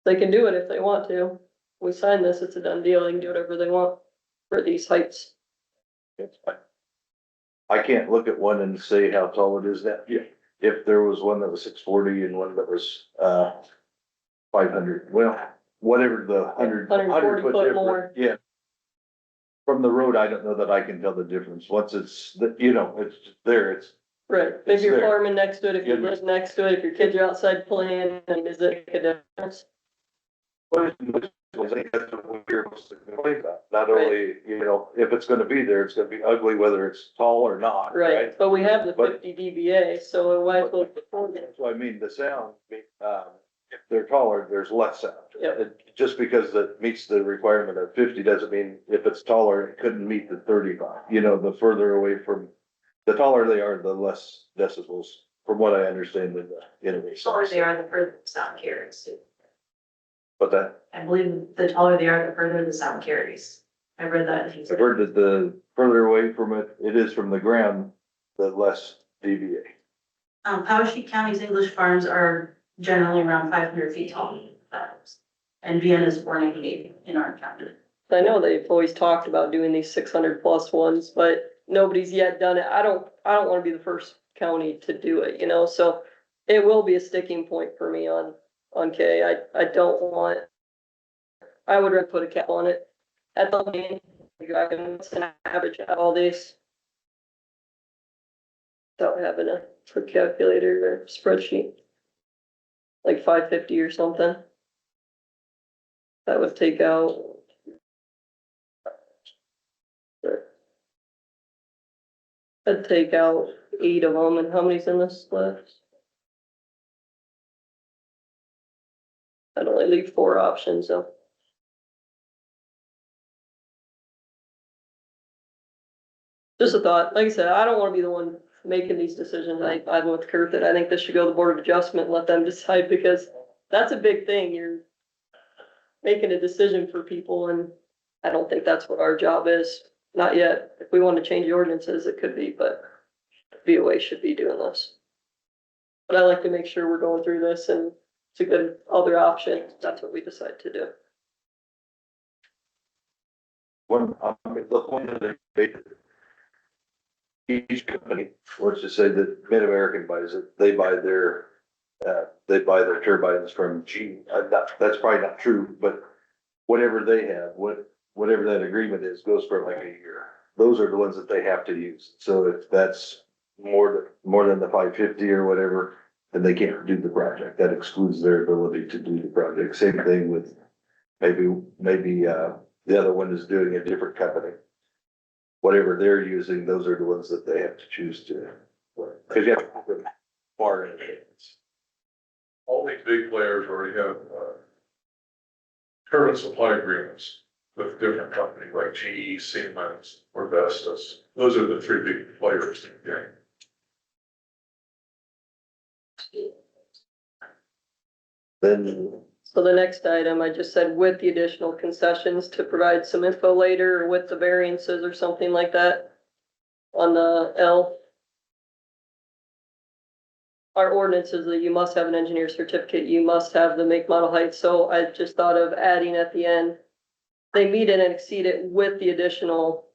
They can do it if they want to. We sign this, it's a done deal. They can do whatever they want for these heights. It's fine. I can't look at one and say how tall it is that, if there was one that was 640 and one that was, 500, well, whatever the 140 foot difference, more. yeah. From the road, I don't know that I can tell the difference. Once it's, it's there, it's, Right, if It's you're there. farming next to it, if you Yeah. live next to it, if your kids are outside playing, and is it a difference? I think that's what we're supposed to complain about. Not only, if it's gonna be there, it's gonna be ugly whether it's tall or not, Right, right? but we have the But- 50 dBA, so why as well. That's what I mean, the sound, if they're taller, there's less sound. Yep. Just because it meets the requirement of 50 doesn't mean if it's taller, it couldn't meet the 35. The further away from, the taller they are, the less decibels, from what I understand in the Taller they are, the further the sound carries. But that, I believe the taller they are, the further the sound carries. I read that. I've heard that the further away from it is from the ground, the less dBA. Powashik County's English farms are generally around 500 feet tall. And Vienna's 498 in our county. I know they've always talked about doing these 600+ ones, but nobody's yet done it. I don't wanna be the first county to do it, so it will be a sticking point for me on K. I don't want, I would rather put a cap on it. At the lane, I can average out all these. Without having a calculator or spreadsheet. Like 550 or something. That would take out. I'd take out 8 of them, and how many's in this list? I'd only leave 4 options, so. Just a thought, like I said, I don't wanna be the one making these decisions. I'm with Kurt that I think this should go to the Board of Adjustment and let them decide, because that's a big thing. You're making a decision for people, and I don't think that's what our job is. Not yet. If we want to change the ordinances, it could be, but VOA should be doing this. But I like to make sure we're going through this, and it's a good other option. That's what we decide to do. The point of the debate, each company, let's just say that Mid-American buys it, they buy their turbines from GE. That's probably not true, but whatever they have, whatever that agreement is, goes for like a year. Those are the ones that they have to use. So if that's more than the 550 or whatever, then they can't do the project. That excludes their ability to do the project. Same thing with maybe the other one is doing a different company. Whatever they're using, those are the ones that they have to choose to. Cause you have to put them far in advance. All these big players already have, turbine supply agreements with different companies like GE, Siemens, or Vestas. Those are the 3 big players in the game. Then So the next item, I just said with the additional concessions to provide some info later, or with the variances or something like that. On the L. Our ordinance is that you must have an engineer certificate, you must have the make, model, height, so I just thought of adding at the end. They meet it and exceed it with the additional,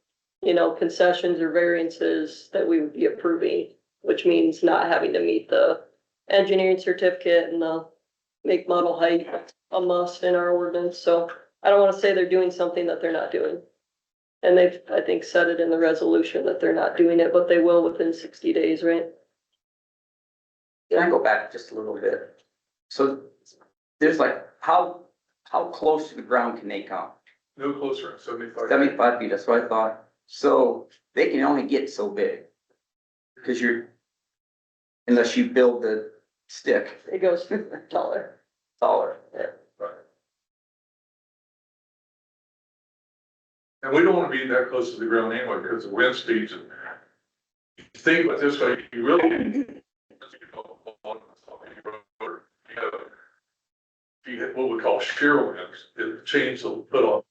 concessions or variances that we would be approving, which means not having to meet the engineering certificate and the make, model, height, a must in our ordinance, so I don't wanna say they're doing something that they're not doing. And they've, I think, said it in the resolution that they're not doing it, but they will within 60 days, right? Can I go back just a little bit? So there's like, how close to the ground can they come? No closer than 75. 75 feet, that's what I thought. So they can only get so big. Cause unless you build the stick It goes taller. taller. And we don't want to be that close to the ground anyway, because the wind speeds. And think about this way, you really. You have what we call shear winds, it changes the put on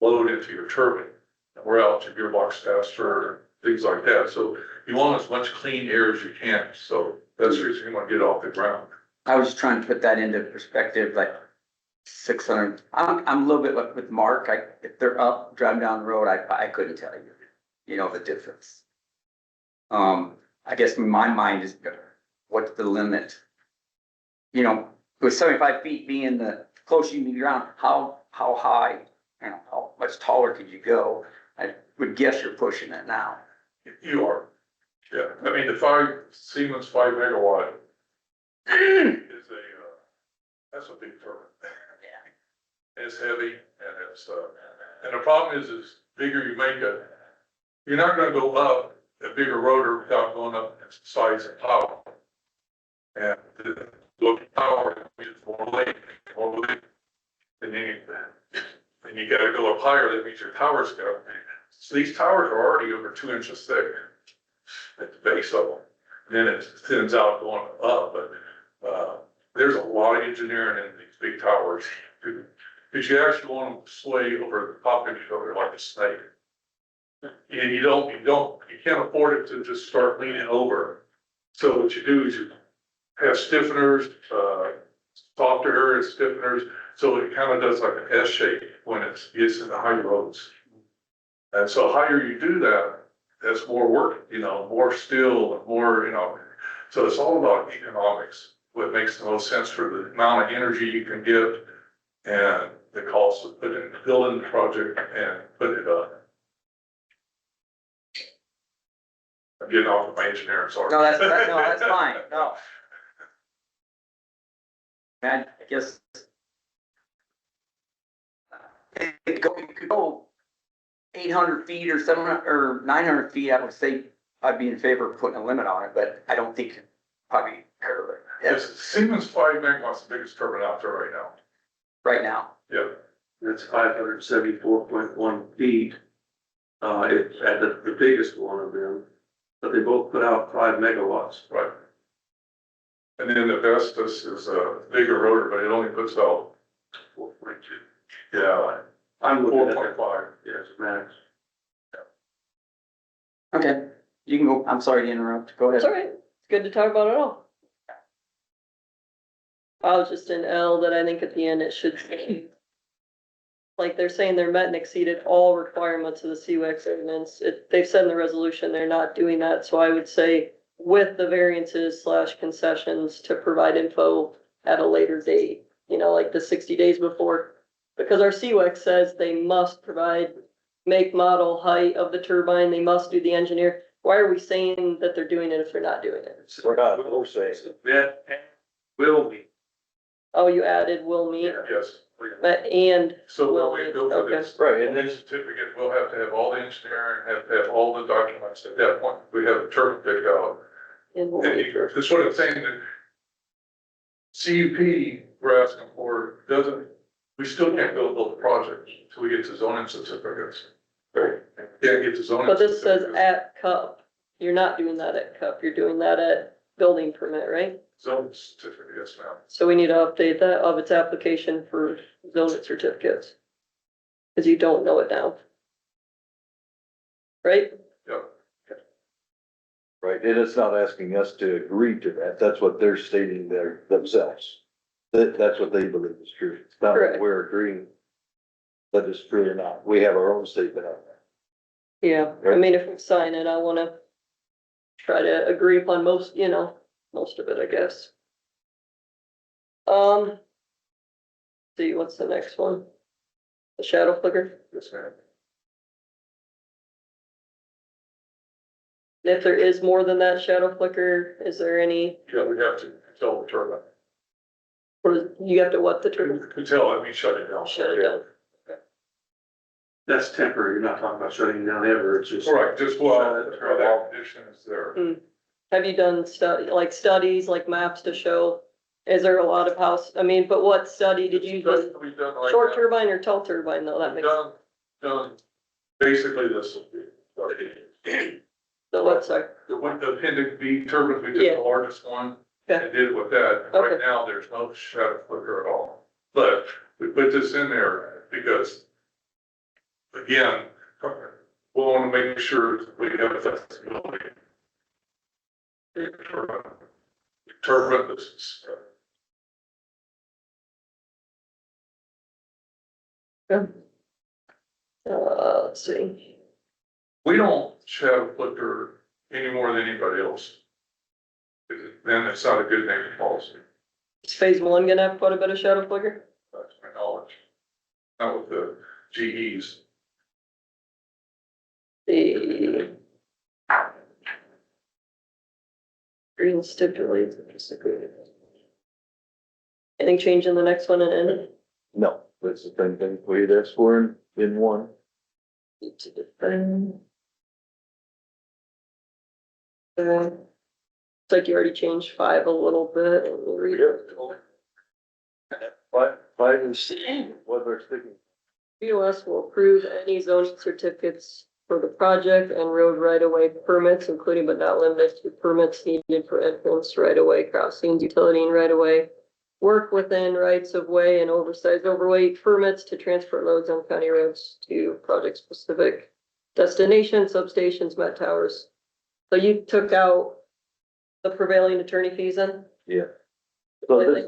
load into your turbine. And we're out your gearbox faster, things like that. So you want as much clean air as you can. So That's the reason you want to get off the ground. I was just trying to put that into perspective, like 600, I'm a little bit like with Mark, if they're up, driving down the road, I couldn't tell you, the difference. I guess in my mind is, what's the limit? With 75 feet being the closer you can be ground, how high, how much taller could you go? I would guess you're pushing it now. You are. Yeah, I mean, the Siemens 5 megawatt is that's a big turbine. Yeah. It's heavy and and the problem is bigger you make it, you're not gonna go up a bigger rotor without going up in size and power. And the power is more weight, and then you gotta go up higher, that means your towers go. So these towers are already over 2 inches thick at the base of them. Then it thins out going up, but, there's a lot of engineering in these big towers. Because you actually want them to sway over the top of each other like a snake. And you can't afford it to just start leaning over. So what you do is you have stiffeners, softer area stiffeners, so it kind of does like an S shape when it gets in the high roads. And so higher you do that, that's more work, more steel and more, so it's all about economics. What makes the most sense for the amount of energy you can get and the cost of building the project and putting it up. I'm getting off of my engineering, sorry. No, that's fine, no. I guess. It could go 800 feet or 700 or 900 feet, I would say I'd be in favor of putting a limit on it, but I don't think probably curve it. Yes, Siemens 5 megawatt's the biggest turbine out there right now. Right now. Yeah. That's 574.1 feet. It's at the biggest one of them, but they both put out 5 megawatts. Right. And then the Vestas is a bigger rotor, but it only puts out 4.2. Yeah, I'm looking at 4.5. Yes, max. Okay, you can go. I'm sorry to interrupt. Go ahead. It's all right. It's good to talk about it all. I was just in L that I think at the end it should say, like they're saying they're met and exceeded all requirements of the CWEX ordinance. They've said in the resolution they're not doing that, so I would say with the variances / concessions to provide info at a later date, like the 60 days before. Because our CWEX says they must provide make, model, height of the turbine, they must do the engineer. Why are we saying that they're doing it if they're not doing it? We're not, we're saying. That will be. Oh, you added will meet, Yes. but and So will when we meet, go for okay. this. Right, and then- this certificate, we'll have to have all the engineering, have to have all the documents. At that point, we have a turbine picked out. And will And meet. that's what I'm saying, that CUP we're asking for we still can't build the project until we get to zoning certificates. Right. Can't get to zoning. But this says certificates. at cup. You're not doing that at cup, you're doing that at building permit, right? Zoning certificate, yes, ma'am. So we need to update that of its application for zoning certificates. Cause you don't know it now. Right? Yep. Right, and it's not asking us to agree to that, that's what they're stating there themselves. That's what they believe is true, it's not Correct. that we're agreeing that it's true or not, we have our own statement on that. Yeah, I mean, if we sign it, I wanna try to agree upon most, most of it, I guess. See, what's the next one? The shadow flicker? Yes, ma'am. If there is more than that shadow flicker, is there any, Yeah, we have to tell the turbine. or you have to what the term? To tell, I mean, shut it down. Shut it down. That's temporary. You're not talking about shutting down ever. It's just. Right, just while that condition is there. Have you done studies, like maps to show, is there a lot of house, but what study did you do? We've done like Short that. turbine or tall turbine though, that We've makes, done, basically this. so what's sorry, The appendix B turbine, we Yeah. took the largest one Okay. and did it with that. Okay. Right now, there's no shadow flicker at all. But we put this in there because, again, we want to make sure we have flexibility. turbine, this is, Let's see. we don't shadow flicker any more than anybody else. Then it's not a good naming policy, Is phase one gonna have quite a bit of shadow flicker? that's my knowledge. Not with the GEs. The green stipulates. Anything change in the next one and end? No, that's the same thing we had asked for in one. To defend. It's like you already changed 5 a little bit. Let me read it. Five is what they're sticking. BOS will approve any zoning certificates for the project and road right-of-way permits, including but not limited to permits needed for entrance, right-of-way crossings, utility and right-of-way. Work within rights of way and oversized overweight permits to transport loads on county roads to project-specific destinations, substations, met towers. So you took out the prevailing attorney fees then? Yeah. So this,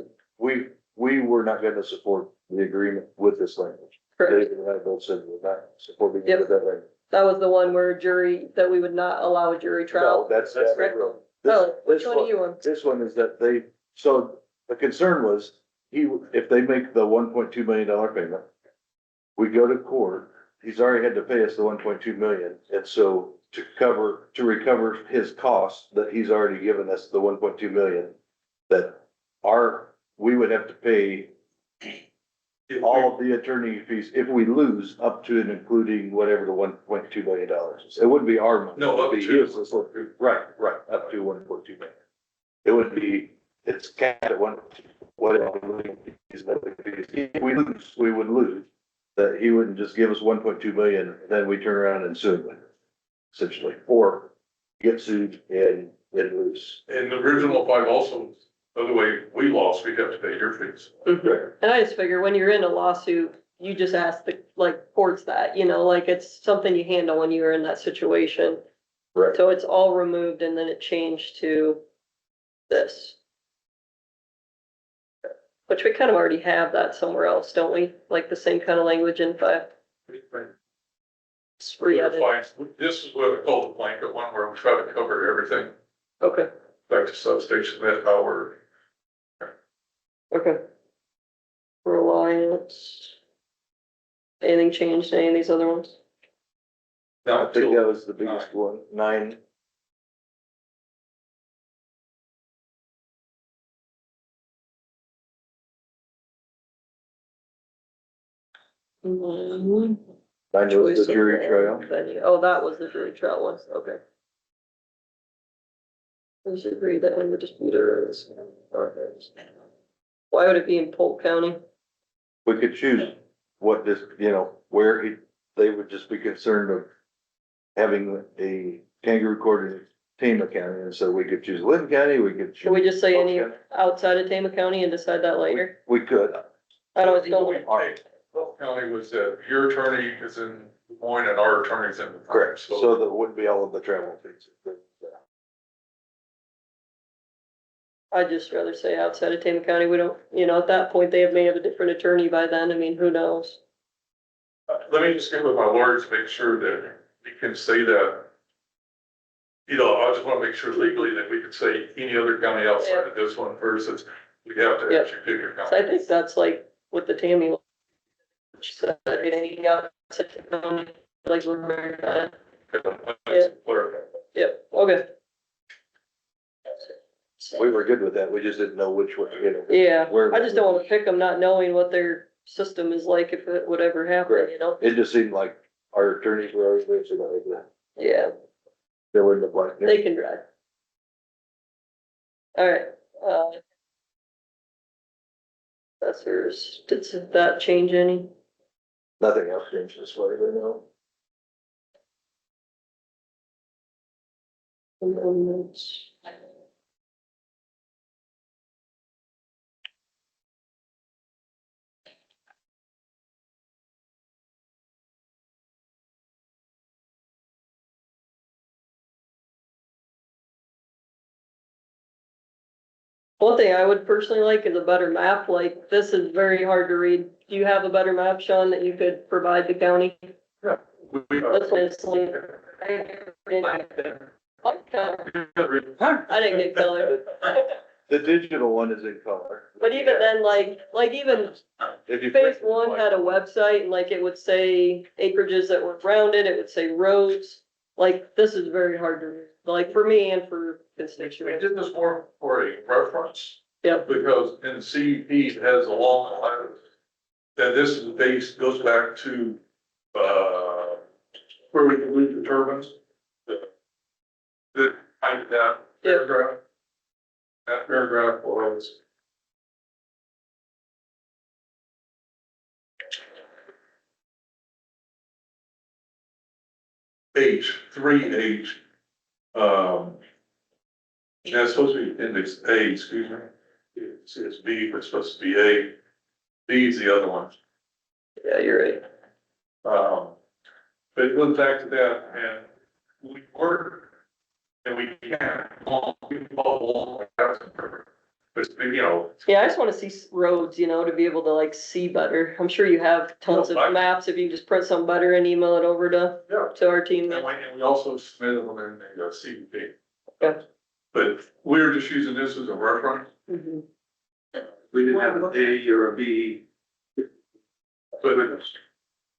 we were not gonna support the agreement with this language. Correct. David and I both said we're not supporting Yep. it with that language. That was the one where that we would not allow a jury No, trial. that's correct. This- Oh, which this one are you on? This one is that so the concern was, if they make the $1.2 million payment, we go to court, he's already had to pay us the 1.2 million, and so to recover his costs that he's already given us, the 1.2 million, we would have to pay all of the attorney fees if we lose up to and including whatever the $1.2 million is. It wouldn't be our money. No, It up would be to. his. Right, up to 1.2 million. It would be, it's capped at whatever. If we lose, we would lose. That he wouldn't just give us 1.2 million, then we turn around and sue him, essentially, or get sued and lose. And the original 5 also, by the way, we lost, we'd have to pay your fees. And I just figure when you're in a lawsuit, you just ask the, courts that, like it's something you handle when you're in that situation. Right. So it's all removed and then it changed to this. Which we kind of already have that somewhere else, don't we? Like the same kind of language in 5. It's re-added. This is what I call the blanket one, where we try to cover everything, Okay, back to substation, that power. okay. Reliance. Anything changed in any of these other ones? I think that was the biggest one, 9. Mm-hmm. 9 was the jury trial. Oh, that was the jury trial one, okay. I should agree that when the disputer is. Why would it be in Polk County? We could choose what this, where they would just be concerned of having a kangaroo court in Tama County, and so we could choose Lynn County, we could choose. Can we just say Polk any County. outside of Tama County and decide that later? We could. I don't know. Polk County was that your attorney is in Des Moines and our attorney's in. Correct, so that wouldn't be all of the travel fees. I'd just rather say outside of Tama County, we don't, at that point, they may have a different attorney by then, I mean, who knows? Let me just get with my lawyers, make sure that we can say that. I just wanna make sure legally that we can say any other county outside of this one versus we have to Yep. actually pick your So I county. think that's like with the Tammy. She said, anything outside of Tama County, like America. Yep, okay. We were good with that, we just didn't know which one, Yeah, where- I just don't wanna pick them not knowing what their system is like if it would ever happen, Correct. It just seemed like our attorneys were always there, so that Yeah, they were in the black. they can drive. Alright, assessors, did that change any? Nothing else changed this way, I know. Amendments. One thing I would personally like is a better map, like this is very hard to read. Do you have a better map, Sean, that you could provide the county? That's what it's like. I didn't get color. The digital one is in color. But even then, like even If you phase print it, one had a website and like it would say acreages that were around it, it would say roads. Like, this is very hard to read, like for me and for We constituents. did this more for a reference. Yep. Because in the CUP, it has a long letter. That this is based, goes back to, where we can move the turbines. That paragraph. That paragraph was. H3H. That's supposed to be index A, excuse me. It's B, but it's supposed to be A. B is the other one. Yeah, you're right. But it goes back to that, and we work, and we can't, we follow along, but, you know. Yeah, I just wanna see roads, you know, to be able to like see better. I'm sure you have tons of Well, I- maps. If you just print some better and email it over Yeah. to our team. And we also submitted them in the CUP. Okay. But we're just using this as a reference, Mhm. We didn't have an A or a B.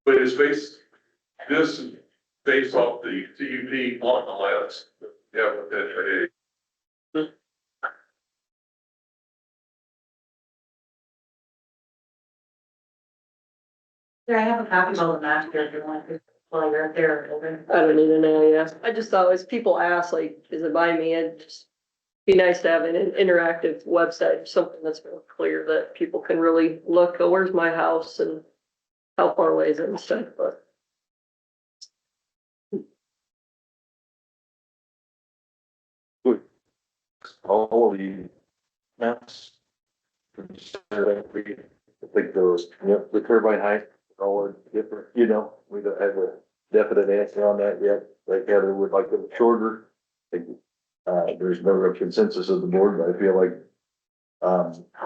but it's based, this is based off the CUP on the list. Yeah, with that, Here, I have a copy of all the maps here if you want to, while you're up there, open. I don't even know, yeah. I just thought as people ask, like, is it by me? It'd just be nice to have an interactive website, something that's more clear that people can really look, oh, where's my house and how far away is it and stuff, but. all the maps. I think those, yep, the turbine height, all are different, you know, we don't have a definite answer on that yet. Like Heather would like them shorter. I think, there's no real consensus of the board, but I feel like,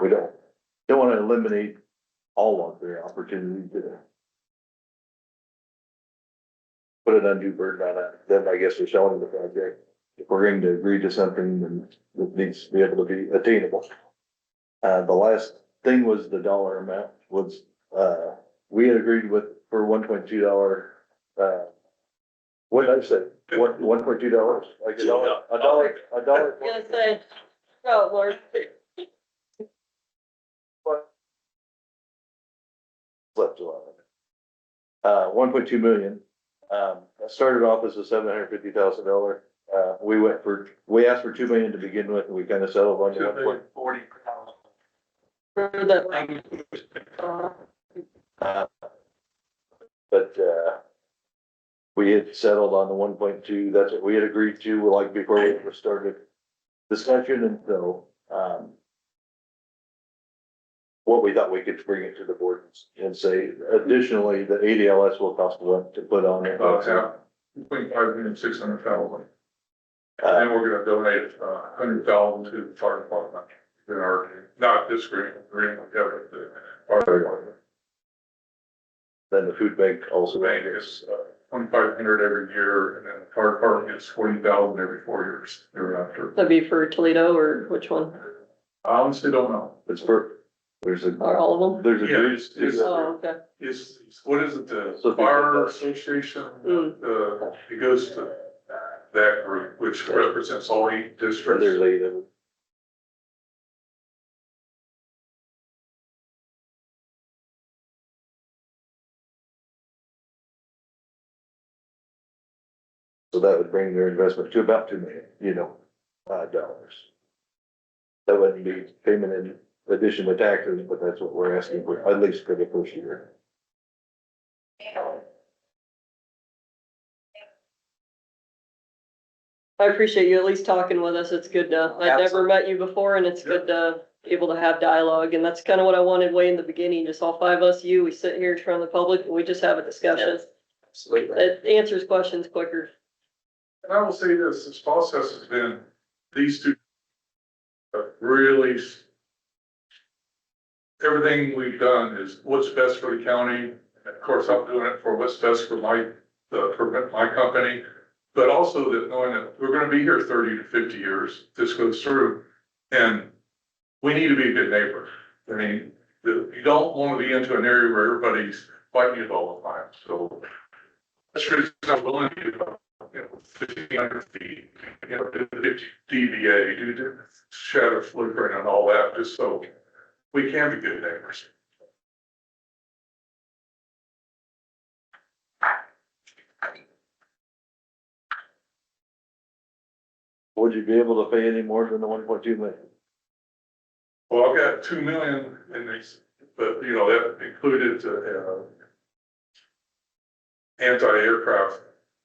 we don't wanna eliminate all of their opportunity to put an undue burden on it, then I guess we're selling the project. If we're going to agree to something, then it needs to be able to be attainable. The last thing was the dollar amount was, we had agreed with for $1.2, what did I say? $1.2, like a dollar. I was gonna say, oh, Lord. Left alone. 1.2 million. That started off as a $750,000. We asked for 2 million to begin with, and we kind of settled on the 1. 40. For that. But, we had settled on the 1.2. That's what we had agreed to, like before we ever started discussion, and so, what we thought we could bring it to the board and say, additionally, the ADLS will cost what to put on it. About half, between 500 and 600,000. And we're gonna donate 100,000 to the fire department in our, not this grant, we have it, the fire department. Then the food bank also. Bank is 2,500 every year, and then the fire department gets 40,000 every 4 years thereafter. That'd be for Toledo or which one? I honestly don't know. It's for, there's a, Or all of them? there's a. Yeah, it's- Oh, okay. Is, what is it, the So- fire association, it goes to that group, which represents all 8 There's districts. 8 of them. So that would bring their investment to about 2 million, dollars. That wouldn't be payment in addition to taxes, but that's what we're asking for, at least for the first year. I appreciate you at least talking with us. It's good to, I've never met you before and it's good to be able to have dialogue. And that's kind of what I wanted way in the beginning, just all 5 of us, we sit here in front of the public and we just have a discussion. Absolutely. It answers questions quicker. And I will say this process has been, these two have really really, everything we've done is what's best for the county. Of course, I'm doing it for what's best for my company, but also that knowing that we're gonna be here 30 to 50 years, this goes through, and we need to be a good neighbor. I mean, you don't wanna be into an area where everybody's fighting you all the time, so that's the reason I'm willing to do, 1,500 feet, do the DVA, do the shadow flickering and all that, just so we can be good neighbors. Would you be able to pay any more than the 1.2 million? Well, I've got 2 million in these, but that included, anti-aircraft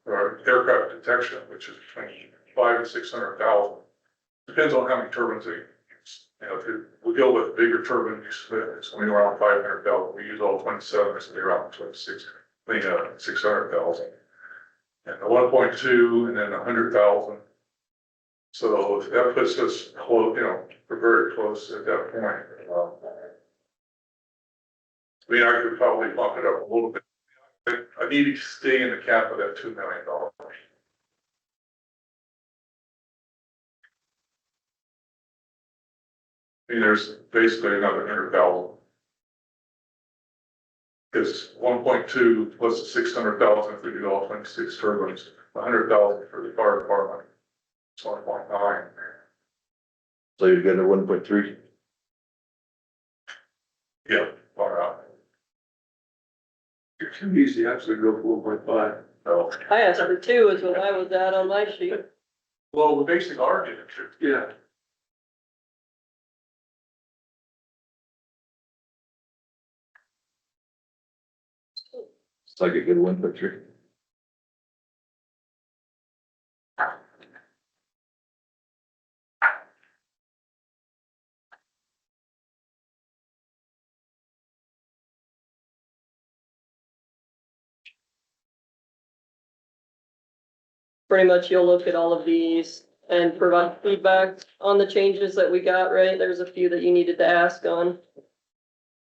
or aircraft detection, which is between 500,000 and 600,000. Depends on how many turbines they use. If we go with bigger turbines, it's going to be around 500,000. We use all 27, it's going to be around 600,000. And the 1.2 and then 100,000. So that puts us close, we're very close at that point. I could probably bump it up a little bit. I need to stay in the cap of that $2 million. There's basically another 100,000. Because 1.2 plus the 600,000 if we do all 26 turbines, 100,000 for the fire department. It's 1.9. So you're getting a 1.3? Yeah, far out. You're too easy, actually go for 1.5. So, I asked for two is what I was at on my sheet. well, we're basically are getting to. Yeah. It's like a good 1.3. Pretty much you'll look at all of these and provide feedback on the changes that we got, right? There's a few that you needed to ask on.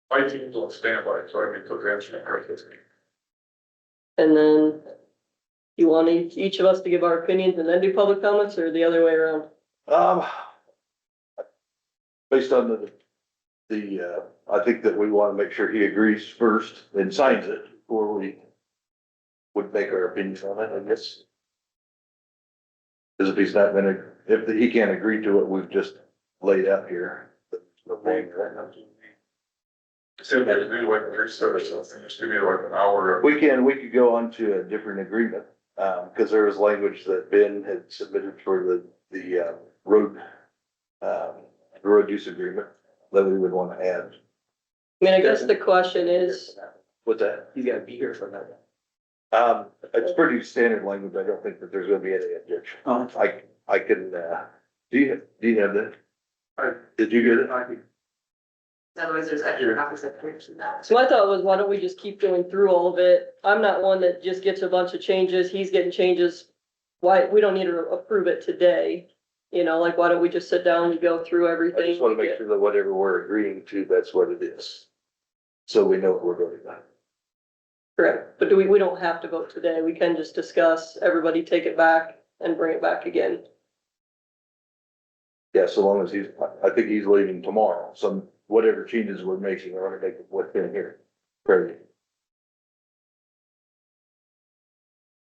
My team's on standby, so I can put the answer questions. And then you want each of us to give our opinions and then do public comments or the other way around? Based on I think that we want to make sure he agrees first and signs it before we would make our opinions on it, I guess. Because if he's not gonna, if he can't agree to it, we've just laid out here. So they do like a research or something, just give me like an hour. We could go on to a different agreement, because there was language that Ben had submitted for the road use agreement that we would want to add. I mean, I guess the question is, What's that? You gotta be here for that. It's pretty standard language. I don't think that there's gonna be any objection. Oh. I can, do you have that? Did you get it? Otherwise, there's extra copies of pictures of that. so my thought was, why don't we just keep going through all of it? I'm not one that just gets a bunch of changes. He's getting changes. Why, we don't need to approve it today. Like, why don't we just sit down and go through I everything? just wanna make sure that whatever we're agreeing to, that's what it is. So we know what we're going to do. Correct, but we don't have to vote today. We can just discuss, everybody take it back and bring it back again. Yeah, so long as I think he's leaving tomorrow, whatever changes we're making, we're gonna make it within here. Ready?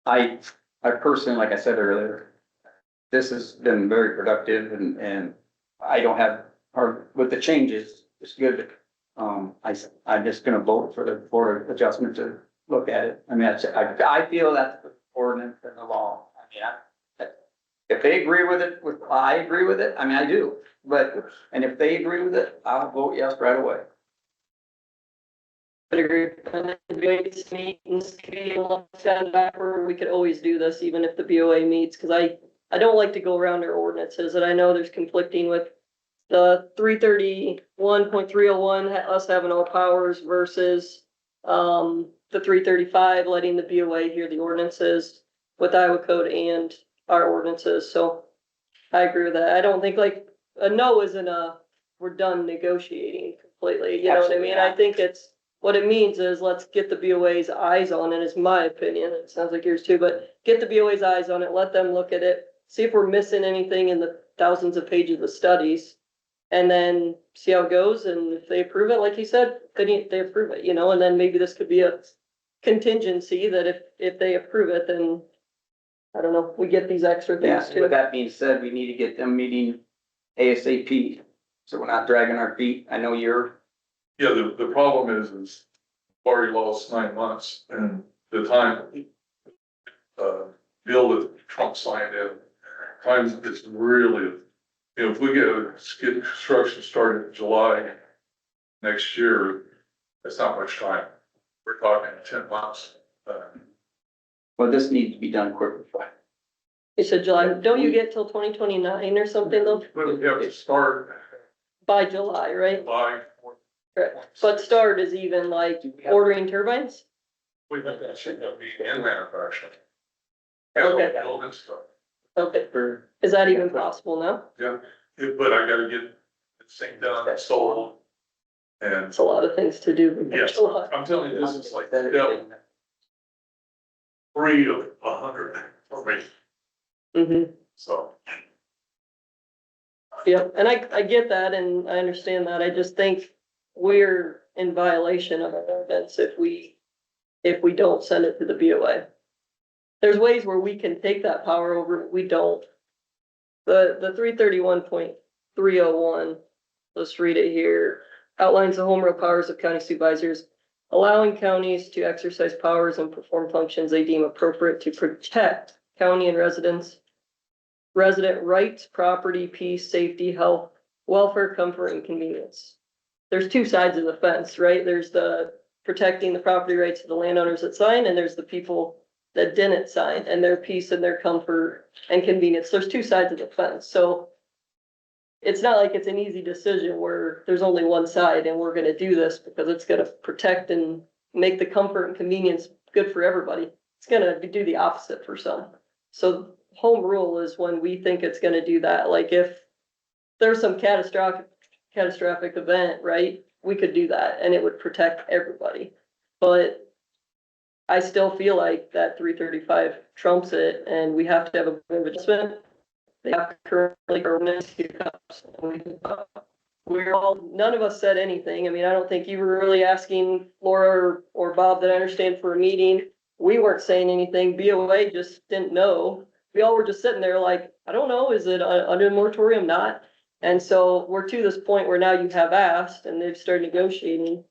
I personally, like I said earlier, this has been very productive and I don't have, or with the changes, it's good. I'm just gonna vote for the Board of Adjustment to look at it. I mean, I feel that's the ordinance and the law. I mean, if they agree with it, I agree with it, I mean, I do. And if they agree with it, I'll vote yes right away. I agree, and BOA meetings, back where we could always do this, even if the BOA meets, because I don't like to go around their ordinances, and I know there's conflicting with the 331.301, us having all powers versus, the 335, letting the BOA hear the ordinances with Iowa code and our ordinances, so I agree with that. I don't think a no isn't we're done negotiating completely, you know what I Absolutely mean? not. I think it's, what it means is let's get the BOA's eyes on it, is my opinion. It sounds like yours too, but get the BOA's eyes on it, let them look at it, see if we're missing anything in the thousands of pages of studies. And then see how it goes, and if they approve it, like you said, then they approve it, you know, and then maybe this could be a contingency that if they approve it, then I don't know, we get these extra Yeah, things with too. that being said, we need to get them meeting ASAP, so we're not dragging our feet. I know you're, Yeah, the problem is already lost 9 months and the time, bill that Trump signed in, time is really, you know, if we get construction started in July next year, that's not much time. We're talking 10 months. well, this needs to be done quicker. You said July, don't you get till 2029 or something though? But we have to start By July, right? by, Correct. But start is even like ordering turbines? we think that should be in manufacturing. As we Okay. build and stuff. Okay, is that even possible now? But I gotta get this thing done and sold. And It's a lot of things to do. in yes, July. I'm telling you, this is like step 3 of 100 for me, Mhm. so. Yep, and I get that and I understand that. I just think we're in violation of our ordinance if we don't send it to the BOA. There's ways where we can take that power over, we don't. The 331.301, let's read it here, outlines the home rule powers of county supervisors, allowing counties to exercise powers and perform functions they deem appropriate to protect county and resident rights, property, peace, safety, health, welfare, comfort, and convenience. There's two sides of the fence, right? There's the protecting the property rights of the landowners that sign, and there's the people that didn't sign and their peace and their comfort and convenience. There's two sides of the fence. So it's not like it's an easy decision where there's only one side and we're gonna do this because it's gonna protect and make the comfort and convenience good for everybody. It's gonna do the opposite for some. So home rule is when we think it's gonna do that. Like if there's some catastrophic event, right? We could do that and it would protect everybody. But I still feel like that 335 trumps it and we have to have a bit of adjustment. They have currently ordinance hiccups. We're all, none of us said anything. I mean, I don't think you were really asking Laura or Bob that I understand for a meeting. We weren't saying anything. BOA just didn't know. We all were just sitting there like, I don't know, is it under moratorium, not? And so we're to this point where now you have asked and they've started negotiating.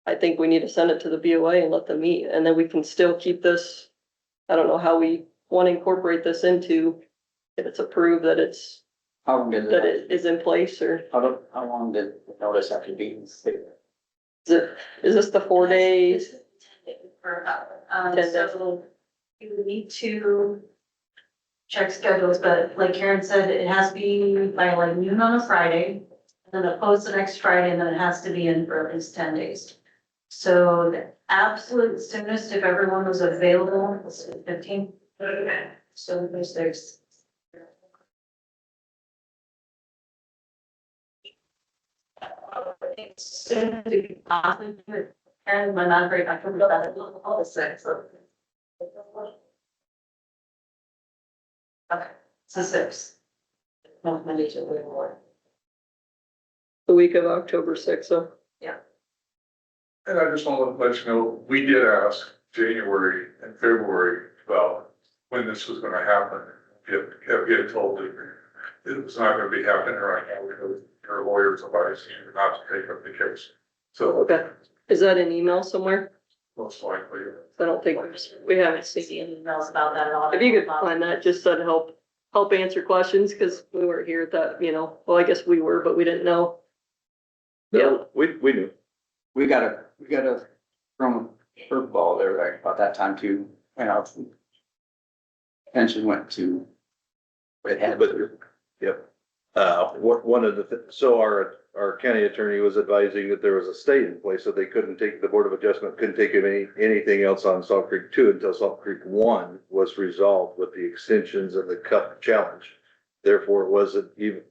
I think we need to send it to the BOA and let them meet, and then we can still keep this. I don't know how we want to incorporate this into, if it's approved that it's, How long did that it, it is in place, or how long did the notice have to be? is this the 4 days? For, 10 days. so you would need to check schedules, but like Karen said, it has to be by like noon on a Friday. And then it posts the next Friday, and then it has to be in for at least 10 days. So the absolute soonest, if everyone was available, was the 15th. So there's. Soon to be possible, and my not very, I can go that all the six. Okay, it's the sixth. No, Monday, Tuesday, Wednesday. The week of October 6th, so. And I just want to let you know, we did ask January and February about when this was gonna happen. Kept getting told that it was not gonna be happening right now because your lawyer's advising you not to take up the case. So Okay, is that an email somewhere? most likely, I don't think we haven't seen it. Emails about that at all. If you could find that, just so to help answer questions, because we weren't here at that, you know, well, I guess we were, but we didn't know. Yeah, We knew. We got a from curveball there right about that time too, you know. Pension went to. It had. But, yep. One of so our county attorney was advising that there was a stay in place, so they couldn't take, the Board of Adjustment couldn't take anything else on Salt Creek 2 until Salt Creek 1 was resolved with the extensions of the cup challenge. Therefore, it wasn't even,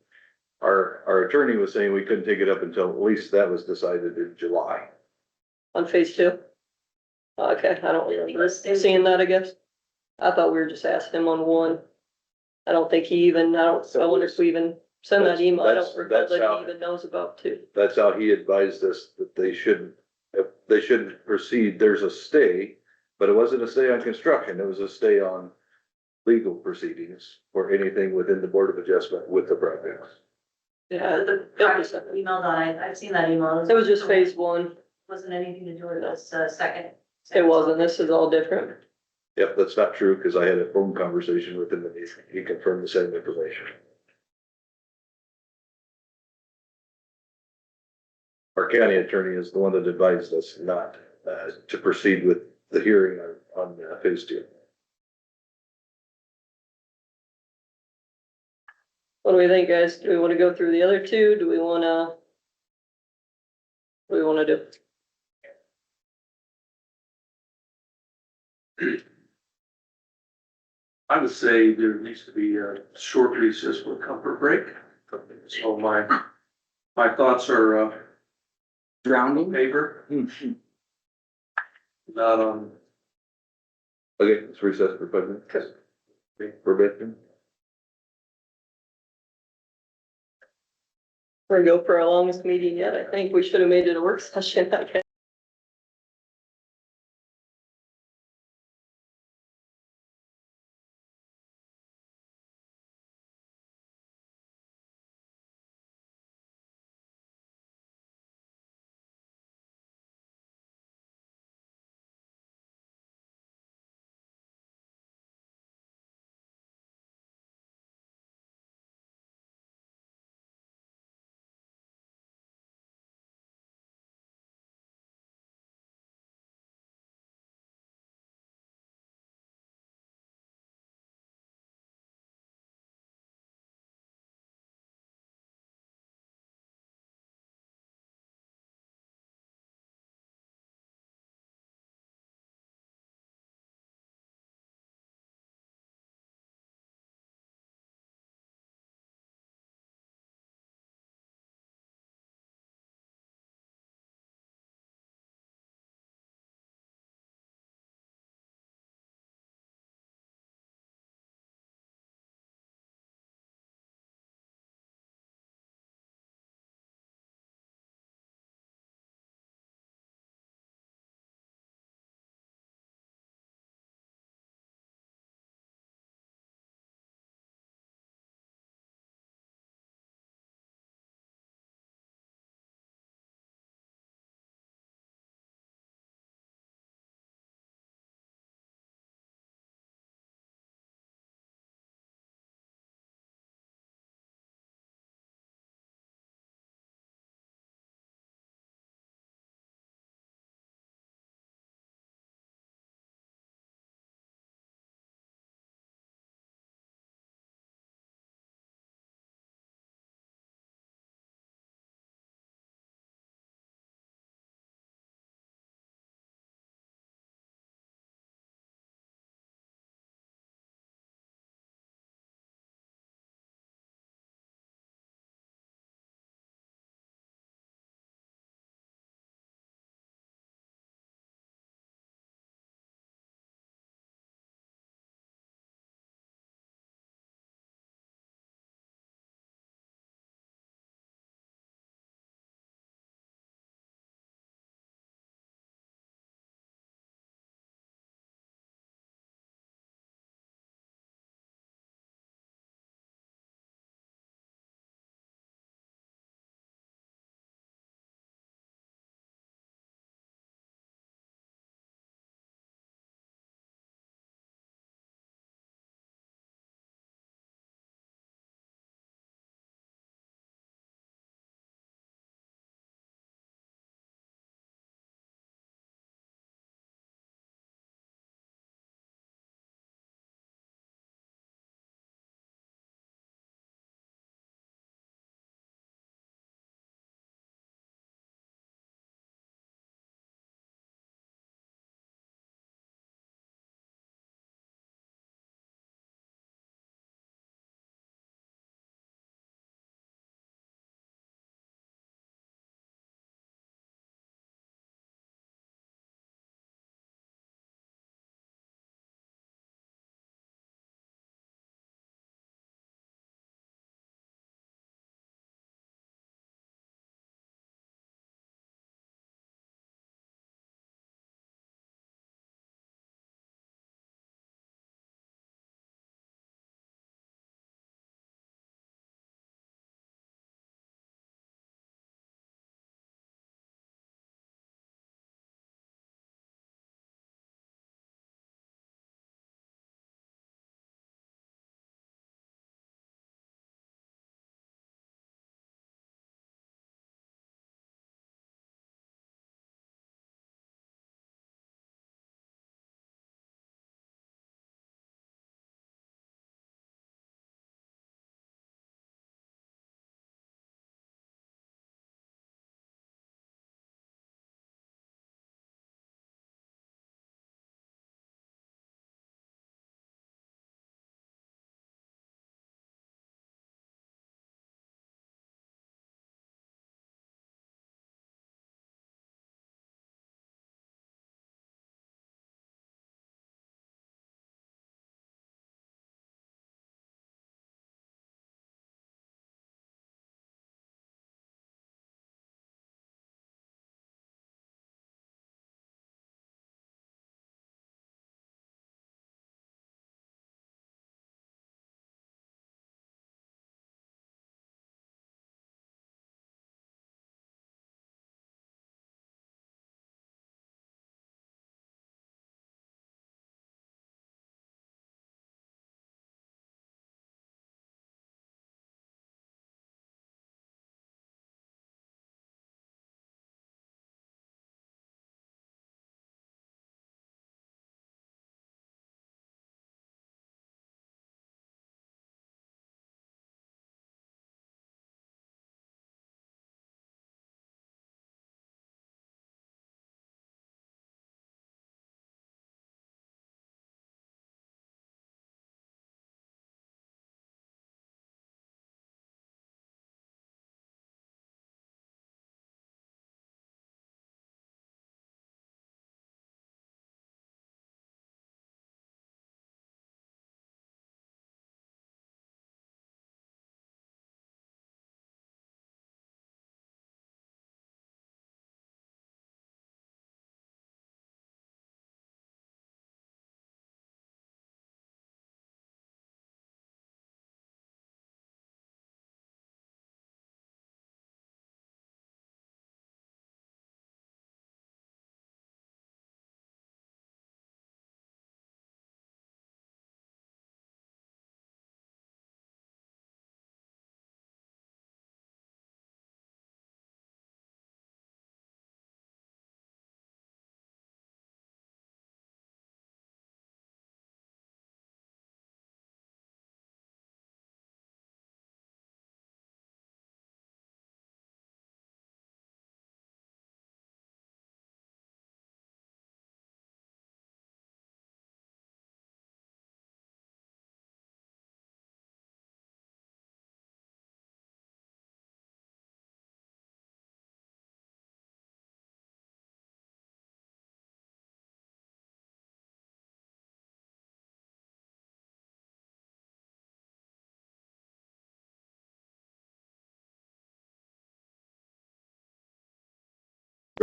our attorney was saying we couldn't take it up until at least that was decided in July. On phase two? Okay, I don't remember seeing that, I guess. I thought we were just asking him on one. I don't think he even, I wonder if we even send that email. I don't recall That's that how- he even knows about two. That's how he advised us, that they shouldn't, if they shouldn't proceed. There's a stay, but it wasn't a stay on construction. It was a stay on legal proceedings or anything within the Board of Adjustment with the projects. Yeah, The it was, emailed on, I've seen that email. it was just phase one. Wasn't anything to do with this, second. It wasn't. This is all different. Yep, that's not true, because I had a phone conversation with him and he confirmed the same information. Our county attorney is the one that advised us not to proceed with the hearing on phase two. What do we think, guys? Do we wanna go through the other two? Do we wanna? What do we wanna do? I would say there needs to be a short recess with comfort break. So my thoughts are, on Drowning? paper, not on. Okay, let's recess for 5 minutes. For bedroom. We're gonna go for our longest meeting yet. I think we should have made it a work session, I guess.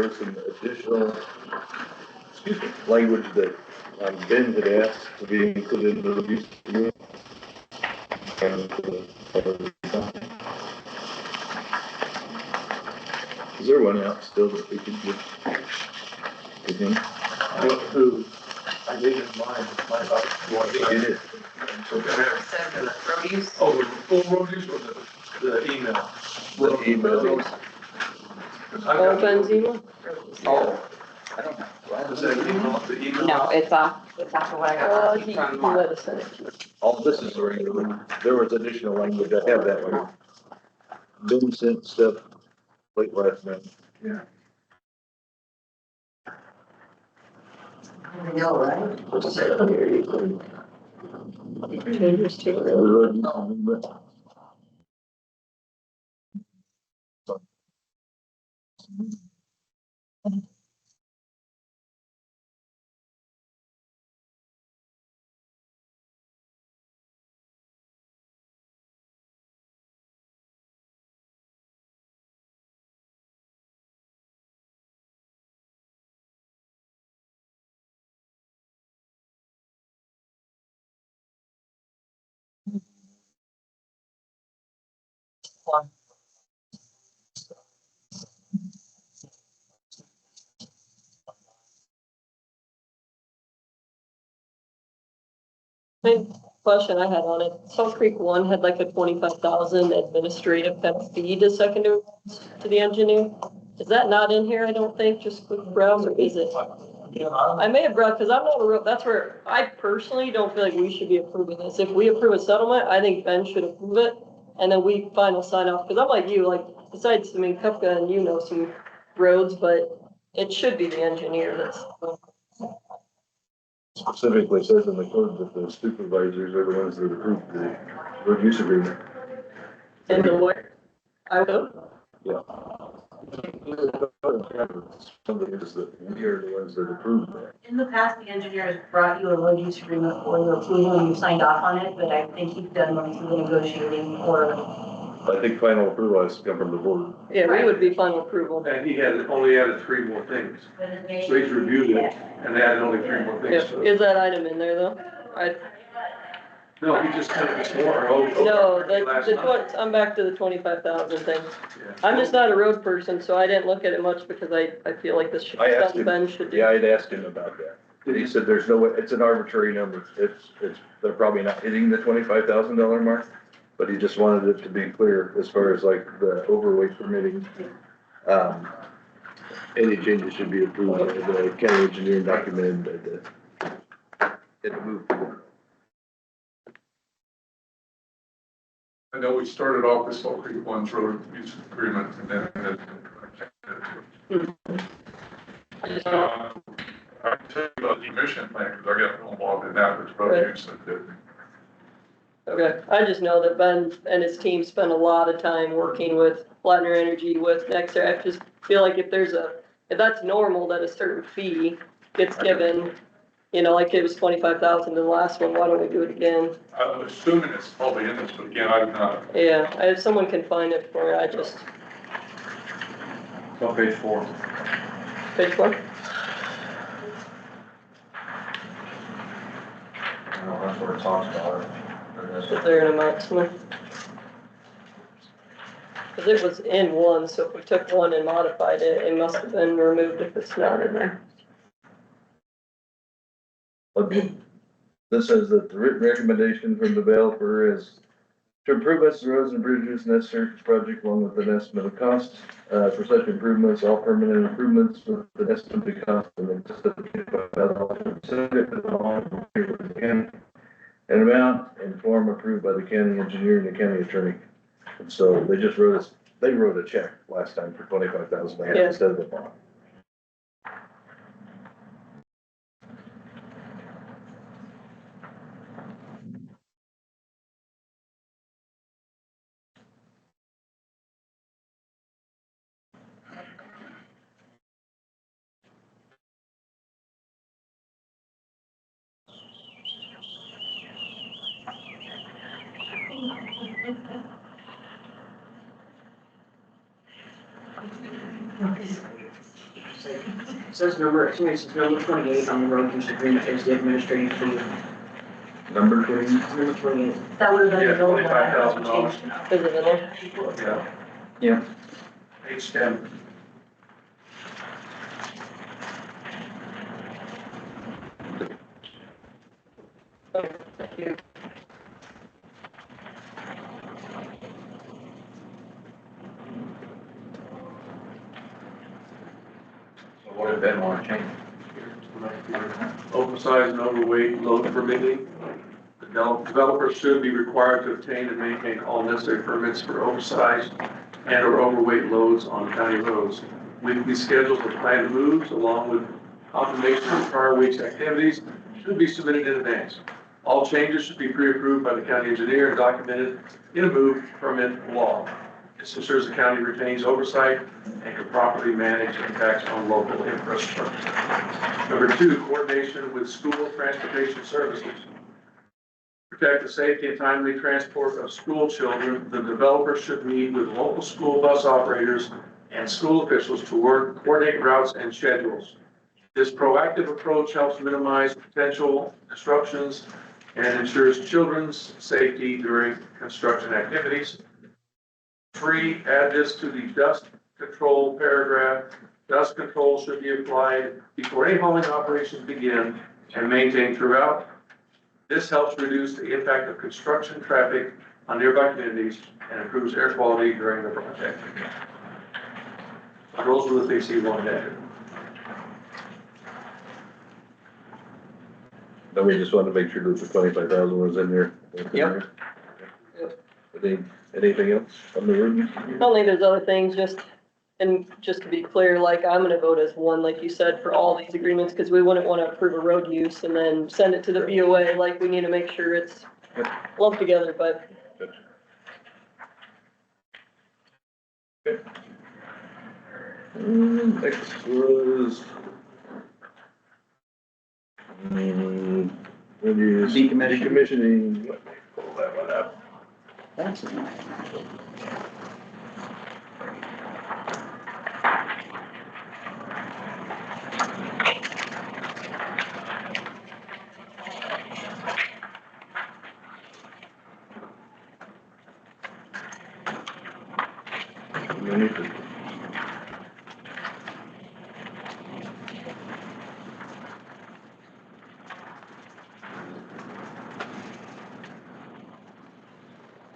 there's some additional, excuse me, language that Ben had asked to be included in the use agreement. Is there one out still that we could get? Who, I did in mine, what It is. Road use. Oh, the full road use or the email? The email. Oh, Ben's email? Oh, I don't know. Is that email, the email? No, it's off of what I got He from let Mark. us send it to you. All this is the regular one. There was additional language. I have that one. Ben sent stuff late last night. I know, right? Here you go. Changes to it. Same question I had on it. Salt Creek one had like a 25,000 administrative kind of fee to secondary to the engineer. Is that not in here? I don't think, just quick browse, or is it? I may have brought, cause I'm not a real, that's where I personally don't feel like we should be approving this. If we approve a settlement, I think Ben should approve it. And then we final sign off, cause I'm like you, like, besides, I mean, Kupka and you know some roads, but it should be the engineer that's. Specifically says in the code that the supervisors are the ones that approve the road use agreement. And the lawyer. I would. Yeah. Something is that we are the ones that approve that. In the past, the engineer has brought you a road use agreement for your approval and you signed off on it, but I think you've done one through the negotiating or. I think final approval has to come from the board. Yeah, we would be final approval. And he had only added 3 more things. So he's reviewed it and added only 3 more things If, to it. is that item in there though? No, he just kind of explored. No, I'm back to the 25,000 thing. I'm just not a road person, so I didn't look at it much because I feel like this should I be asked something him, Ben should do. yeah, I'd asked him about that. And he said there's no way, it's an arbitrary number. They're probably not hitting the $25,000 mark. But he just wanted it to be clear as far as like the overweight permitting. Any changes should be approved by the county engineer and documented by the move. I know we started off with Salt Creek One's road use agreement and then. I can tell you about the emission plan, because I got involved in that, with road use and did. Okay, I just know that Ben and his team spend a lot of time working with Blattner Energy, with Nexter. I just feel like if that's normal, that a certain fee gets given, you know, like it was 25,000 in the last one, why don't we do it again? I'm assuming it's probably in this, but again, I'm not. Yeah, if someone can find it for me, I just, On page 4. page 4? That's what it talks about. Is there an amount to it? Cause it was in one, so if we took one and modified it, it must have been removed if it's not in there. This says that the written recommendation from the developer is to improve us roads and bridges necessary for this project along with an estimate of cost. For such improvements, all permanent improvements with an estimated cost of an amount and form approved by the county engineer and the county attorney. And so they wrote a check last time for $25,000 Yeah. instead of the bond. says number 28 on the road use agreement is the administrative fee. Number 20. Number 28. That would have been Yeah, the old one. $25,000. Is it in there? Yeah. Yeah. Page 10. Thank you. So what did Ben want to change? Oversized and overweight load permitting. The developer should be required to obtain and maintain all necessary permits for oversized and or overweight loads on county roads. Weekly schedules of planned moves along with confirmation of prior week's activities should be submitted in advance. All changes should be pre-approved by the county engineer and documented in a move permit law. This ensures the county retains oversight and can properly manage impacts on local infrastructure. Number 2, coordination with school transportation services. Protect the safety and timely transport of school children. The developer should meet with local school bus operators and school officials to coordinate routes and schedules. This proactive approach helps minimize potential disruptions and ensures children's safety during construction activities. 3, add this to the dust control paragraph. Dust control should be applied before any hauling operations begin and maintained throughout. This helps reduce the impact of construction traffic on nearby communities and improves air quality during the project. Those were the things he wanted added. Then we just wanted to make sure that the 25,000 was in there. Yep. Anything else on the room? I don't think there's other things, and just to be clear, like, I'm gonna vote as one, like you said, for all these agreements, because we wouldn't want to approve a road use and then send it to the BOA, like, we need to make sure it's lumped together, but Next was. Decommissioning. Let me pull that one up. That's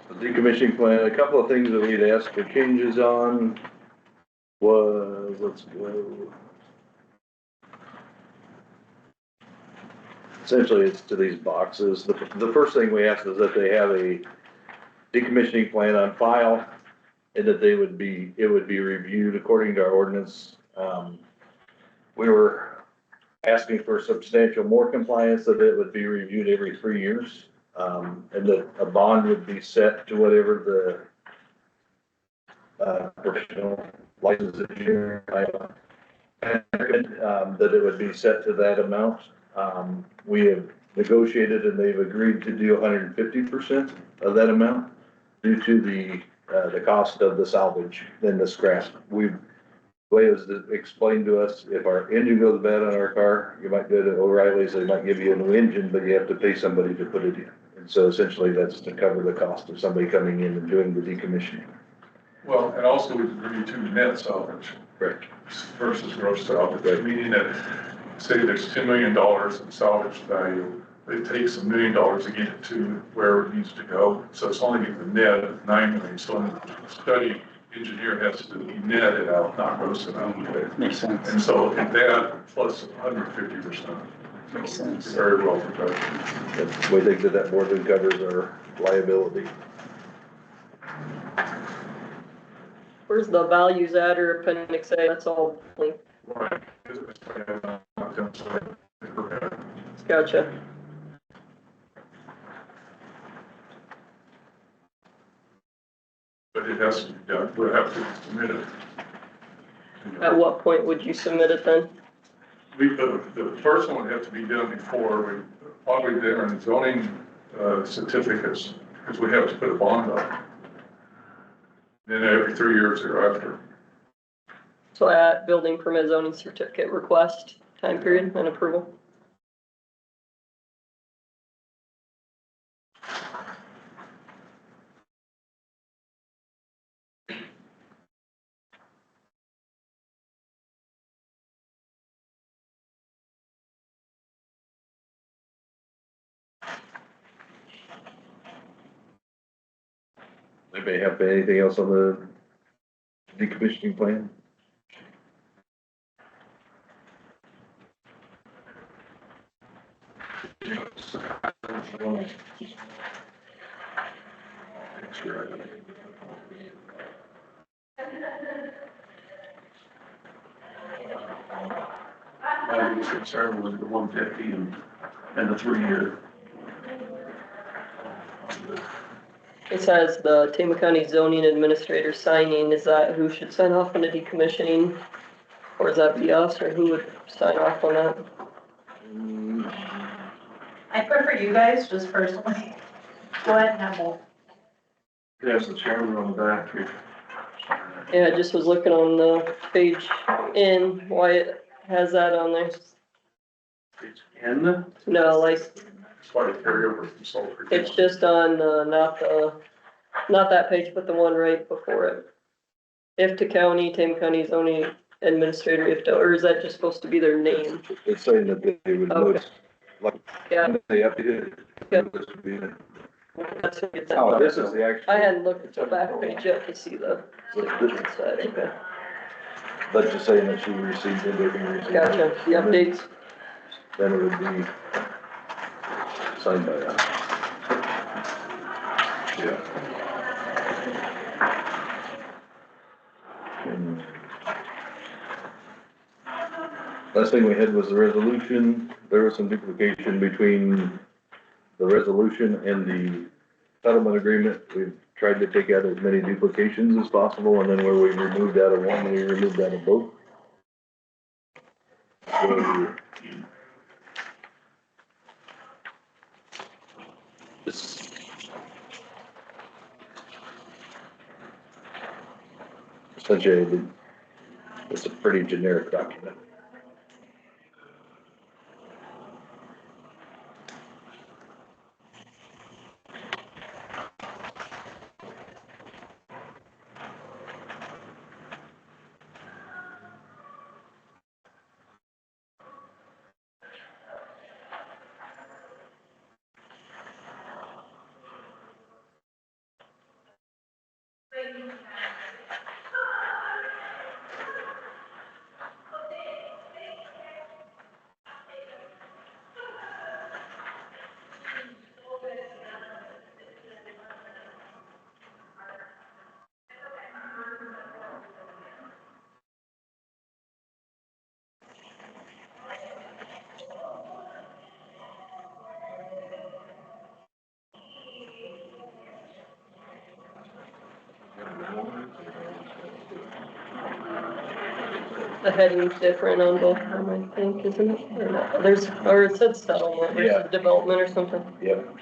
The decommissioning plan, a couple of things that we'd asked for changes on was, let's go. Essentially, it's to these boxes. The first thing we asked is that they have a decommissioning plan on file and that it would be reviewed according to our ordinance. We were asking for substantial more compliance, that it would be reviewed every 3 years. And that a bond would be set to whatever the professional license engineer, that it would be set to that amount. We have negotiated and they've agreed to do 150% of that amount due to the cost of the salvage and the scrap. The way it was explained to us, if our engine goes bad on our car, you might go to O'Reilly's, they might give you a new engine, but you have to pay somebody to put it in. And so essentially that's to cover the cost of somebody coming in and doing the decommissioning. Well, and also we agree to net salvage. Correct. Versus gross salvage, meaning that, say there's $10 million in salvage value, it takes $1 million to get it to where it needs to go. So it's only the net of 9 million. So the study engineer has to net it out, not gross it out. makes sense. And so if that plus 150%. Makes sense. Very well protected. We think that more than covers our liability. where's the values at or appendix A, that's all linked. Gotcha. But it has to be done, we'll have to submit it. At what point would you submit it then? The first one would have to be done before we, probably there in zoning certificates, because we have to put a bond up. Then every 3 years thereafter. So at building permit zoning certificate request, time period and approval. Anybody have anything else on the decommissioning plan? My biggest concern was the 150 and the 3 year. It says the Tama County zoning administrator signing, is that who should sign off on the decommissioning? Or is that be us, or who would sign off on that? I prefer you guys, just personally. Go ahead and have both. There's the chairman on the back. Yeah, I just was looking on the page in, why it has that on there. It's N. No, like, It's part of carryover from sulfur. it's just on, not that page, but the one right before it. If to county, Tama County zoning administrator, if to, or is that just supposed to be their name? It's saying that they would Okay. notice, like, Yeah, they updated it. Yeah. This would be it. that's what it said. Oh, this is the actual. I hadn't looked at the back page yet to see the. Okay. That's just saying that she received it, they can receive it. Gotcha, the updates. Then it would be signed by us. Yeah. And last thing we had was the resolution. There was some duplication between the resolution and the settlement agreement. We've tried to take out as many duplications as possible, and then where we removed out of one, we removed out of both. So, this- essentially, it's a pretty generic document. The heading's different on both of them, I think, isn't it? Or not? There's, or it said settlement Yeah. versus development or something. Yep.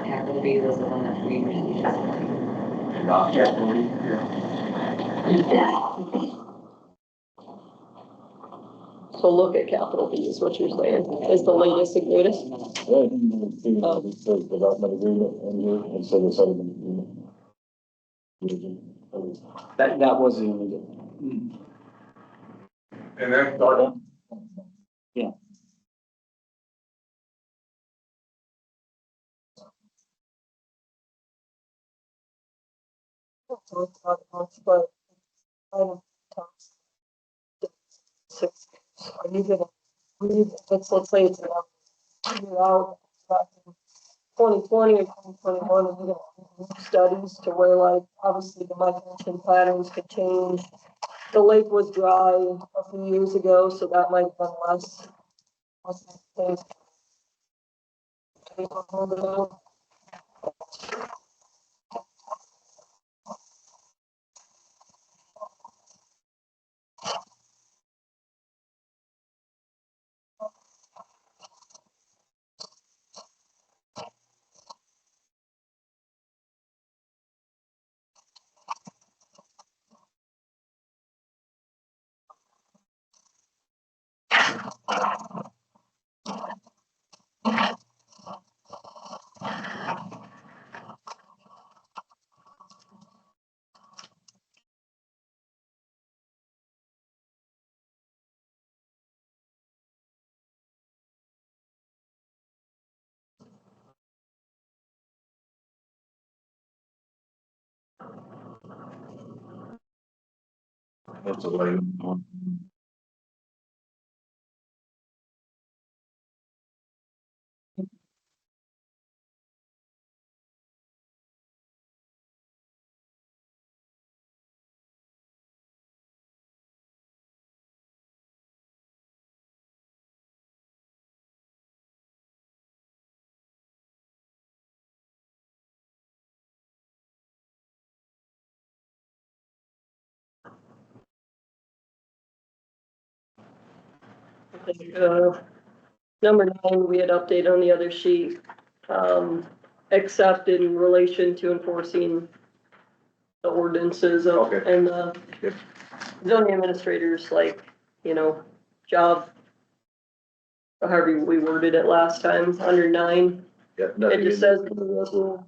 Capital B was the one that we received. So look at capital B is what you're saying, is the latest and greatest. Development agreement and here, instead of settlement agreement. That was the only. And then, But I don't talk. Six, are you gonna read, let's say it's enough, figure out back in 2020 or 2021, and you're gonna do studies to where like, obviously the migration patterns could change. The lake was dry a few years ago, so that might have been less. Things. That's a late one. I think, number 9, we had updated on the other sheet, except in relation to enforcing the ordinances of, Okay. and the Yep. zoning administrators, like, job, however we worded it last time, under 9, Yeah, it nothing just in says in the local.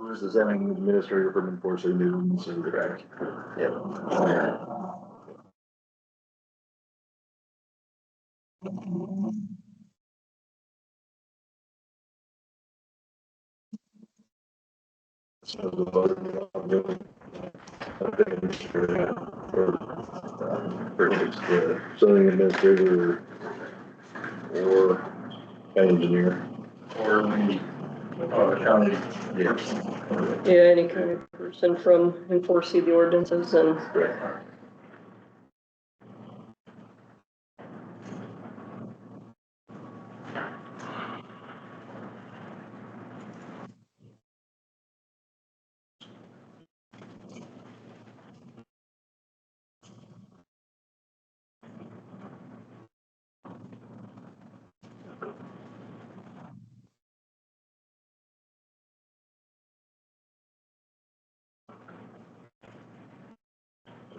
this is having an administrator from enforcing new ones and correct. So the voter, purchase the zoning administrator or county engineer. Or the, county. Yes. Yeah, any kind of person from enforcing the ordinances and. Correct.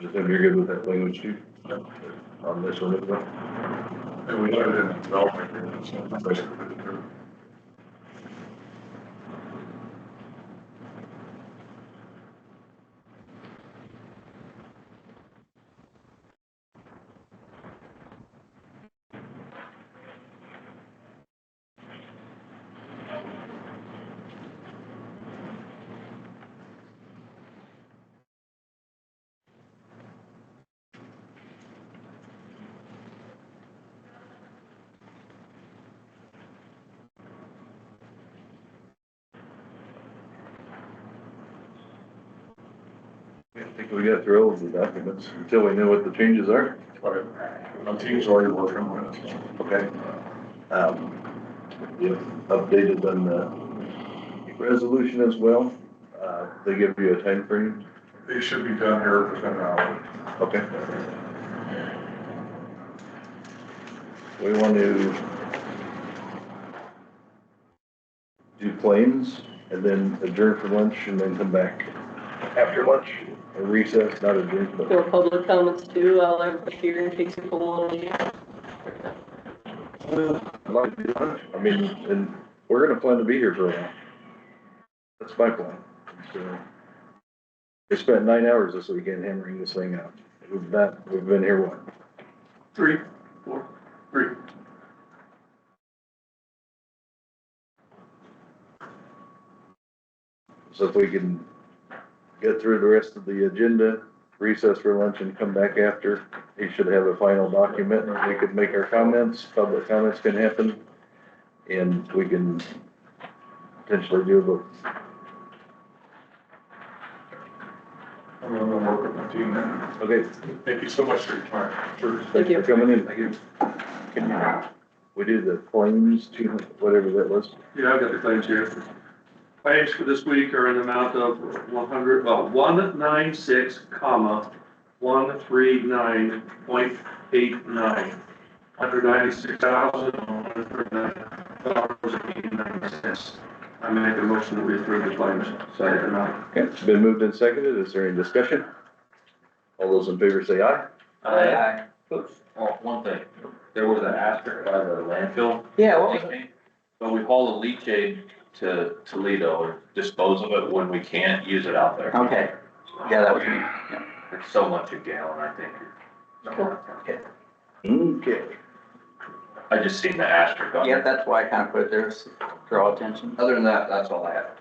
Just if you're good with that language too. On this one as well. And we put it in the development agreement, so it's basically the- I think we got through all of the documents until we know what the changes are. My team's already working on it. Okay. Yeah, updated on the resolution as well. They give you a time frame. They should be done here within an hour. Okay. We want to do claims and then adjourn for lunch and then come back after lunch or recess, not adjourn, but. For public comments too, I'll have a here in case people want to leave. I'd like to do lunch. I mean, and we're gonna plan to be here for a while. That's my plan. So, we spent 9 hours this weekend hammering this thing out. We've been here what? 3, 4, 3. So if we can get through the rest of the agenda, recess for lunch and come back after, he should have a final document. We could make our comments, public comments can happen, and we can potentially do a vote. I'm gonna work with my team now. Okay, Thank you so much for your time. Sure. Thank you. for coming in. Thank you. Can you, we do the claims, whatever that was? Yeah, I've got the claims here. Claims for this week are in the amount of 196, 139.89. $196,139.89. I make a motion that we approve the claims. Second amount. Okay, it's been moved and seconded. Is there any discussion? All those in favor say aye. Aye. Oh, one thing, there was an asterisk by the landfill. Yeah, what was it? So we haul the leachate to Toledo and dispose of it when we can't use it out there. Okay, yeah, that was me, yeah. It's so much a gallon, I think. Okay. Okay. I just seen the asterisk on Yeah, it. that's why I kind of put it there, to draw attention. Other than that, that's all I have.